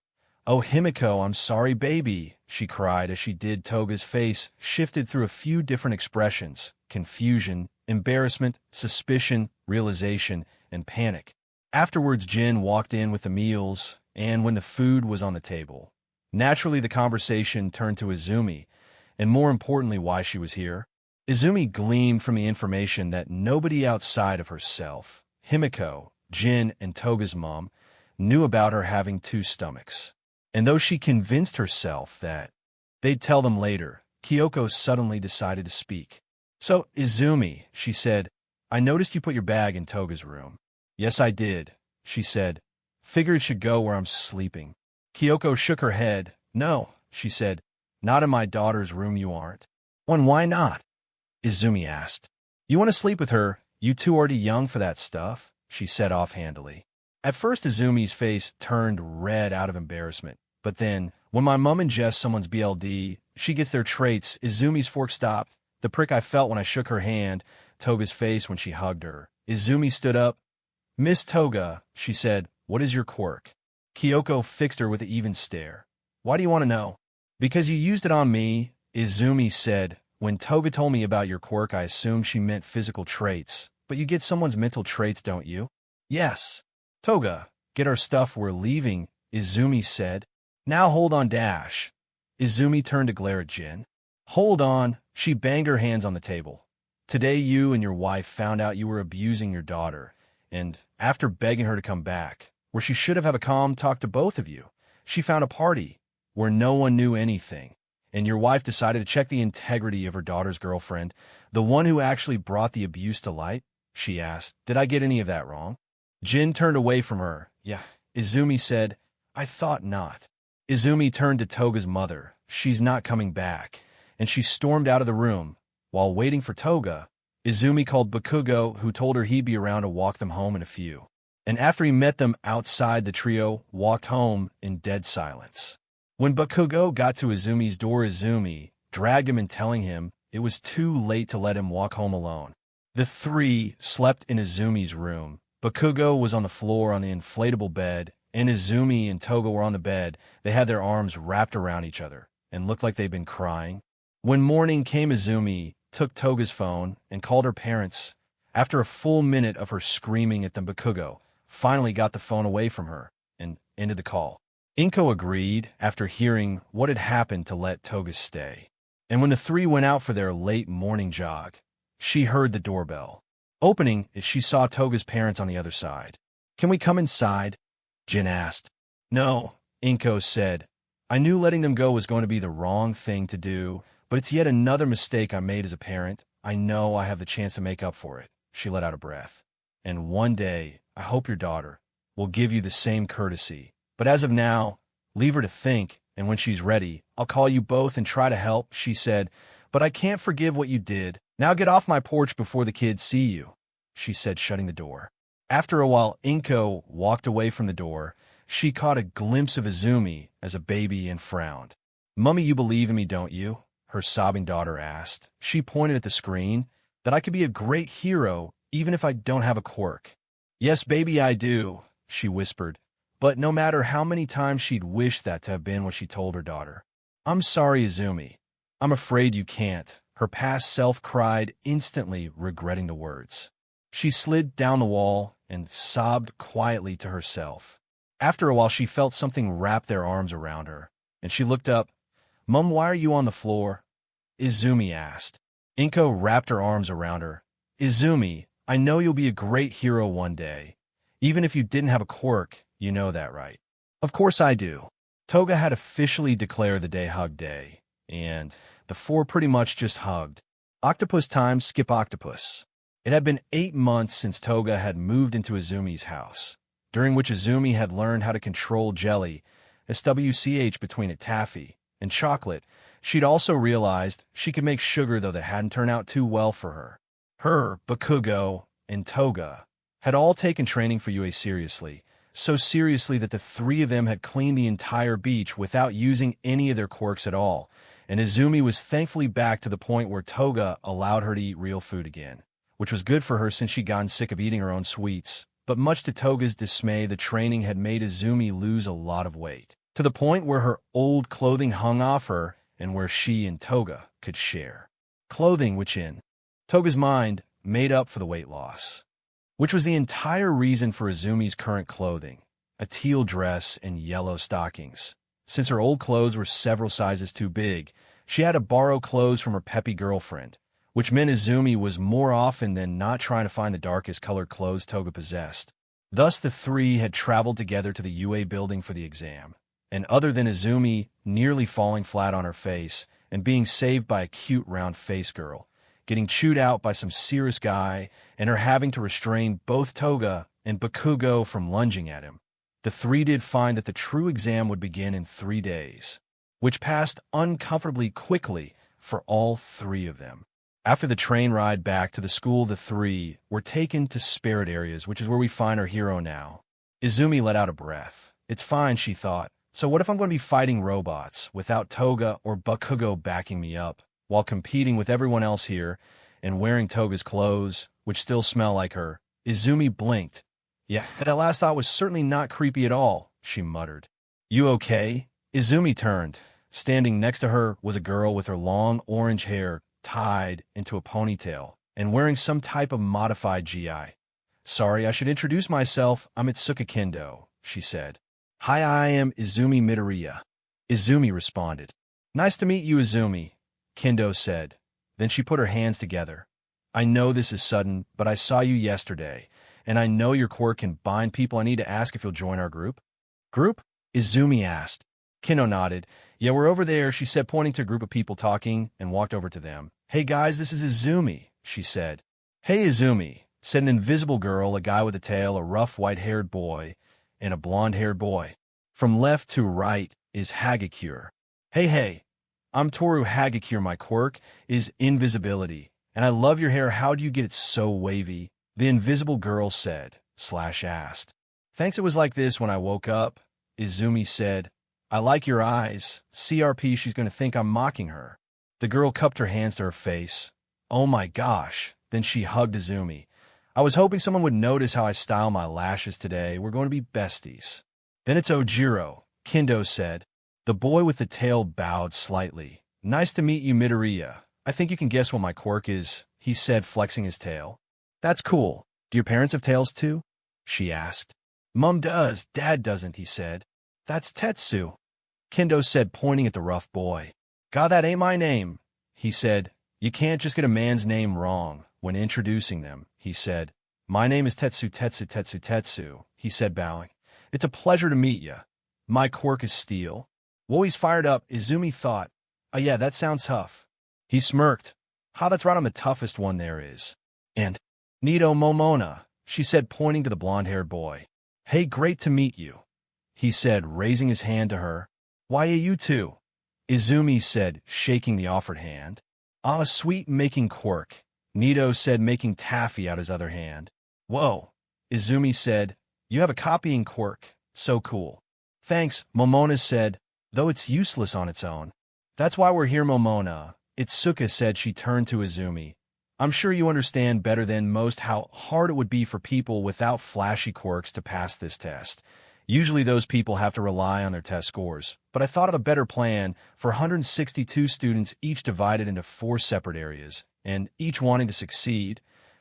Oh, Himiko, I'm sorry, baby, she cried as she did. Toga's face shifted through a few different expressions: confusion, embarrassment, suspicion, realization, and panic. Afterwards, Jin walked in with the meals, and when the food was on the table, naturally the conversation turned to Izumi, and more importantly, why she was here. Izumi gleamed from the information that nobody outside of herself, Himiko, Jin, and Toga's mom, knew about her having two stomachs. And though she convinced herself that they'd tell them later, Kyoko suddenly decided to speak. So, Izumi, she said, I noticed you put your bag in Toga's room. Yes, I did, she said. Figured it should go where I'm sleeping. Kyoko shook her head. No, she said, not in my daughter's room you aren't. When, why not? Izumi asked. You want to sleep with her? You two already young for that stuff, she said offhandedly. At first, Izumi's face turned red out of embarrassment. But then, when my mom ingests someone's BLD, she gets their traits. Izumi's fork stopped. The prick I felt when I shook her hand, Toga's face when she hugged her. Izumi stood up. Miss Toga, she said, what is your quirk? Kyoko fixed her with an even stare. Why do you want to know? Because you used it on me, Izumi said. When Toga told me about your quirk, I assumed she meant physical traits. But you get someone's mental traits, don't you? Yes. Toga, get our stuff, we're leaving, Izumi said. Now hold on, Dash. Izumi turned to glare at Jin. Hold on, she banged her hands on the table. Today you and your wife found out you were abusing your daughter, and after begging her to come back, where she should have a calm talk to both of you, she found a party where no one knew anything, and your wife decided to check the integrity of her daughter's girlfriend, the one who actually brought the abuse to light, she asked. Did I get any of that wrong? Jin turned away from her. Yeah, Izumi said. I thought not. Izumi turned to Toga's mother. She's not coming back. And she stormed out of the room. While waiting for Toga, Izumi called Bakugo, who told her he'd be around to walk them home in a few. And after he met them outside, the trio walked home in dead silence. When Bakugo got to Izumi's door, Izumi dragged him in, telling him it was too late to let him walk home alone. The three slept in Izumi's room. Bakugo was on the floor on the inflatable bed, and Izumi and Toga were on the bed. They had their arms wrapped around each other and looked like they'd been crying. When morning came, Izumi took Toga's phone and called her parents. After a full minute of her screaming at them, Bakugo finally got the phone away from her and ended the call. Inko agreed after hearing what had happened to let Toga stay. And when the three went out for their late morning jog, she heard the doorbell. Opening it, she saw Toga's parents on the other side. Can we come inside? Jin asked. No, Inko said. I knew letting them go was going to be the wrong thing to do, but it's yet another mistake I made as a parent. I know I have the chance to make up for it. She let out a breath. And one day, I hope your daughter will give you the same courtesy. But as of now, leave her to think, and when she's ready, I'll call you both and try to help, she said, But I can't forgive what you did. Now get off my porch before the kids see you, she said, shutting the door. After a while, Inko walked away from the door. She caught a glimpse of Izumi as a baby and frowned. Mummy, you believe in me, don't you? Her sobbing daughter asked. She pointed at the screen. That I could be a great hero even if I don't have a quirk. Yes, baby, I do, she whispered. But no matter how many times she'd wished that to have been what she told her daughter. I'm sorry, Izumi. I'm afraid you can't, her past self cried, instantly regretting the words. She slid down the wall and sobbed quietly to herself. After a while, she felt something wrap their arms around her, and she looked up. Mum, why are you on the floor? Izumi asked. Inko wrapped her arms around her. Izumi, I know you'll be a great hero one day. Even if you didn't have a quirk, you know that, right? Of course I do. Toga had officially declared the day hug day, and the four pretty much just hugged. Octopus time, skip octopus. It had been 8 months since Toga had moved into Izumi's house, during which Izumi had learned how to control jelly, SWCH between it taffy, and chocolate. She'd also realized she could make sugar, though that hadn't turned out too well for her. Her, Bakugo, and Toga had all taken training for UA seriously, so seriously that the three of them had cleaned the entire beach without using any of their quirks at all, and Izumi was thankfully back to the point where Toga allowed her to eat real food again, which was good for her since she'd gotten sick of eating her own sweets. But much to Toga's dismay, the training had made Izumi lose a lot of weight, to the point where her old clothing hung off her and where she and Toga could share clothing, which in Toga's mind made up for the weight loss, which was the entire reason for Izumi's current clothing, a teal dress and yellow stockings. Since her old clothes were several sizes too big, she had to borrow clothes from her peppy girlfriend, which meant Izumi was more often than not trying to find the darkest colored clothes Toga possessed. Thus the three had traveled together to the UA building for the exam, and other than Izumi nearly falling flat on her face and being saved by a cute round-faced girl, getting chewed out by some serious guy, and her having to restrain both Toga and Bakugo from lunging at him, the three did find that the true exam would begin in 3 days, which passed uncomfortably quickly for all three of them. After the train ride back to the school, the three were taken to Spirit Areas, which is where we find our hero now. Izumi let out a breath. It's fine, she thought. So what if I'm going to be fighting robots without Toga or Bakugo backing me up, while competing with everyone else here and wearing Toga's clothes, which still smell like her? Izumi blinked. Yeah, that last thought was certainly not creepy at all, she muttered. You okay? Izumi turned. Standing next to her was a girl with her long orange hair tied into a ponytail and wearing some type of modified GI. Sorry, I should introduce myself. I'm Itsuka Kendo, she said. Hi, I am Izumi Midoriya. Izumi responded. Nice to meet you, Izumi, Kendo said. Then she put her hands together. I know this is sudden, but I saw you yesterday, and I know your quirk can bind people. I need to ask if you'll join our group. Group? Izumi asked. Kendo nodded. Yeah, we're over there, she said, pointing to a group of people talking, and walked over to them. Hey guys, this is Izumi, she said. Hey Izumi, said an invisible girl, a guy with a tail, a rough white-haired boy, and a blonde-haired boy. From left to right is Hagakure. Hey, I'm Toru Hagakure. My quirk is invisibility, and I love your hair. How do you get it so wavy? The invisible girl said, /asked. Thanks, it was like this when I woke up, Izumi said. I like your eyes. CRP, she's going to think I'm mocking her. The girl cupped her hands to her face. Oh my gosh. Then she hugged Izumi. I was hoping someone would notice how I style my lashes today. We're going to be besties. Then it's Ojiro, Kendo said. The boy with the tail bowed slightly. Nice to meet you, Midoriya. I think you can guess what my quirk is, he said, flexing his tail. That's cool. Do your parents have tails too? She asked. Mom does, Dad doesn't, he said. That's Tetsu, Kendo said, pointing at the rough boy. God, that ain't my name, he said. You can't just get a man's name wrong when introducing them, he said. My name is Tetsu, he said, bowing. It's a pleasure to meet you. My quirk is steel. Whoa, he's fired up, Izumi thought. Oh yeah, that sounds tough. He smirked. That's right on the toughest one there is. And Nito Momona, she said, pointing to the blonde-haired boy. Hey, great to meet you, he said, raising his hand to her. Why, you too, Izumi said, shaking the offered hand. Ah, sweet making quirk, Nito said, making taffy out his other hand. Whoa, Izumi said, you have a copying quirk, so cool. Thanks, Momona said, though it's useless on its own. That's why we're here, Momona, Itsuka said. She turned to Izumi. I'm sure you understand better than most how hard it would be for people without flashy quirks to pass this test. Usually those people have to rely on their test scores, but I thought of a better plan for 162 students, each divided into 4 separate areas, and each wanting to succeed.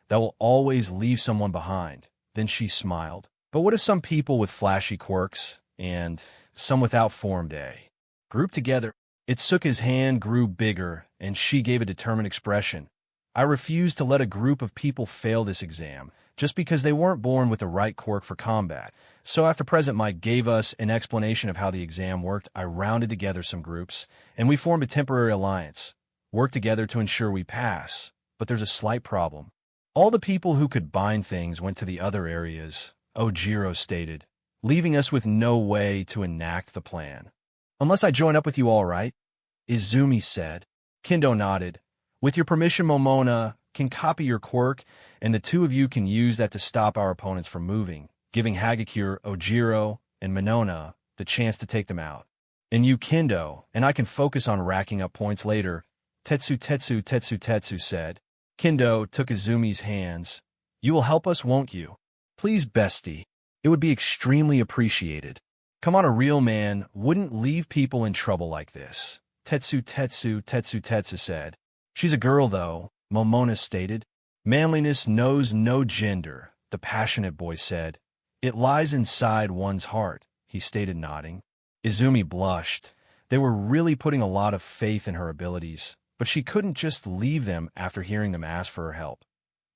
That will always leave someone behind. Then she smiled. But what if some people with flashy quirks and some without formed A grouped together? Itsuka's hand grew bigger, and she gave a determined expression. I refuse to let a group of people fail this exam just because they weren't born with the right quirk for combat. So after President Mike gave us an explanation of how the exam worked, I rounded together some groups, and we formed a temporary alliance. Work together to ensure we pass. But there's a slight problem. All the people who could bind things went to the other areas, Ojiro stated, leaving us with no way to enact the plan. Unless I join up with you, all right? Izumi said. Kendo nodded. With your permission, Momona can copy your quirk, and the two of you can use that to stop our opponents from moving, giving Hagakure, Ojiro, and Minona the chance to take them out. And you, Kendo, and I can focus on racking up points later, Tetsu said. Kendo took Izumi's hands. You will help us, won't you? Please, bestie. It would be extremely appreciated. Come on, a real man wouldn't leave people in trouble like this. Tetsu said. She's a girl, though, Momona stated. Manliness knows no gender, the passionate boy said. It lies inside one's heart, he stated, nodding. Izumi blushed. They were really putting a lot of faith in her abilities, but she couldn't just leave them after hearing them ask for her help.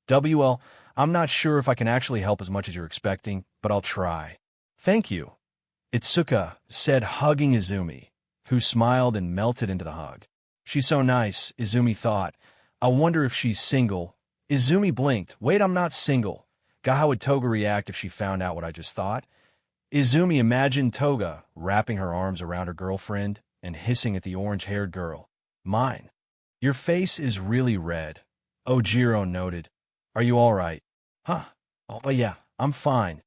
WL, I'm not sure if I can actually help as much as you're expecting, but I'll try. Thank you, Itsuka said, hugging Izumi, who smiled and melted into the hug. She's so nice, Izumi thought. I wonder if she's single. Izumi blinked. Wait, I'm not single. God, how would Toga react if she found out what I just thought? Izumi imagined Toga wrapping her arms around her girlfriend and hissing at the orange-haired girl. Mine. Your face is really red, Ojiro noted. Are you all right? Huh. Oh, yeah, I'm fine,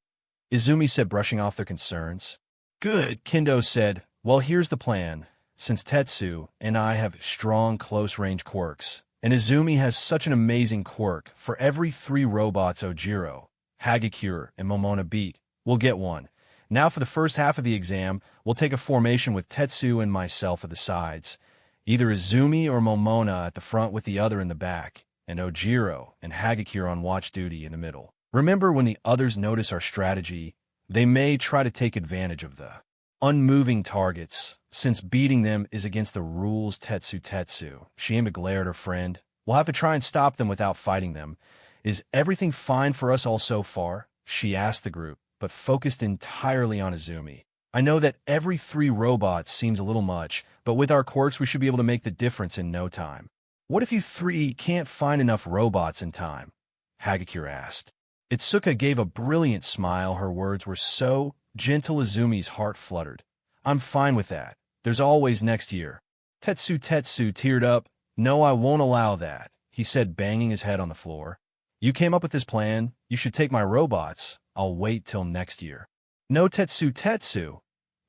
Izumi said, brushing off their concerns. Good, Kendo said. Well, here's the plan. Since Tetsu and I have strong close-range quirks, and Izumi has such an amazing quirk, for every 3 robots Ojiro, Hagakure, and Momona beat, we'll get one. Now for the first half of the exam, we'll take a formation with Tetsu and myself at the sides. Either Izumi or Momona at the front with the other in the back, and Ojiro and Hagakure on watch duty in the middle. Remember, when the others notice our strategy, they may try to take advantage of the unmoving targets. Since beating them is against the rules, Tetsu, she aimed a glare at her friend. We'll have to try and stop them without fighting them. Is everything fine for us all so far? She asked the group, but focused entirely on Izumi. I know that every 3 robots seems a little much, but with our quirks we should be able to make the difference in no time. What if you 3 can't find enough robots in time? Hagakure asked. Itsuka gave a brilliant smile. Her words were so gentle Izumi's heart fluttered. I'm fine with that. There's always next year. Tetsu teared up. No, I won't allow that, he said, banging his head on the floor. You came up with this plan. You should take my robots. I'll wait till next year. No, Tetsu.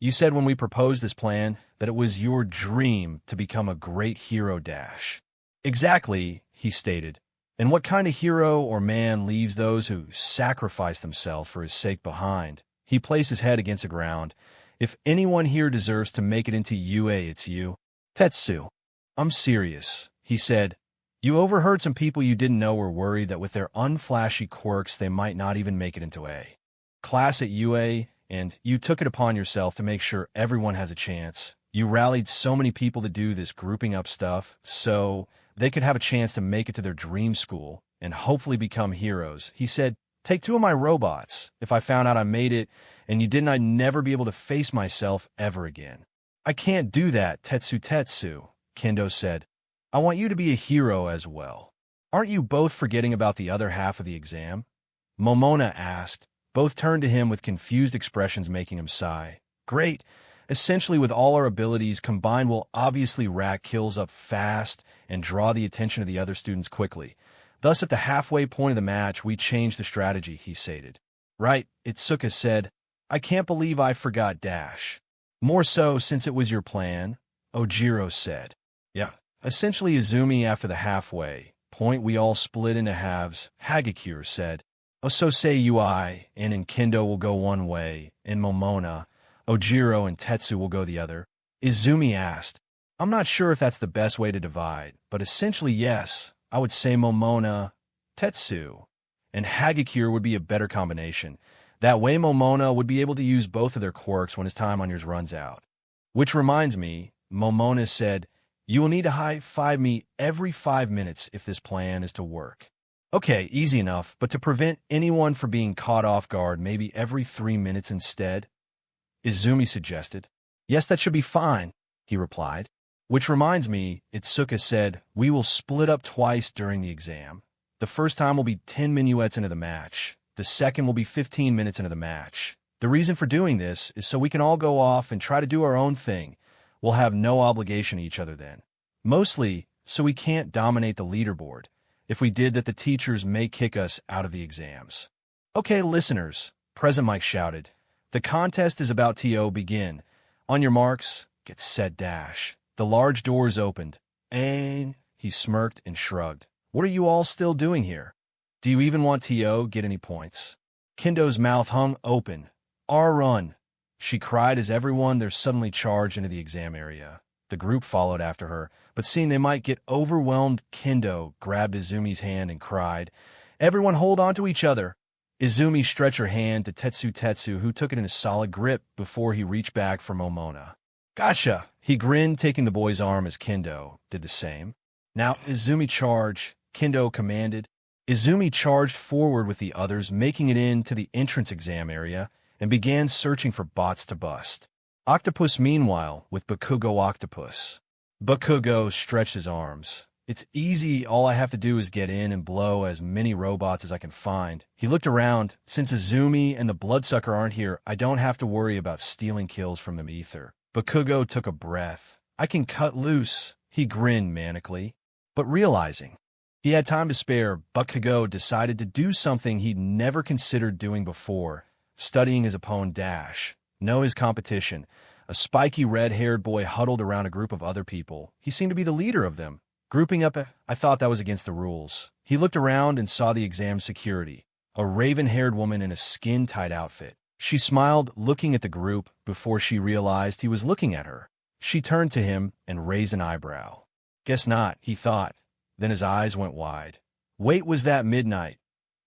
You said when we proposed this plan that it was your dream to become a great hero dash. Exactly, he stated. And what kind of hero or man leaves those who sacrifice themselves for his sake behind? He placed his head against the ground. If anyone here deserves to make it into UA, it's you. Tetsu. I'm serious, he said. You overheard some people you didn't know were worried that with their unflashy quirks they might not even make it into A class at UA, and you took it upon yourself to make sure everyone has a chance. You rallied so many people to do this grouping up stuff so they could have a chance to make it to their dream school and hopefully become heroes. He said, take 2 of my robots. If I found out I made it and you didn't, I'd never be able to face myself ever again. I can't do that, Tetsu, Kendo said. I want you to be a hero as well. Aren't you both forgetting about the other half of the exam? Momona asked. Both turned to him with confused expressions, making him sigh. Great. Essentially, with all our abilities combined, we'll obviously rack kills up fast and draw the attention of the other students quickly. Thus, at the halfway point of the match, we changed the strategy, he stated. Right, Itsuka said. I can't believe I forgot dash. More so since it was your plan, Ojiro said. Yeah. Essentially, Izumi after the halfway point, we all split into halves, Hagakure said. Ososei Ui and Kendo will go one way, and Momona, Ojiro and Tetsu will go the other. Izumi asked, I'm not sure if that's the best way to divide, but essentially yes, I would say Momona, Tetsu, and Hagakure would be a better combination. That way Momona would be able to use both of their quirks when his time on yours runs out. Which reminds me, Momona said, you will need to high-five me every 5 minutes if this plan is to work. Okay, easy enough, but to prevent anyone from being caught off guard, maybe every 3 minutes instead? Izumi suggested. Yes, that should be fine, he replied. Which reminds me, Itsuka said, we will split up twice during the exam. The first time will be 10 minuets into the match. The second will be 15 minutes into the match. The reason for doing this is so we can all go off and try to do our own thing. We'll have no obligation to each other then. Mostly, so we can't dominate the leaderboard. If we did that, the teachers may kick us out of the exams. Okay, listeners, Present Mike shouted. The contest is about to begin. On your marks, get set, dash. The large doors opened. And he smirked and shrugged. What are you all still doing here? Do you even want to get any points? Kendo's mouth hung open. Our run, she cried as everyone there suddenly charged into the exam area. The group followed after her, but seeing they might get overwhelmed, Kendo grabbed Izumi's hand and cried, Everyone hold on to each other. Izumi stretched her hand to Tetsu, who took it in a solid grip before he reached back for Momona. Gotcha! He grinned, taking the boy's arm as Kendo did the same. Now, Izumi charge, Kendo commanded. Izumi charged forward with the others, making it into the entrance exam area, and began searching for bots to bust. Octopus, meanwhile, with Bakugo Octopus. Bakugo stretched his arms. It's easy, all I have to do is get in and blow as many robots as I can find. He looked around. Since Izumi and the Bloodsucker aren't here, I don't have to worry about stealing kills from them either. Bakugo took a breath. I can cut loose. He grinned manically. But realizing he had time to spare, Bakugo decided to do something he'd never considered doing before, studying his opponent dash. Know his competition. A spiky red-haired boy huddled around a group of other people. He seemed to be the leader of them. Grouping up, I thought that was against the rules. He looked around and saw the exam security, a raven-haired woman in a skin-tight outfit. She smiled, looking at the group, before she realized he was looking at her. She turned to him and raised an eyebrow. Guess not, he thought. Then his eyes went wide. Wait, was that midnight?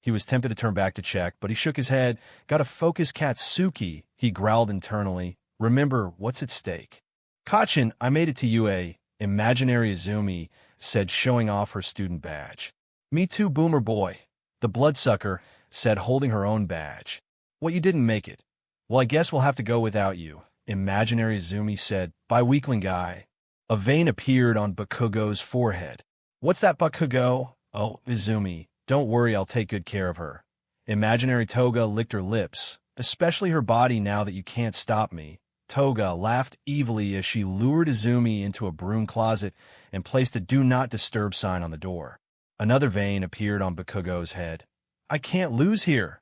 He was tempted to turn back to check, but he shook his head. Got a focus, Katsuki, he growled internally. Remember, what's at stake? Kachin, I made it to UA. Imaginary Izumi said, showing off her student badge. Me too, boomer boy, the Bloodsucker said, holding her own badge. What, you didn't make it? Well, I guess we'll have to go without you, Imaginary Izumi said. Bye, weakling guy. A vein appeared on Bakugo's forehead. What's that, Bakugo? Oh, Izumi, don't worry, I'll take good care of her. Imaginary Toga licked her lips, especially her body now that you can't stop me. Toga laughed evilly as she lured Izumi into a broom closet and placed a Do Not Disturb sign on the door. Another vein appeared on Bakugo's head. I can't lose here,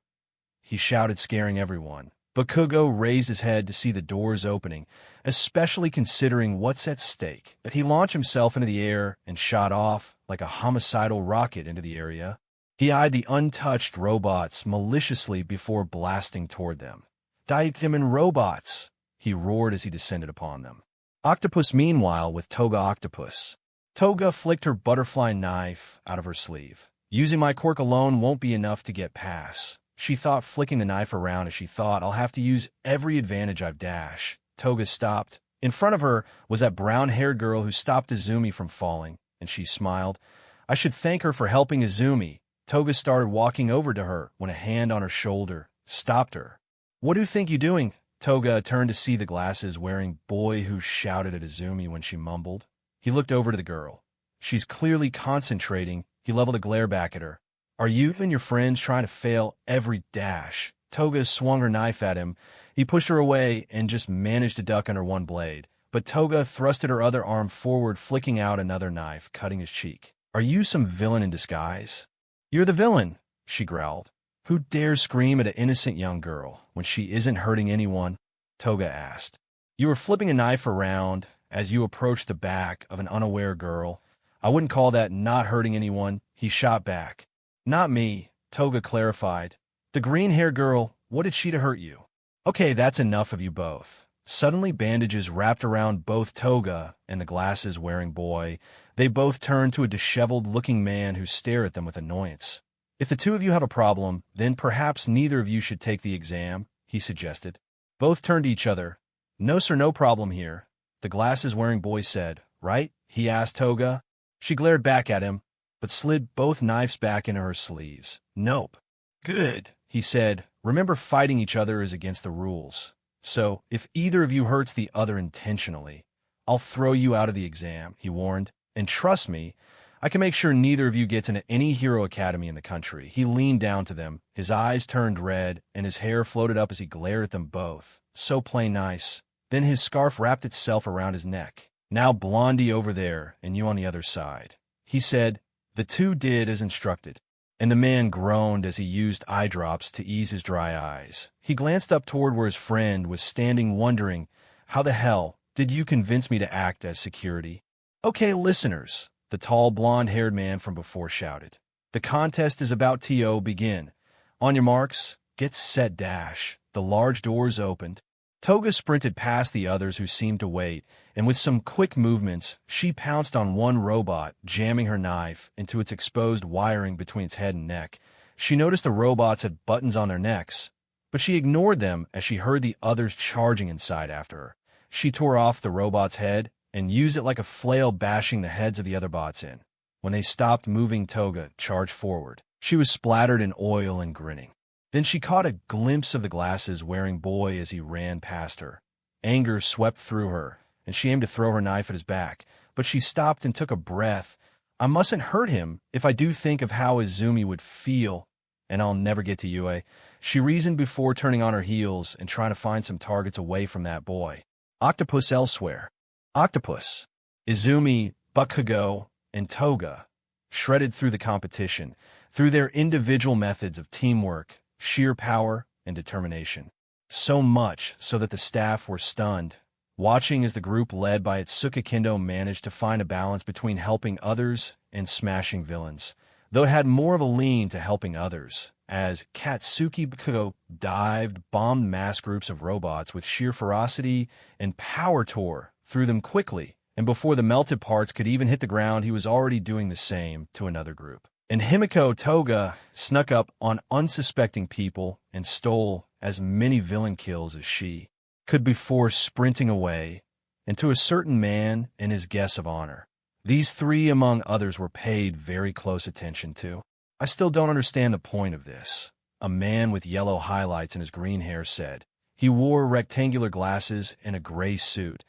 he shouted, scaring everyone. Bakugo raised his head to see the doors opening, especially considering what's at stake. But he launched himself into the air and shot off like a homicidal rocket into the area. He eyed the untouched robots maliciously before blasting toward them. Deepening robots, he roared as he descended upon them. Octopus, meanwhile, with Toga Octopus. Toga flicked her butterfly knife out of her sleeve. Using my quirk alone won't be enough to get past, she thought, flicking the knife around as she thought, I'll have to use every advantage I've dash. Toga stopped. In front of her was that brown-haired girl who stopped Izumi from falling, and she smiled. I should thank her for helping Izumi. Toga started walking over to her when a hand on her shoulder stopped her. What do you think you're doing? Toga turned to see the glasses-wearing boy who shouted at Izumi when she mumbled. He looked over to the girl. She's clearly concentrating. He leveled a glare back at her. Are you and your friends trying to fail every dash? Toga swung her knife at him. He pushed her away and just managed to duck under one blade. But Toga thrusted her other arm forward, flicking out another knife, cutting his cheek. "Are you some villain in disguise?" "You're the villain," she growled. "Who dares scream at an innocent young girl when she isn't hurting anyone?" Toga asked. "You were flipping a knife around as you approached the back of an unaware girl. I wouldn't call that not hurting anyone," he shot back. "Not me," Toga clarified. "The green-haired girl, what did she to hurt you?" "Okay, that's enough of you both." Suddenly, bandages wrapped around both Toga and the glasses-wearing boy. They both turned to a disheveled-looking man who stared at them with annoyance. "If the two of you have a problem, then perhaps neither of you should take the exam," he suggested. Both turned to each other. "No sir, no problem here," the glasses-wearing boy said. "Right?" he asked Toga. She glared back at him, but slid both knives back into her sleeves. "Nope." "Good," he said. "Remember, fighting each other is against the rules. So, if either of you hurts the other intentionally, I'll throw you out of the exam," he warned. "And trust me, I can make sure neither of you gets into any hero academy in the country." He leaned down to them. His eyes turned red, and his hair floated up as he glared at them both. So plain nice. Then his scarf wrapped itself around his neck. "Now Blondie over there, and you on the other side," he said. The two did as instructed, and the man groaned as he used eye drops to ease his dry eyes. He glanced up toward where his friend was standing, wondering, "How the hell did you convince me to act as security?" "Okay, listeners," the tall, blonde-haired man from before shouted. "The contest is about to begin. On your marks, get set, dash." The large doors opened. Toga sprinted past the others who seemed to wait, and with some quick movements, she pounced on one robot, jamming her knife into its exposed wiring between its head and neck. She noticed the robots had buttons on their necks, but she ignored them as she heard the others charging inside after her. She tore off the robot's head and used it like a flail, bashing the heads of the other bots in. When they stopped moving, Toga charged forward. She was splattered in oil and grinning. Then she caught a glimpse of the glasses-wearing boy as he ran past her. Anger swept through her, and she aimed to throw her knife at his back, but she stopped and took a breath. "I mustn't hurt him if I do think of how Izumi would feel, and I'll never get to Yue," she reasoned before turning on her heels and trying to find some targets away from that boy. Octopus elsewhere. Octopus, Izumi, Bakugo, and Toga shredded through the competition, through their individual methods of teamwork, sheer power, and determination. So much so that the staff were stunned, watching as the group led by Itsuka Kendo managed to find a balance between helping others and smashing villains, though it had more of a lean to helping others, as Katsuki Bakugo dived, bombed mass groups of robots with sheer ferocity and power tore through them quickly, and before the melted parts could even hit the ground, he was already doing the same to another group. And Himiko Toga snuck up on unsuspecting people and stole as many villain kills as she could before sprinting away, and to a certain man and his guests of honor. These three, among others, were paid very close attention to. "I still don't understand the point of this," a man with yellow highlights in his green hair said. He wore rectangular glasses and a gray suit.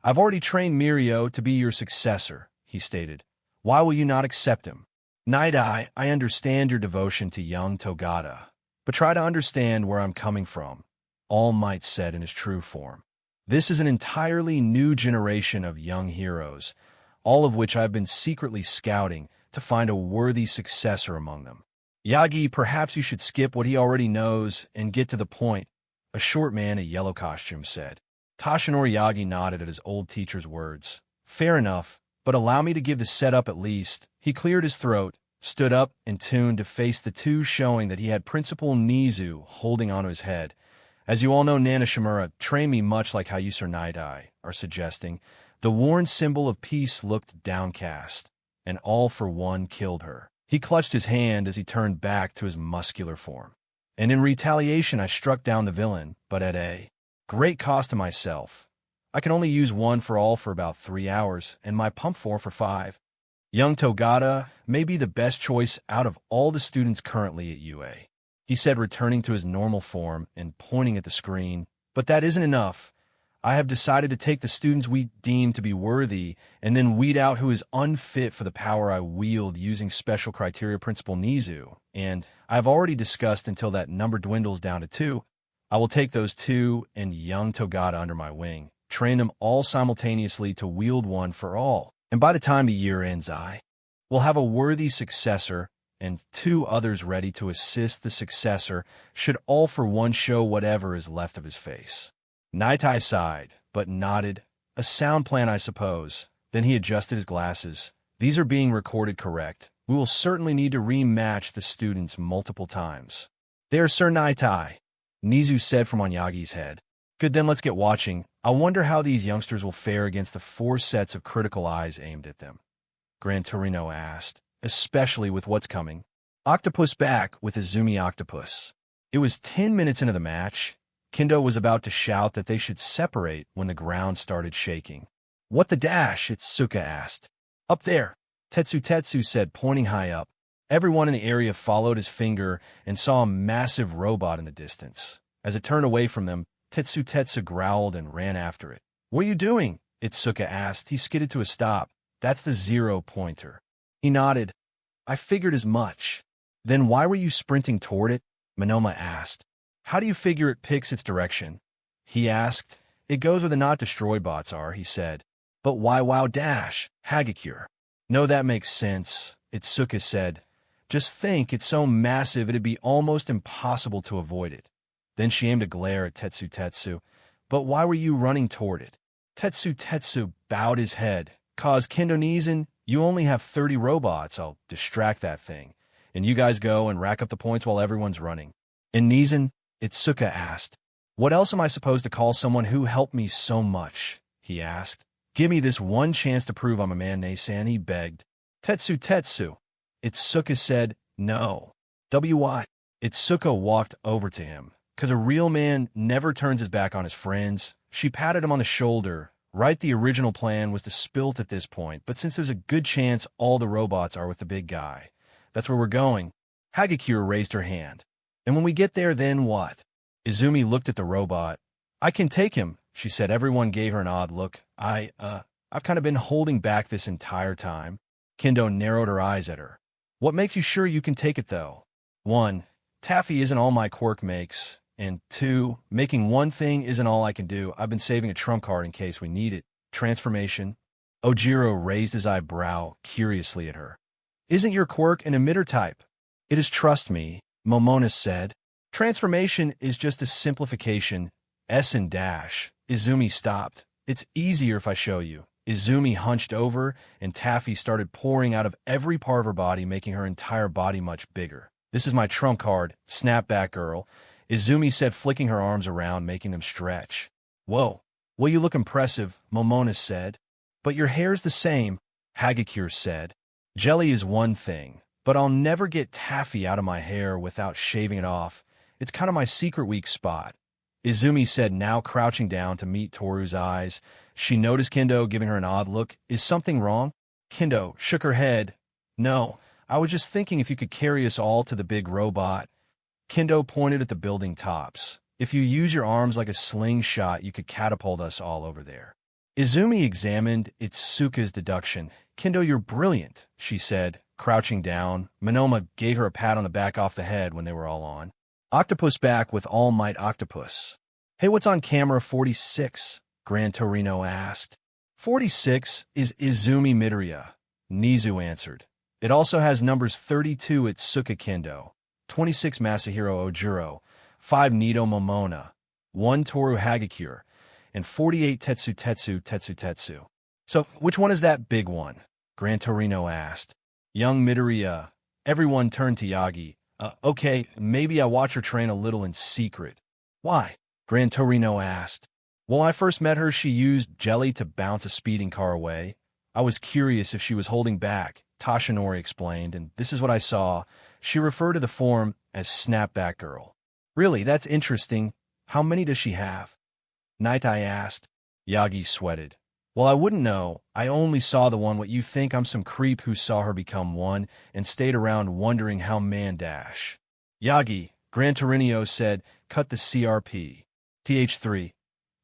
"I've already trained Mirio to be your successor," he stated. "Why will you not accept him?" "Night Eye, I understand your devotion to young Togata, but try to understand where I'm coming from," All Might said in his true form. "This is an entirely new generation of young heroes, all of which I've been secretly scouting to find a worthy successor among them." "Yagi, perhaps you should skip what he already knows and get to the point," a short man in a yellow costume said. Toshinori Yagi nodded at his old teacher's words. "Fair enough, but allow me to give the setup at least." He cleared his throat, stood up, and tuned to face the two, showing that he had Principal Nizu holding onto his head. "As you all know, Nana Shimura trained me much like how you, Sir Night Eye, are suggesting." The worn symbol of peace looked downcast, and all for one killed her. He clutched his hand as he turned back to his muscular form. "And in retaliation, I struck down the villain, but at a great cost to myself. I can only use one for all for about 3 hours, and my pump for 5. Young Togata may be the best choice out of all the students currently at UA," he said, returning to his normal form and pointing at the screen. "But that isn't enough. I have decided to take the students we deem to be worthy and then weed out who is unfit for the power I wield using special criteria principle Nizu, and I have already discussed until that number dwindles down to 2. I will take those 2 and young Toga under my wing, train them all simultaneously to wield one for all, and by the time the year ends I will have a worthy successor and 2 others ready to assist the successor should all for one show whatever is left of his face. Nightai sighed, but nodded. A sound plan, I suppose. Then he adjusted his glasses. These are being recorded correct. We will certainly need to rematch the students multiple times. There, Sir Nightai, Nizu said from on Yagi's head. Good, then let's get watching. I wonder how these youngsters will fare against the 4 sets of critical eyes aimed at them. Gran Torino asked, especially with what's coming. Octopus back with Izumi Octopus. It was 10 minutes into the match. Kendo was about to shout that they should separate when the ground started shaking. What the dash? Itsuka asked. Up there, Tetsu said, pointing high up. Everyone in the area followed his finger and saw a massive robot in the distance. As it turned away from them, Tetsu growled and ran after it. What are you doing? Itsuka asked. He skidded to a stop. That's the 0-pointer. He nodded. I figured as much. Then why were you sprinting toward it? Monoma asked. How do you figure it picks its direction? He asked. It goes where the not destroyed bots are, he said. But why wow dash? Hagakure. No, that makes sense, Itsuka said. Just think, it's so massive it'd be almost impossible to avoid it. Then she aimed a glare at Tetsu. But why were you running toward it? Tetsu bowed his head. Cause Kendo Nizan, you only have 30 robots. I'll distract that thing. And you guys go and rack up the points while everyone's running. And Nizan, Itsuka asked. What else am I supposed to call someone who helped me so much? He asked. Give me this one chance to prove I'm a man, Nei-san, he begged. Tetsu. Itsuka said, no. Why? Itsuka walked over to him. 'Cause a real man never turns his back on his friends. She patted him on the shoulder. Right, the original plan was to spilt at this point, but since there's a good chance all the robots are with the big guy, that's where we're going. Hagakure raised her hand. And when we get there, then what? Izumi looked at the robot. I can take him, she said. Everyone gave her an odd look. I've kind of been holding back this entire time. Kendo narrowed her eyes at her. What makes you sure you can take it, though? 1, taffy isn't all my quirk makes. And 2, making one thing isn't all I can do. I've been saving a trump card in case we need it. Transformation. Ojiro raised his eyebrow curiously at her. Isn't your quirk an emitter type? It is, trust me, Momona said. Transformation is just a simplification. S and dash. Izumi stopped. It's easier if I show you. Izumi hunched over, and taffy started pouring out of every part of her body, making her entire body much bigger. This is my trump card, Snapback Girl, Izumi said, flicking her arms around, making them stretch. Whoa, well, you look impressive, Momona said. But your hair's the same, Hagakure said. Jelly is one thing, but I'll never get taffy out of my hair without shaving it off. It's kind of my secret weak spot. Izumi said, now crouching down to meet Toru's eyes. She noticed Kendo giving her an odd look. Is something wrong? Kendo shook her head. No, I was just thinking if you could carry us all to the big robot. Kendo pointed at the building tops. If you use your arms like a slingshot, you could catapult us all over there. Izumi examined Itsuka's deduction. Kendo, you're brilliant, she said, crouching down. Monoma gave her a pat on the back off the head when they were all on. Octopus back with All Might Octopus. Hey, what's on camera 46? Gran Torino asked. 46 is Izumi Midoriya, Nizu answered. It also has numbers 32 Itsuka Kendo, 26 Masahiro Ojiro, 5 Nito Momona, 1 Toru Hagakure, and 48 Tetsu. So, which one is that big one? Gran Torino asked. Young Midoriya. Everyone turned to Yagi. Okay, maybe I watch her train a little in secret. Why? Gran Torino asked. When I first met her, she used jelly to bounce a speeding car away. I was curious if she was holding back, Tashinori explained, and this is what I saw. She referred to the form as Snapback Girl. Really, that's interesting. How many does she have? Nightai asked. Yagi sweated. Well, I wouldn't know. I only saw the one. What you think I'm some creep who saw her become one and stayed around wondering how man dash. Yagi, Gran Torino said, cut the CRP. TH3.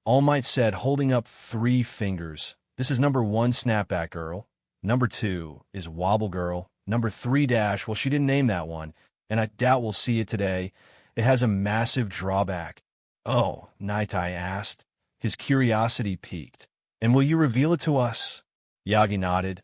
All Might said, holding up 3 fingers. This is number 1, Snapback Girl. Number 2 is Wobble Girl. Number 3 dash, well, she didn't name that one, and I doubt we'll see it today. It has a massive drawback. Oh, Naitai asked. His curiosity piqued. And will you reveal it to us? Yagi nodded.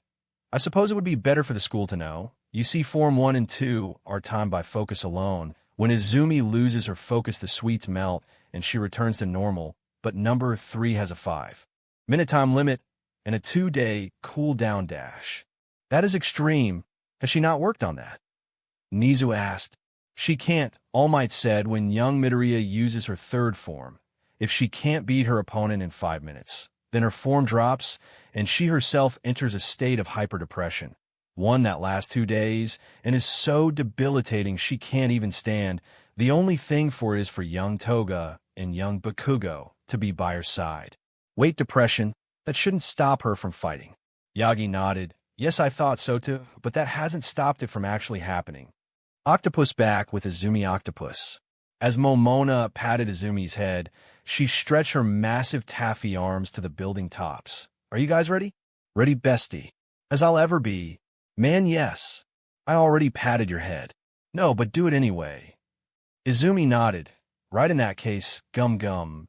I suppose it would be better for the school to know. You see, Form 1 and 2 are timed by focus alone. When Izumi loses her focus, the sweets melt, and she returns to normal. But number 3 has a 5-minute time limit and a 2-day cool-down dash. That is extreme. Has she not worked on that? Nizu asked. She can't, All Might said, when young Midoriya uses her 3rd form. If she can't beat her opponent in 5 minutes, then her form drops, and she herself enters a state of hyperdepression. One that lasts 2 days, and is so debilitating she can't even stand. The only thing for it is for young Toga and young Bakugo to be by her side. Weight depression, that shouldn't stop her from fighting. Yagi nodded. Yes, I thought so too, but that hasn't stopped it from actually happening. Octopus back with Izumi Octopus. As Momona patted Izumi's head, she stretched her massive taffy arms to the building tops. Are you guys ready? Ready, bestie. As I'll ever be. Man, yes. I already patted your head. No, but do it anyway. Izumi nodded. Right, in that case, gum.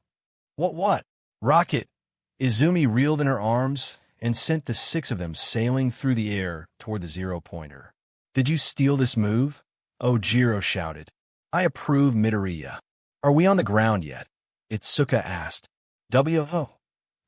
What? Rocket. Izumi reeled in her arms and sent the 6 of them sailing through the air toward the 0-pointer. Did you steal this move? Ojiro shouted. I approve, Midoriya. Are we on the ground yet? Itsuka asked. W.O.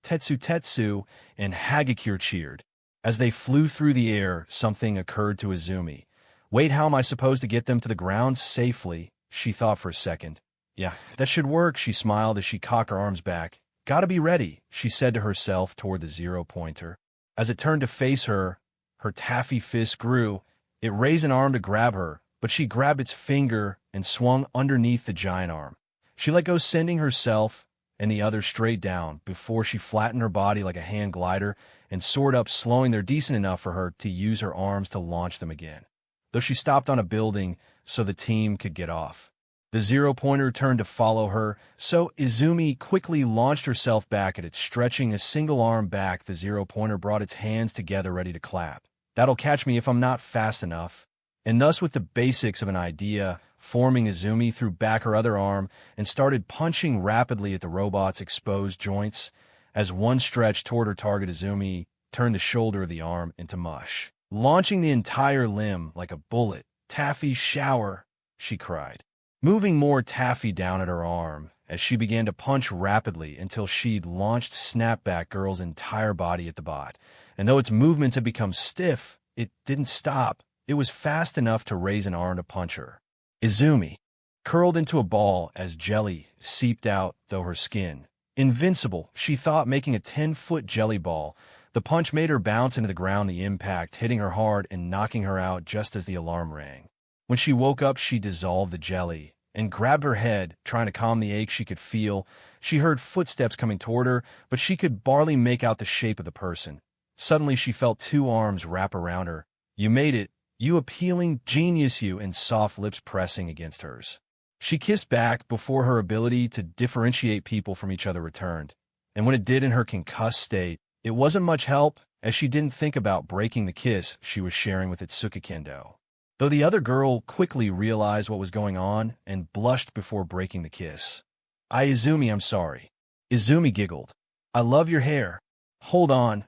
Tetsu and Hagakure cheered. As they flew through the air, something occurred to Izumi. Wait, how am I supposed to get them to the ground safely? She thought for a second. Yeah, that should work, she smiled as she cocked her arms back. Gotta be ready, she said to herself toward the 0-pointer. As it turned to face her, her taffy fist grew. It raised an arm to grab her, but she grabbed its finger and swung underneath the giant arm. She let go, sending herself and the other straight down before she flattened her body like a hand glider and soared up, slowing there decent enough for her to use her arms to launch them again. Though she stopped on a building so the team could get off. The 0-pointer turned to follow her, so Izumi quickly launched herself back at it, stretching a single arm back. The 0-pointer brought its hands together, ready to clap. That'll catch me if I'm not fast enough. And thus, with the basics of an idea forming, Izumi threw back her other arm and started punching rapidly at the robot's exposed joints. As one stretched toward her target, Izumi turned the shoulder of the arm into mush, launching the entire limb like a bullet. Taffy shower, she cried, moving more taffy down at her arm as she began to punch rapidly until she'd launched Snapback Girl's entire body at the bot. And though its movements had become stiff, it didn't stop. It was fast enough to raise an arm to punch her. Izumi curled into a ball as jelly seeped out through her skin. Invincible, she thought, making a 10-foot jelly ball. The punch made her bounce into the ground, the impact hitting her hard and knocking her out just as the alarm rang. When she woke up, she dissolved the jelly and grabbed her head, trying to calm the ache she could feel. She heard footsteps coming toward her, but she could barely make out the shape of the person. Suddenly, she felt 2 arms wrap around her. You made it, you appealing genius, you, and soft lips pressing against hers. She kissed back before her ability to differentiate people from each other returned. And when it did in her concussed state, it wasn't much help, as she didn't think about breaking the kiss she was sharing with Itsuka Kendo. Though the other girl quickly realized what was going on and blushed before breaking the kiss. Izumi, I'm sorry. Izumi giggled. I love your hair. Hold on.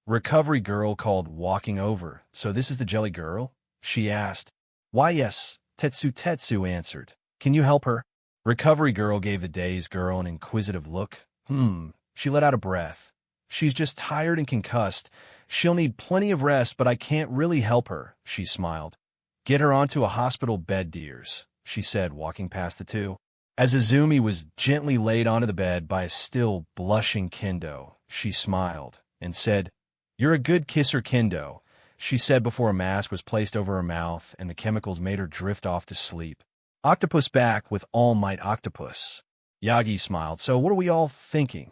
Recovery Girl called, walking over. So this is the Jelly Girl? She asked. Why, yes, Tetsu answered. Can you help her? Recovery Girl gave the dazed girl an inquisitive look. She let out a breath. She's just tired and concussed. She'll need plenty of rest, but I can't really help her, she smiled. Get her onto a hospital bed, dears, she said, walking past the two. As Izumi was gently laid onto the bed by a still blushing Kendo, she smiled and said, You're a good kisser, Kendo, she said before a mask was placed over her mouth and the chemicals made her drift off to sleep. Octopus back with All Might Octopus. Yagi smiled. So what are we all thinking?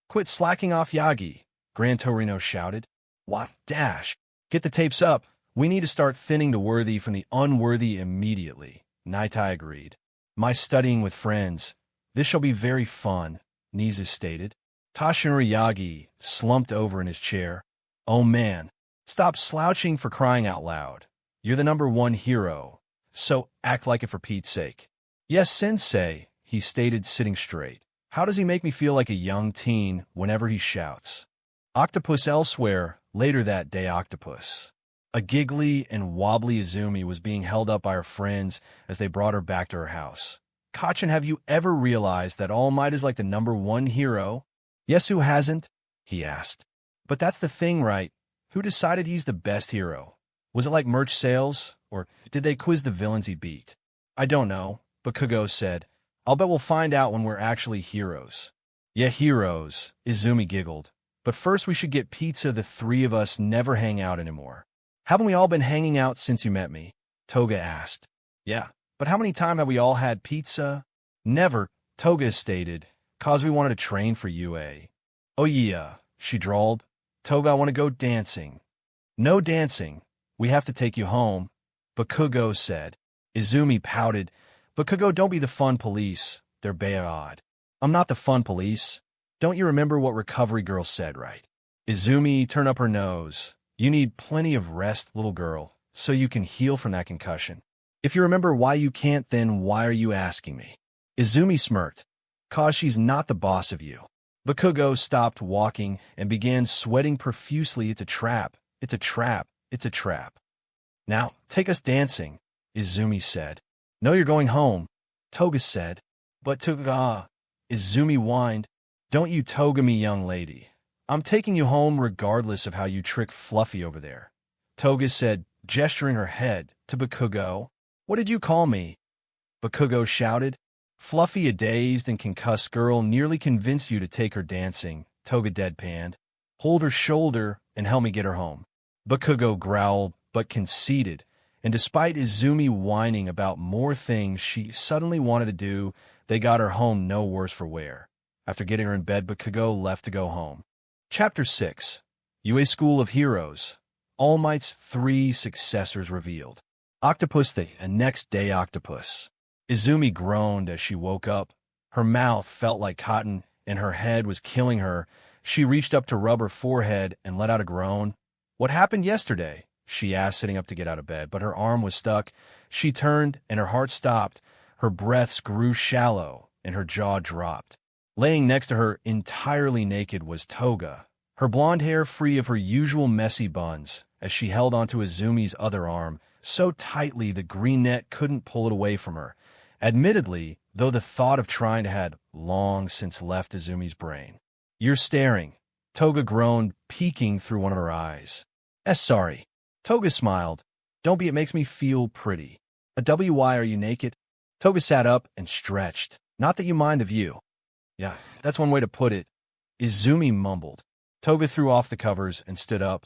Quit slacking off, Yagi, Gran Torino shouted. What? Dash. Get the tapes up. We need to start thinning the worthy from the unworthy immediately, Naitai agreed. My studying with friends. This shall be very fun. Nizu stated. Toshinori Yagi slumped over in his chair. Oh man, stop slouching for crying out loud. You're the #1 hero, so act like it for Pete's sake. Yes, sensei, he stated, sitting straight. How does he make me feel like a young teen whenever he shouts? Octopus elsewhere, later that day Octopus. A giggly and wobbly Izumi was being held up by her friends as they brought her back to her house. Kacchan, have you ever realized that All Might is like the #1 hero? Yes, who hasn't? He asked. But that's the thing, right? Who decided he's the best hero? Was it like merch sales, or did they quiz the villains he beat? I don't know, but Bakugo said. I'll bet we'll find out when we're actually heroes. Yeah, heroes, Izumi giggled. But first we should get pizza. The three of us never hang out anymore. Haven't we all been hanging out since you met me? Toga asked. Yeah, but how many times have we all had pizza? Never, Toga stated, 'cause we wanted to train for UA. Oh yeah, she drawled. Toga, I want to go dancing. No dancing. We have to take you home, Bakugo said. Izumi pouted. Bakugo, don't be the fun police. They're bad. I'm not the fun police. Don't you remember what Recovery Girl said, right? Izumi turned up her nose. You need plenty of rest, little girl, so you can heal from that concussion. If you remember why you can't, then why are you asking me? Izumi smirked. 'Cause she's not the boss of you. Bakugo stopped walking and began sweating profusely. It's a trap. It's a trap. It's a trap. Now, take us dancing, Izumi said. No, you're going home, Toga said. But Toga, Izumi whined. Don't you Toga me, young lady. I'm taking you home regardless of how you trick Fluffy over there, Toga said, gesturing her head to Bakugo. What did you call me? Bakugo shouted. Fluffy, a dazed and concussed girl, nearly convinced you to take her dancing, Toga deadpanned. Hold her shoulder and help me get her home. Bakugo growled, but conceded, and despite Izumi whining about more things she suddenly wanted to do, they got her home no worse for wear. After getting her in bed, Bakugo left to go home. Chapter 6. UA School of Heroes. All Might's 3 successors revealed. Octopus the next day Octopus. Izumi groaned as she woke up. Her mouth felt like cotton, and her head was killing her. She reached up to rub her forehead and let out a groan. What happened yesterday? She asked, sitting up to get out of bed, but her arm was stuck. She turned, and her heart stopped. Her breaths grew shallow, and her jaw dropped. Laying next to her, entirely naked, was Toga, her blonde hair free of her usual messy buns, as she held onto Izumi's other arm, so tightly the green net couldn't pull it away from her. Admittedly, though the thought of trying to had long since left Izumi's brain. You're staring, Toga groaned, peeking through one of her eyes. Sorry. Toga smiled. Don't be, it makes me feel pretty. Why are you naked? Toga sat up and stretched. Not that you mind the view. Yeah, that's one way to put it. Izumi mumbled. Toga threw off the covers and stood up.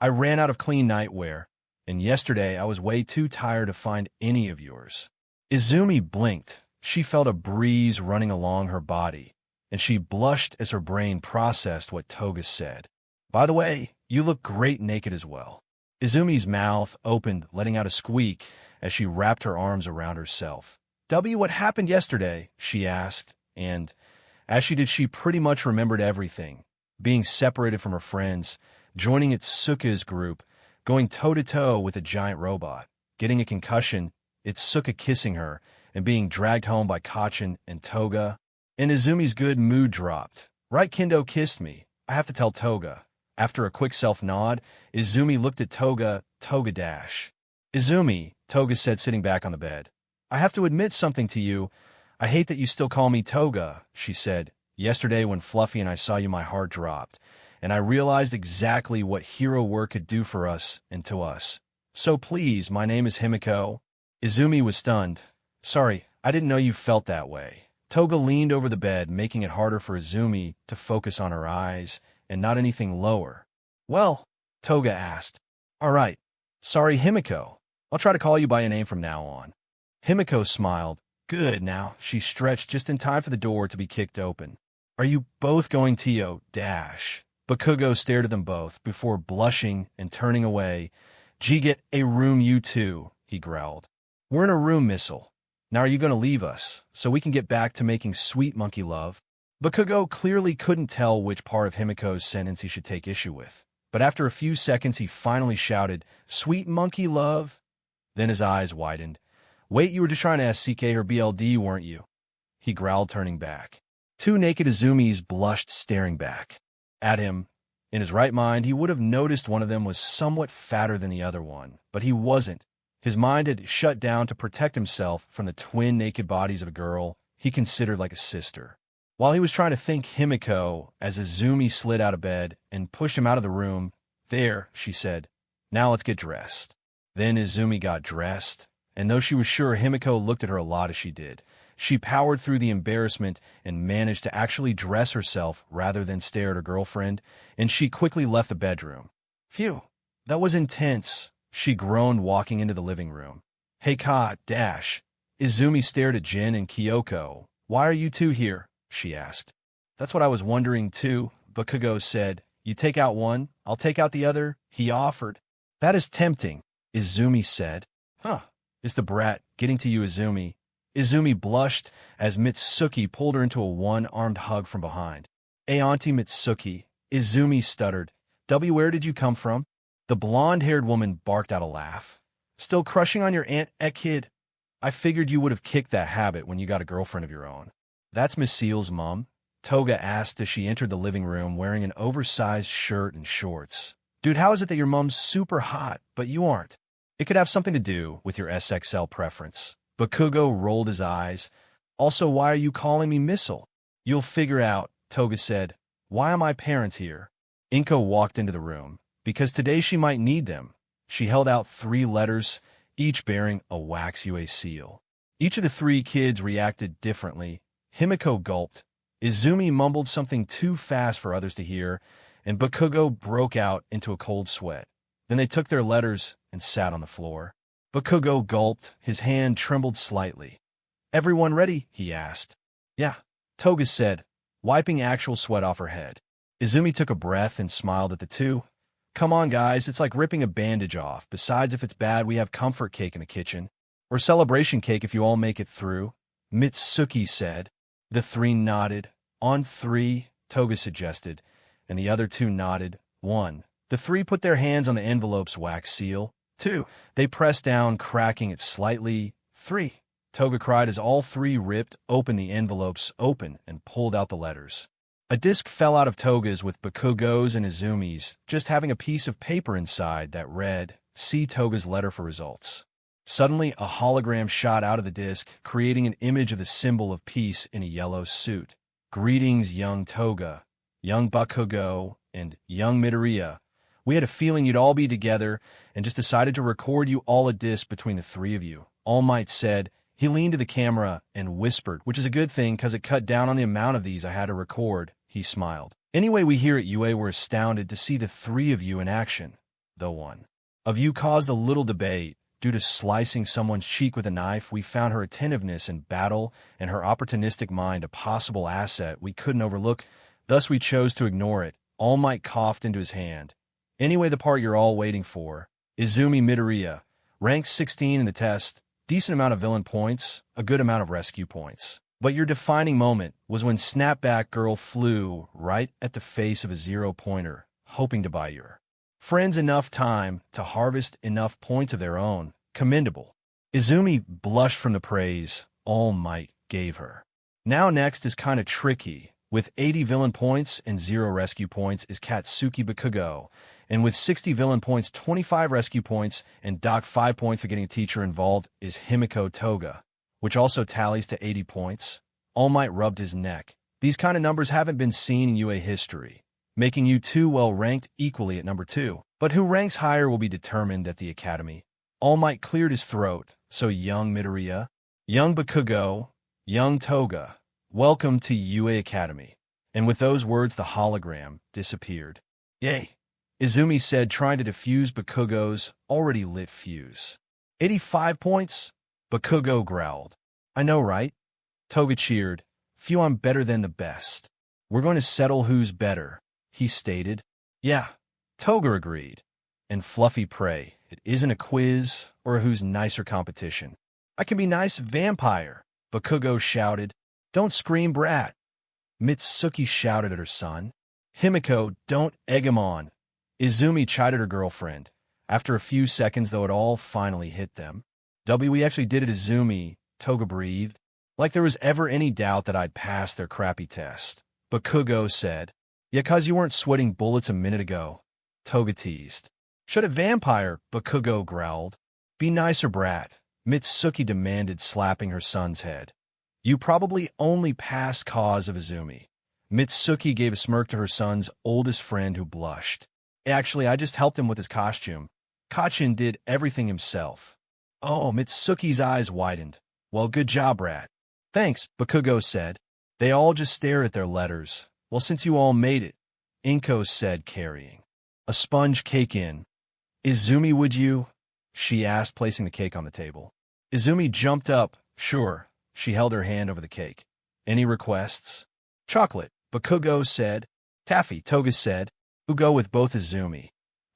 I ran out of clean nightwear, and yesterday I was way too tired to find any of yours. Izumi blinked. She felt a breeze running along her body, and she blushed as her brain processed what Toga said. By the way, you look great naked as well. Izumi's mouth opened, letting out a squeak as she wrapped her arms around herself. What happened yesterday? She asked, and as she did, she pretty much remembered everything. Being separated from her friends, joining Itsuka's group, going toe-to-toe with a giant robot, getting a concussion, Itsuka kissing her, and being dragged home by Kacchan and Toga. And Izumi's good mood dropped. Right, Kendo kissed me. I have to tell Toga. After a quick self-nod, Izumi looked at Toga. Izumi, Toga said, sitting back on the bed. I have to admit something to you. I hate that you still call me Toga, she said. Yesterday when Fluffy and I saw you, my heart dropped, and I realized exactly what hero work could do for us and to us. So please, my name is Himiko. Izumi was stunned. Sorry, I didn't know you felt that way. Toga leaned over the bed, making it harder for Izumi to focus on her eyes, and not anything lower. Well, Toga asked. All right. Sorry, Himiko. I'll try to call you by your name from now on. Himiko smiled. Good. Now, she stretched just in time for the door to be kicked open. Are you both going to Bakugo stared at them both before blushing and turning away. Gee, get a room, you two, he growled. We're in a room, missile. Now are you going to leave us, so we can get back to making sweet monkey love? Bakugo clearly couldn't tell which part of Himiko's sentence he should take issue with, but after a few seconds he finally shouted, "Sweet monkey love!" Then his eyes widened. "Wait, you were just trying to ask CK her BLD, weren't you?" He growled, turning back. Two naked Izumis blushed, staring back at him. In his right mind, he would have noticed one of them was somewhat fatter than the other one, but he wasn't. His mind had shut down to protect himself from the twin naked bodies of a girl he considered like a sister. While he was trying to think Himiko, as Izumi slid out of bed and pushed him out of the room, "There," she said. "Now let's get dressed." Then Izumi got dressed, and though she was sure Himiko looked at her a lot as she did, she powered through the embarrassment and managed to actually dress herself rather than stare at her girlfriend, and she quickly left the bedroom. "Phew, that was intense," she groaned, walking into the living room. "Hey Ka, Dash." Izumi stared at Jin and Kyoko. "Why are you two here?" she asked. "That's what I was wondering too," Bakugo said. "You take out one, I'll take out the other," he offered. "That is tempting," Izumi said. "Huh, is the brat getting to you, Izumi?" Izumi blushed as Mitsuki pulled her into a one-armed hug from behind. "Hey, Auntie Mitsuki," Izumi stuttered. Where did you come from?" The blonde-haired woman barked out a laugh. "Still crushing on your aunt, kid? I figured you would have kicked that habit when you got a girlfriend of your own." "That's Miss Seal's mom," Toga asked as she entered the living room wearing an oversized shirt and shorts. "Dude, how is it that your mom's super hot, but you aren't?" "It could have something to do with your SXL preference." Bakugo rolled his eyes. "Also, why are you calling me Missile?" "You'll figure out," Toga said. "Why are my parents here?" Inko walked into the room. "Because today she might need them." She held out 3 letters, each bearing a wax UA seal. Each of the 3 kids reacted differently. Himiko gulped. Izumi mumbled something too fast for others to hear, and Bakugo broke out into a cold sweat. Then they took their letters and sat on the floor. Bakugo gulped. His hand trembled slightly. "Everyone ready?" he asked. "Yeah," Toga said, wiping actual sweat off her head. Izumi took a breath and smiled at the two. "Come on, guys, it's like ripping a bandage off. Besides, if it's bad, we have comfort cake in the kitchen. Or celebration cake if you all make it through," Mitsuki said. The 3 nodded. "On 3, Toga suggested, and the other 2 nodded. 1. The 3 put their hands on the envelope's wax seal. 2. They pressed down, cracking it slightly. 3. Toga cried as all 3 ripped open the envelopes open and pulled out the letters. A disc fell out of Toga's with Bakugo's and Izumi's, just having a piece of paper inside that read, "See Toga's letter for results." Suddenly, a hologram shot out of the disc, creating an image of the symbol of peace in a yellow suit. "Greetings, young Toga, young Bakugo, and young Midoriya. We had a feeling you'd all be together and just decided to record you all a disc between the 3 of you," All Might said. He leaned to the camera and whispered, "Which is a good thing because it cut down on the amount of these I had to record." He smiled. "Anyway, we here at UA were astounded to see the 3 of you in action, though one of you caused a little debate. Due to slicing someone's cheek with a knife, we found her attentiveness in battle and her opportunistic mind a possible asset we couldn't overlook. Thus, we chose to ignore it." All Might coughed into his hand. "Anyway, the part you're all waiting for. Izumi Midoriya, ranked 16 in the test, decent amount of villain points, a good amount of rescue points. But your defining moment was when Snapback Girl flew right at the face of a 0-pointer, hoping to buy your friends enough time to harvest enough points of their own. Commendable." Izumi blushed from the praise All Might gave her. Now next is kinda tricky. With 80 villain points and 0 rescue points is Katsuki Bakugo, and with 60 villain points, 25 rescue points, and dock 5 points for getting a teacher involved is Himiko Toga, which also tallies to 80 points. All Might rubbed his neck. These kind of numbers haven't been seen in UA history, making you 2 well-ranked equally at number 2. But who ranks higher will be determined at the Academy. All Might cleared his throat, so young Midoriya, young Bakugo, young Toga, welcome to UA Academy. And with those words, the hologram disappeared. "Yay," Izumi said, trying to defuse Bakugo's already lit fuse. 85 points? Bakugo growled. "I know, right?" Toga cheered. "Phew, I'm better than the best. We're going to settle who's better," he stated. "Yeah," Toga agreed. "And Fluffy Prey, it isn't a quiz or a who's nicer competition." "I can be nice, vampire," Bakugo shouted. "Don't scream, brat." Mitsuki shouted at her son. Himiko, don't egg him on. Izumi chided her girlfriend. After a few seconds, though, it all finally hit them. We actually did it, Izumi, Toga breathed. Like there was ever any doubt that I'd passed their crappy test. Bakugo said. Yeah, 'cause you weren't sweating bullets a minute ago. Toga teased. Shut it, vampire, Bakugo growled. Be nicer, brat, Mitsuki demanded, slapping her son's head. You probably only passed cause of Izumi. Mitsuki gave a smirk to her son's oldest friend, who blushed. Actually, I just helped him with his costume. Kachin did everything himself. Oh, Mitsuki's eyes widened. Well, good job, brat. Thanks, Bakugo said. They all just stared at their letters. Well, since you all made it, Inko said, carrying a sponge cake in. Izumi, would you? She asked, placing the cake on the table. Izumi jumped up. Sure. She held her hand over the cake. Any requests? Chocolate, Bakugo said. Taffy, Toga said. Who go with both, Izumi?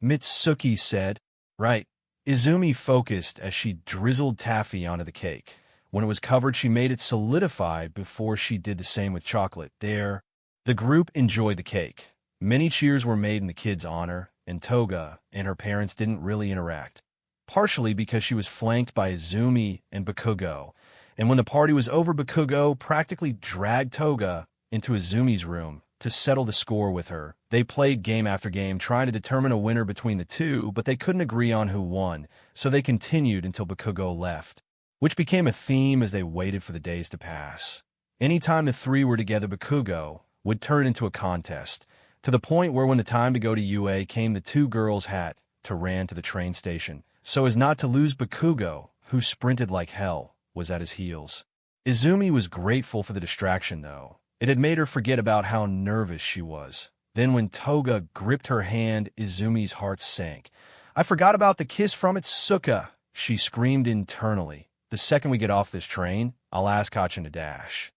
Mitsuki said. Right. Izumi focused as she drizzled taffy onto the cake. When it was covered, she made it solidify before she did the same with chocolate. There, the group enjoyed the cake. Many cheers were made in the kids' honor, and Toga and her parents didn't really interact, partially because she was flanked by Izumi and Bakugo. And when the party was over, Bakugo practically dragged Toga into Izumi's room to settle the score with her. They played game after game, trying to determine a winner between the two, but they couldn't agree on who won, so they continued until Bakugo left, which became a theme as they waited for the days to pass. Anytime the three were together, Bakugo would turn into a contest, to the point where when the time to go to UA came, the two girls had to ran to the train station, so as not to lose. Bakugo, who sprinted like hell, was at his heels. Izumi was grateful for the distraction, though. It had made her forget about how nervous she was. Then when Toga gripped her hand, Izumi's heart sank. I forgot about the kiss from Itsuka, she screamed internally. The second we get off this train, I'll ask Kachin to dash.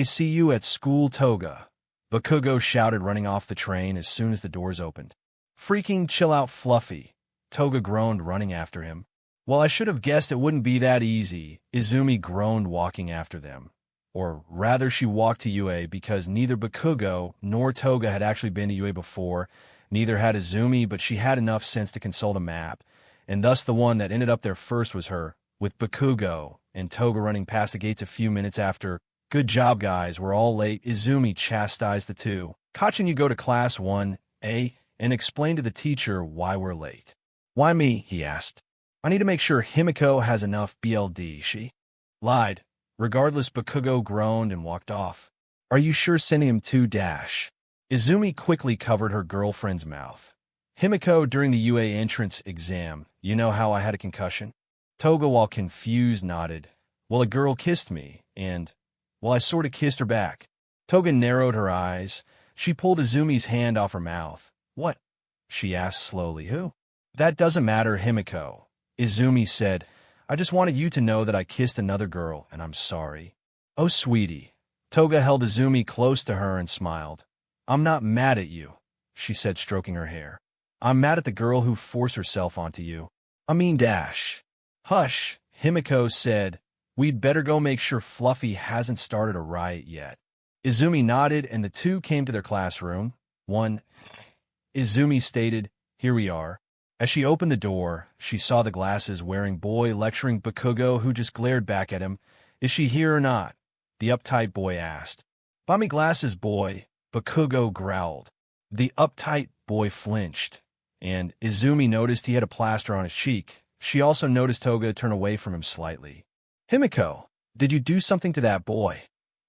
See you at school, Toga, Bakugo shouted, running off the train as soon as the doors opened. Freaking chill out, Fluffy, Toga groaned, running after him. Well, I should have guessed it wouldn't be that easy, Izumi groaned, walking after them. Or rather, she walked to UA because neither Bakugo nor Toga had actually been to UA before. Neither had Izumi, but she had enough sense to consult a map, and thus the one that ended up there first was her, with Bakugo and Toga running past the gates a few minutes after. Good job, guys, we're all late, Izumi chastised the two. Kachin, you go to class 1A and explain to the teacher why we're late. Why me? He asked. I need to make sure Himiko has enough BLD, she lied. Regardless, Bakugo groaned and walked off. Are you sure sending him to dash? Izumi quickly covered her girlfriend's mouth. Himiko, during the UA entrance exam, you know how I had a concussion? Toga, while confused, nodded. Well, a girl kissed me, and, well, I sort of kissed her back. Toga narrowed her eyes. She pulled Izumi's hand off her mouth. What? She asked slowly. Who? That doesn't matter, Himiko, Izumi said. I just wanted you to know that I kissed another girl, and I'm sorry. Oh, sweetie. Toga held Izumi close to her and smiled. I'm not mad at you, she said, stroking her hair. I'm mad at the girl who forced herself onto you. I mean, dash. Hush, Himiko said. We'd better go make sure Fluffy hasn't started a riot yet. Izumi nodded, and the two came to their classroom. 1. Izumi stated, Here we are. As she opened the door, she saw the glasses-wearing boy lecturing Bakugo, who just glared back at him. Is she here or not? The uptight boy asked. Buy me glasses, boy, Bakugo growled. The uptight boy flinched, and Izumi noticed he had a plaster on his cheek. She also noticed Toga turn away from him slightly. Himiko, did you do something to that boy?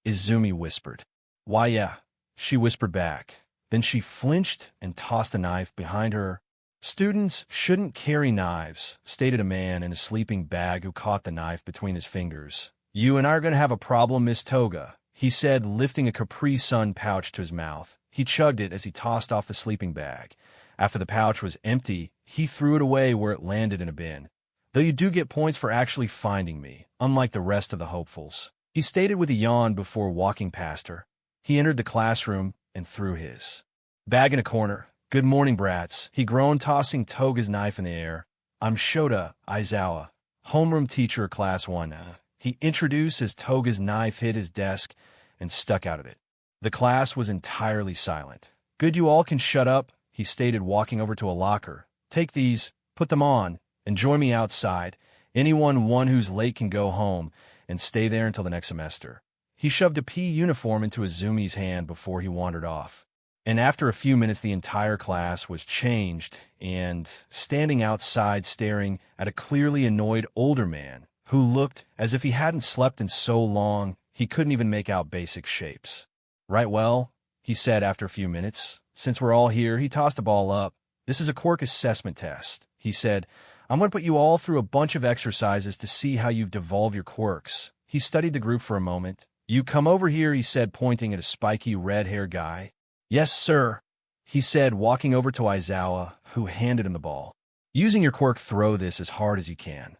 Izumi whispered. Why, yeah, she whispered back. Then she flinched and tossed a knife behind her. Students shouldn't carry knives, stated a man in a sleeping bag who caught the knife between his fingers. You and I are going to have a problem, Miss Toga, he said, lifting a Capri Sun pouch to his mouth. He chugged it as he tossed off the sleeping bag. After the pouch was empty, he threw it away where it landed in a bin. Though you do get points for actually finding me, unlike the rest of the hopefuls, he stated with a yawn before walking past her. He entered the classroom and threw his bag in a corner. Good morning, brats, he groaned, tossing Toga's knife in the air. I'm Shota Aizawa, homeroom teacher, class 1. He introduced as Toga's knife hit his desk and stuck out of it. The class was entirely silent. "Good, you all can shut up," he stated, walking over to a locker. "Take these, put them on, and join me outside. Anyone who's late can go home and stay there until the next semester." He shoved a PE uniform into Izumi's hand before he wandered off. And after a few minutes, the entire class was changed and standing outside staring at a clearly annoyed older man who looked as if he hadn't slept in so long he couldn't even make out basic shapes. "Right, well," he said after a few minutes. "Since we're all here," he tossed the ball up. "This is a quirk assessment test," he said. "I'm going to put you all through a bunch of exercises to see how you've devolved your quirks." He studied the group for a moment. "You come over here," he said, pointing at a spiky red-haired guy. "Yes, sir," he said, walking over to Aizawa, who handed him the ball. "Using your quirk, throw this as hard as you can."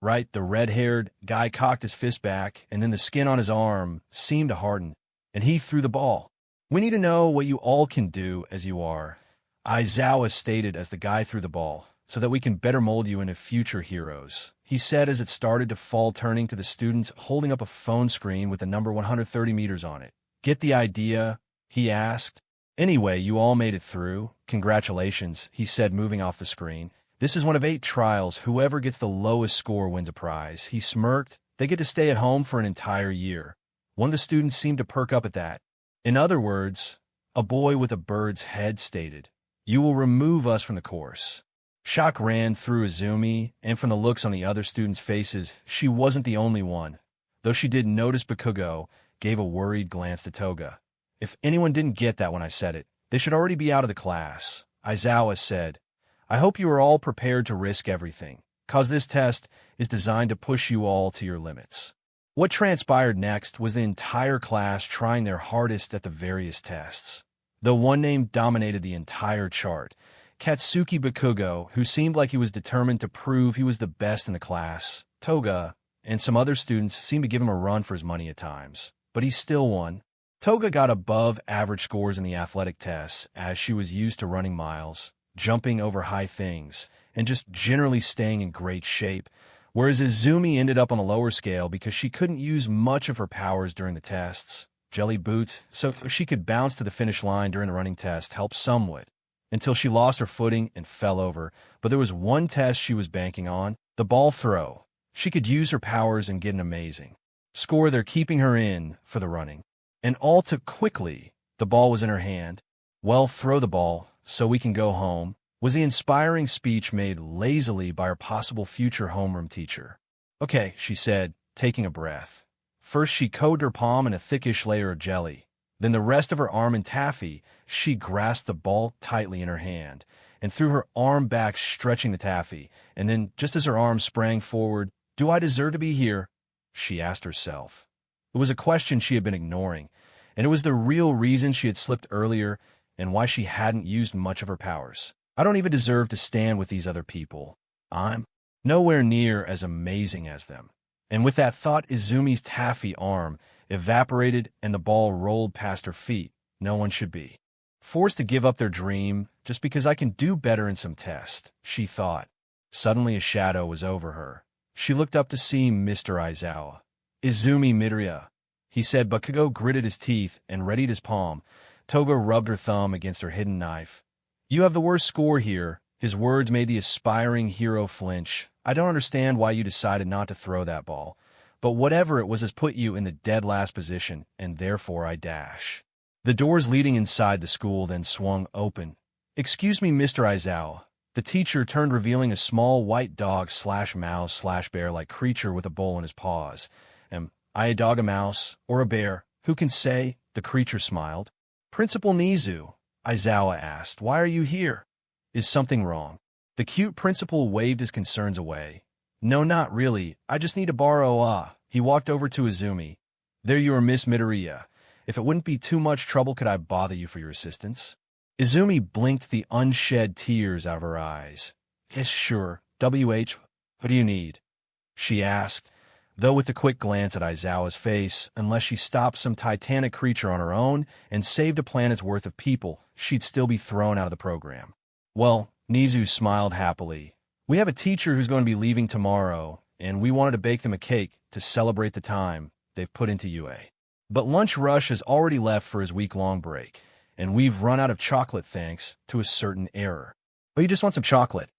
Right, the red-haired guy cocked his fist back, and then the skin on his arm seemed to harden, and he threw the ball. "We need to know what you all can do as you are," Aizawa stated as the guy threw the ball, "so that we can better mold you into future heroes," he said as it started to fall, turning to the students holding up a phone screen with the number 130 meters on it. "Get the idea?" he asked. "Anyway, you all made it through. Congratulations," he said, moving off the screen. "This is one of 8 trials. Whoever gets the lowest score wins a prize." He smirked. "They get to stay at home for an entire year." One of the students seemed to perk up at that. "In other words," a boy with a bird's head stated, "you will remove us from the course." Shock ran through Izumi, and from the looks on the other students' faces, she wasn't the only one. Though she did notice, Bakugo gave a worried glance to Toga. "If anyone didn't get that when I said it, they should already be out of the class," Aizawa said. "I hope you are all prepared to risk everything, cause this test is designed to push you all to your limits." What transpired next was the entire class trying their hardest at the various tests. Though one name dominated the entire chart, Katsuki Bakugo, who seemed like he was determined to prove he was the best in the class. Toga and some other students seemed to give him a run for his money at times, but he still won. Toga got above average scores in the athletic tests, as she was used to running miles, jumping over high things, and just generally staying in great shape, whereas Izumi ended up on a lower scale because she couldn't use much of her powers during the tests. Jelly boots, so she could bounce to the finish line during the running test, helped somewhat, until she lost her footing and fell over. But there was one test she was banking on, the ball throw. She could use her powers and get an amazing score there, keeping her in for the running. And all too quickly, the ball was in her hand. "Well, throw the ball, so we can go home," was the inspiring speech made lazily by her possible future homeroom teacher. "Okay," she said, taking a breath. First, she coated her palm in a thickish layer of jelly. Then the rest of her arm in taffy. She grasped the ball tightly in her hand and threw her arm back, stretching the taffy. And then, just as her arm sprang forward, "Do I deserve to be here?" she asked herself. It was a question she had been ignoring, and it was the real reason she had slipped earlier and why she hadn't used much of her powers. "I don't even deserve to stand with these other people. I'm nowhere near as amazing as them." And with that thought, Izumi's taffy arm evaporated and the ball rolled past her feet. No one should be forced to give up their dream just because I can do better in some test, she thought. Suddenly a shadow was over her. She looked up to see Mr. Aizawa. "Izumi Midoriya," he said. Bakugo gritted his teeth and readied his palm. Toga rubbed her thumb against her hidden knife. "You have the worst score here." His words made the aspiring hero flinch. "I don't understand why you decided not to throw that ball, but whatever it was has put you in the dead last position, and therefore I dash." The doors leading inside the school then swung open. "Excuse me, Mr. Aizawa." The teacher turned, revealing a small white dog/mouse/bear-like creature with a bowl in his paws. "I a dog, a mouse, or a bear, who can say?" The creature smiled. "Principal Nizu," Aizawa asked, "why are you here? Is something wrong?" The cute principal waved his concerns away. "No, not really. I just need to borrow He walked over to Izumi. "There you are, Miss Midoriya. If it wouldn't be too much trouble, could I bother you for your assistance?" Izumi blinked the unshed tears out of her eyes. "Yes, sure. What do you need?" she asked, though with a quick glance at Aizawa's face. Unless she stopped some titanic creature on her own and saved a planet's worth of people, she'd still be thrown out of the program. "Well," Nizu smiled happily, "we have a teacher who's going to be leaving tomorrow, and we wanted to bake them a cake to celebrate the time they've put into UA." But lunch rush has already left for his week-long break, and we've run out of chocolate thanks to a certain error. Oh, you just want some chocolate?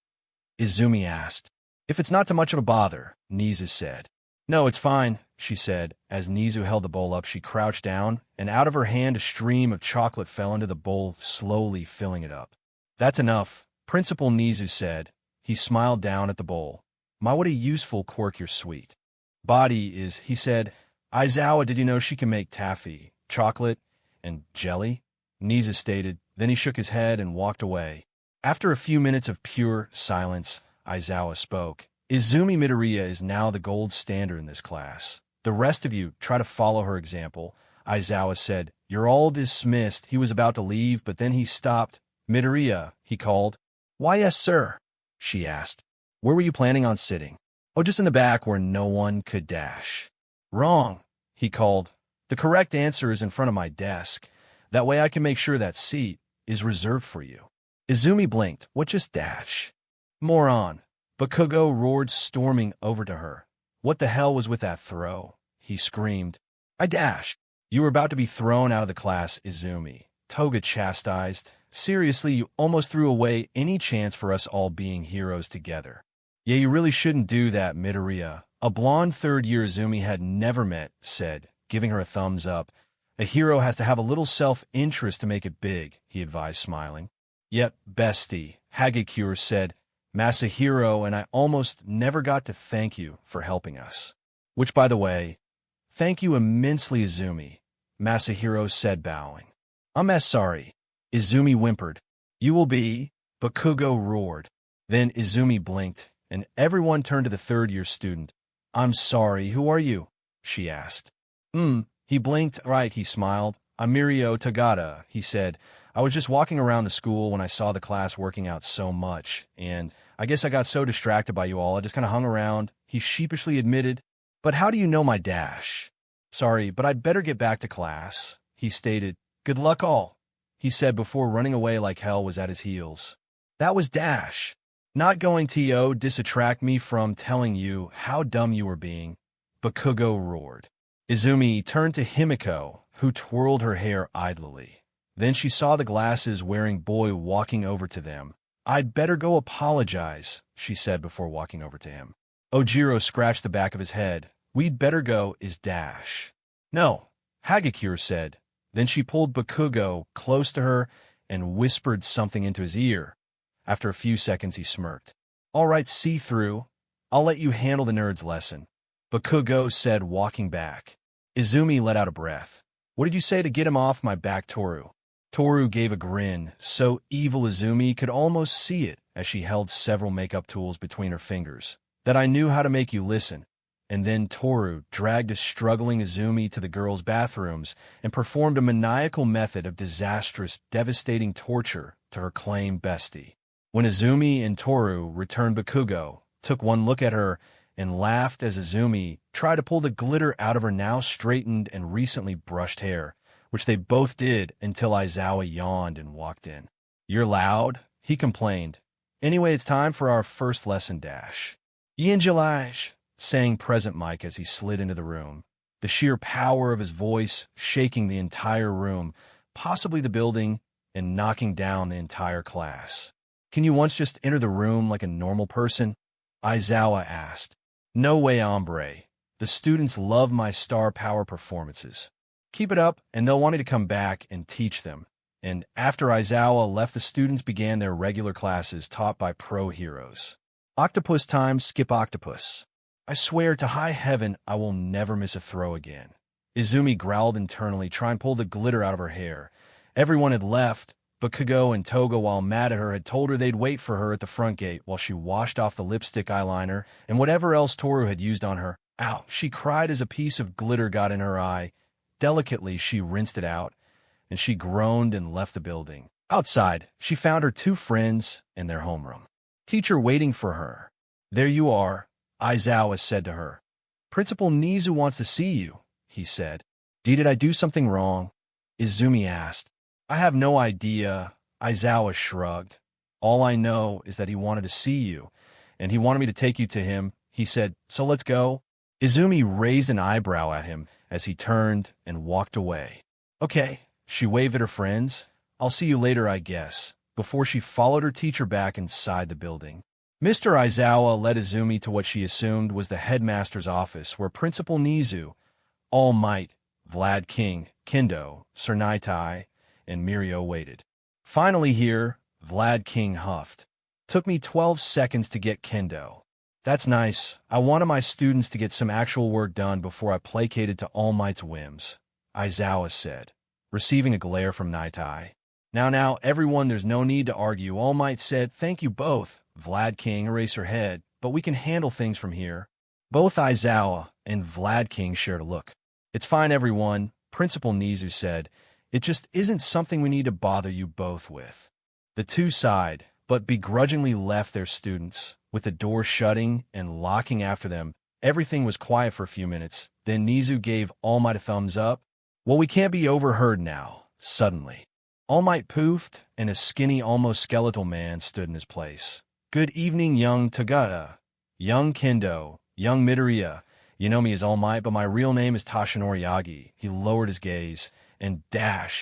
Izumi asked. If it's not too much of a bother, Nizu said. No, it's fine, she said. As Nizu held the bowl up, she crouched down, and out of her hand a stream of chocolate fell into the bowl, slowly filling it up. That's enough, Principal Nizu said. He smiled down at the bowl. My, what a useful quirk your sweet body is, he said. Aizawa, did you know she can make taffy, chocolate, and jelly? Nizu stated. Then he shook his head and walked away. After a few minutes of pure silence, Aizawa spoke. Izumi Midoriya is now the gold standard in this class. The rest of you try to follow her example. Aizawa said. You're all dismissed. He was about to leave, but then he stopped. Midoriya, he called. Why, yes, sir, she asked. Where were you planning on sitting? Oh, just in the back where no one could dash. Wrong, he called. The correct answer is in front of my desk. That way I can make sure that seat is reserved for you. Izumi blinked. What just dash? Moron. Bakugo roared, storming over to her. What the hell was with that throw? He screamed. I dashed. You were about to be thrown out of the class, Izumi. Toga chastised. Seriously, you almost threw away any chance for us all being heroes together. Yeah, you really shouldn't do that, Midoriya. A blonde third-year Izumi had never met, said, giving her a thumbs up. A hero has to have a little self-interest to make it big, he advised, smiling. Yep, bestie, Hagekure said. Masahiro, and I almost never got to thank you for helping us. Which, by the way, thank you immensely, Izumi, Masahiro said, bowing. I'm sorry, Izumi whimpered. You will be, Bakugo roared. Then Izumi blinked, and everyone turned to the third-year student. I'm sorry, who are you? She asked. He blinked. Right, he smiled. I'm Mirio Tagada, he said. I was just walking around the school when I saw the class working out so much, and I guess I got so distracted by you all, I just kind of hung around, he sheepishly admitted. But how do you know my dash? Sorry, but I'd better get back to class, he stated. Good luck all, he said before running away like hell was at his heels. That was Dash. Not going to distract me from telling you how dumb you were being, Bakugo roared. Izumi turned to Himiko, who twirled her hair idly. Then she saw the glasses-wearing boy walking over to them. I'd better go apologize, she said before walking over to him. Ojiro scratched the back of his head. We'd better go, is Dash. No, Hagekure said. Then she pulled Bakugo close to her and whispered something into his ear. After a few seconds, he smirked. All right, see through. I'll let you handle the nerd's lesson, Bakugo said, walking back. Izumi let out a breath. What did you say to get him off my back, Toru? Toru gave a grin, so evil Izumi could almost see it as she held several makeup tools between her fingers. That I knew how to make you listen. And then Toru dragged a struggling Izumi to the girls' bathrooms and performed a maniacal method of disastrous, devastating torture to her claimed bestie. When Izumi and Toru returned, Bakugo took one look at her and laughed as Izumi tried to pull the glitter out of her now straightened and recently brushed hair, which they both did until Aizawa yawned and walked in. You're loud, he complained. Anyway, it's time for our first lesson, Dash. Yinjalaj, sang Present Mike as he slid into the room, the sheer power of his voice shaking the entire room, possibly the building, and knocking down the entire class. Can you once just enter the room like a normal person? Aizawa asked. No way, hombre. The students love my star power performances. Keep it up, and they'll want me to come back and teach them. And after Aizawa left, the students began their regular classes taught by pro heroes. Octopus time, skip octopus. I swear to high heaven I will never miss a throw again. Izumi growled internally, trying to pull the glitter out of her hair. Everyone had left, but Bakugo and Toga, while mad at her, had told her they'd wait for her at the front gate while she washed off the lipstick, eyeliner, and whatever else Toru had used on her. Ow! She cried as a piece of glitter got in her eye. Delicately, she rinsed it out, and she groaned and left the building. Outside, she found her two friends in their homeroom. Teacher waiting for her. There you are, Aizawa said to her. Principal Nizu wants to see you, he said. Did I do something wrong? Izumi asked. I have no idea, Aizawa shrugged. All I know is that he wanted to see you, and he wanted me to take you to him. He said, so let's go. Izumi raised an eyebrow at him as he turned and walked away. Okay, she waved at her friends. I'll see you later, I guess, before she followed her teacher back inside the building. Mr. Aizawa led Izumi to what she assumed was the headmaster's office, where Principal Nizu, All Might, Vlad King, Kendo, Sir Naitai, and Mirio waited. Finally here, Vlad King huffed. Took me 12 seconds to get Kendo. That's nice. I wanted my students to get some actual work done before I placated to All Might's whims, Aizawa said, receiving a glare from Naitai. Now, everyone, there's no need to argue. All Might said, thank you both. Vlad King erased her head, but we can handle things from here. Both Aizawa and Vlad King shared a look. It's fine, everyone, Principal Nizu said. It just isn't something we need to bother you both with. The two sighed, but begrudgingly left their students, with the door shutting and locking after them. Everything was quiet for a few minutes. Then Nizu gave All Might a thumbs up. Well, we can't be overheard now, suddenly. All Might poofed, and a skinny, almost skeletal man stood in his place. Good evening, young Toga, young Kendo, young Midoriya. You know me as All Might, but my real name is Toshinori Yagi. He lowered his gaze, and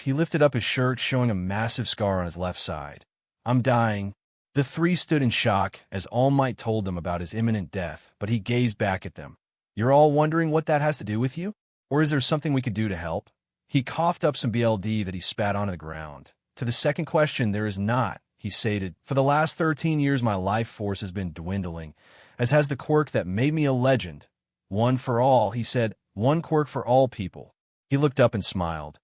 he lifted up his shirt, showing a massive scar on his left side. I'm dying. The three stood in shock as All Might told them about his imminent death, but he gazed back at them. You're all wondering what that has to do with you? Or is there something we could do to help? He coughed up some BLD that he spat onto the ground. To the second question, there is not, he stated. For the last 13 years, my life force has been dwindling, as has the quirk that made me a legend. One for all, he said, one quirk for all people. He looked up and smiled.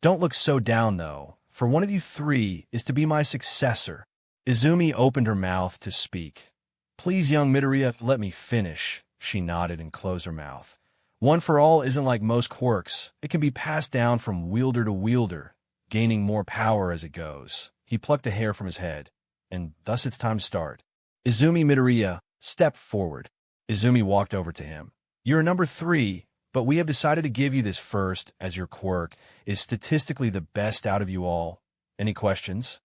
Don't look so down, though, for one of you three is to be my successor. Izumi opened her mouth to speak. Please, young Midoriya, let me finish. She nodded and closed her mouth. One for all isn't like most quirks. It can be passed down from wielder to wielder, gaining more power as it goes. He plucked a hair from his head, and thus it's time to start. Izumi Midoriya stepped forward. Izumi walked over to him. You're number 3, but we have decided to give you this first, as your quirk is statistically the best out of you all. Any questions?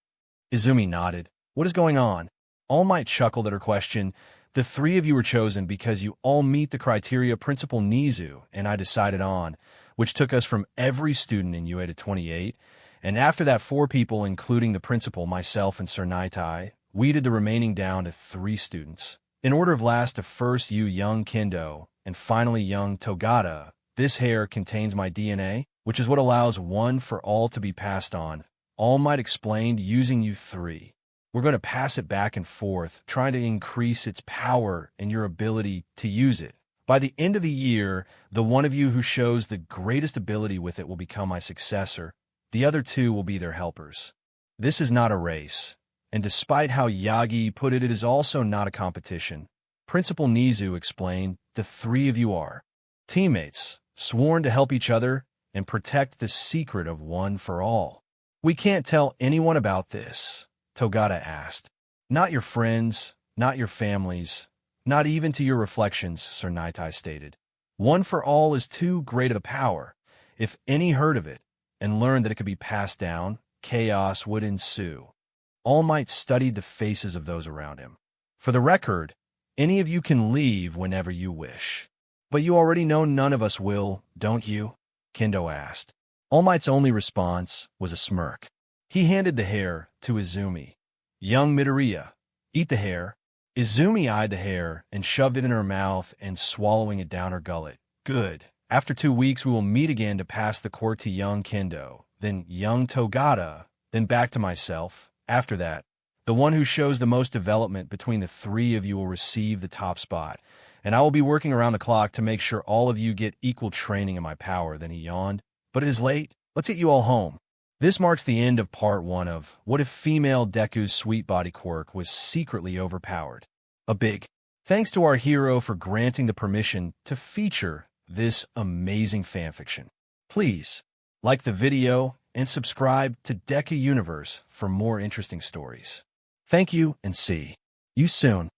Izumi nodded. What is going on? All Might chuckled at her question. The 3 of you were chosen because you all meet the criteria Principal Nizu and I decided on, which took us from every student in UA to 28, and after that 4 people, including the principal, myself, and Sir Naitai, weeded the remaining down to 3 students. In order of last to first you, young Kendo, and finally young Togata. This hair contains my DNA, which is what allows one for all to be passed on. All Might explained using you 3. We're going to pass it back and forth, trying to increase its power and your ability to use it. By the end of the year, the one of you who shows the greatest ability with it will become my successor. The other 2 will be their helpers. This is not a race, and despite how Yagi put it, it is also not a competition. Principal Nizu explained, the 3 of you are teammates, sworn to help each other and protect the secret of one for all. We can't tell anyone about this, Togata asked. Not your friends, not your families, not even to your reflections, Sir Naitai stated. One for all is too great of a power. If any heard of it and learned that it could be passed down, chaos would ensue. All Might studied the faces of those around him. For the record, any of you can leave whenever you wish. But you already know none of us will, don't you? Kendo asked. All Might's only response was a smirk. He handed the hair to Izumi. Young Midoriya, eat the hair. Izumi eyed the hair and shoved it in her mouth and swallowing it down her gullet. Good. After 2 weeks, we will meet again to pass the quirk to young Kendo, then young Togata, then back to myself. After that, the one who shows the most development between the 3 of you will receive the top spot, and I will be working around the clock to make sure all of you get equal training in my power. Then he yawned. But it is late. Let's get you all home. This marks the end of part 1 of What If Female Deku's Sweet Body Quirk Was Secretly Overpowered? A big thanks to our hero for granting the permission to feature this amazing fanfiction. Please like the video and subscribe to Deku Universe for more interesting stories. Thank you and see you soon.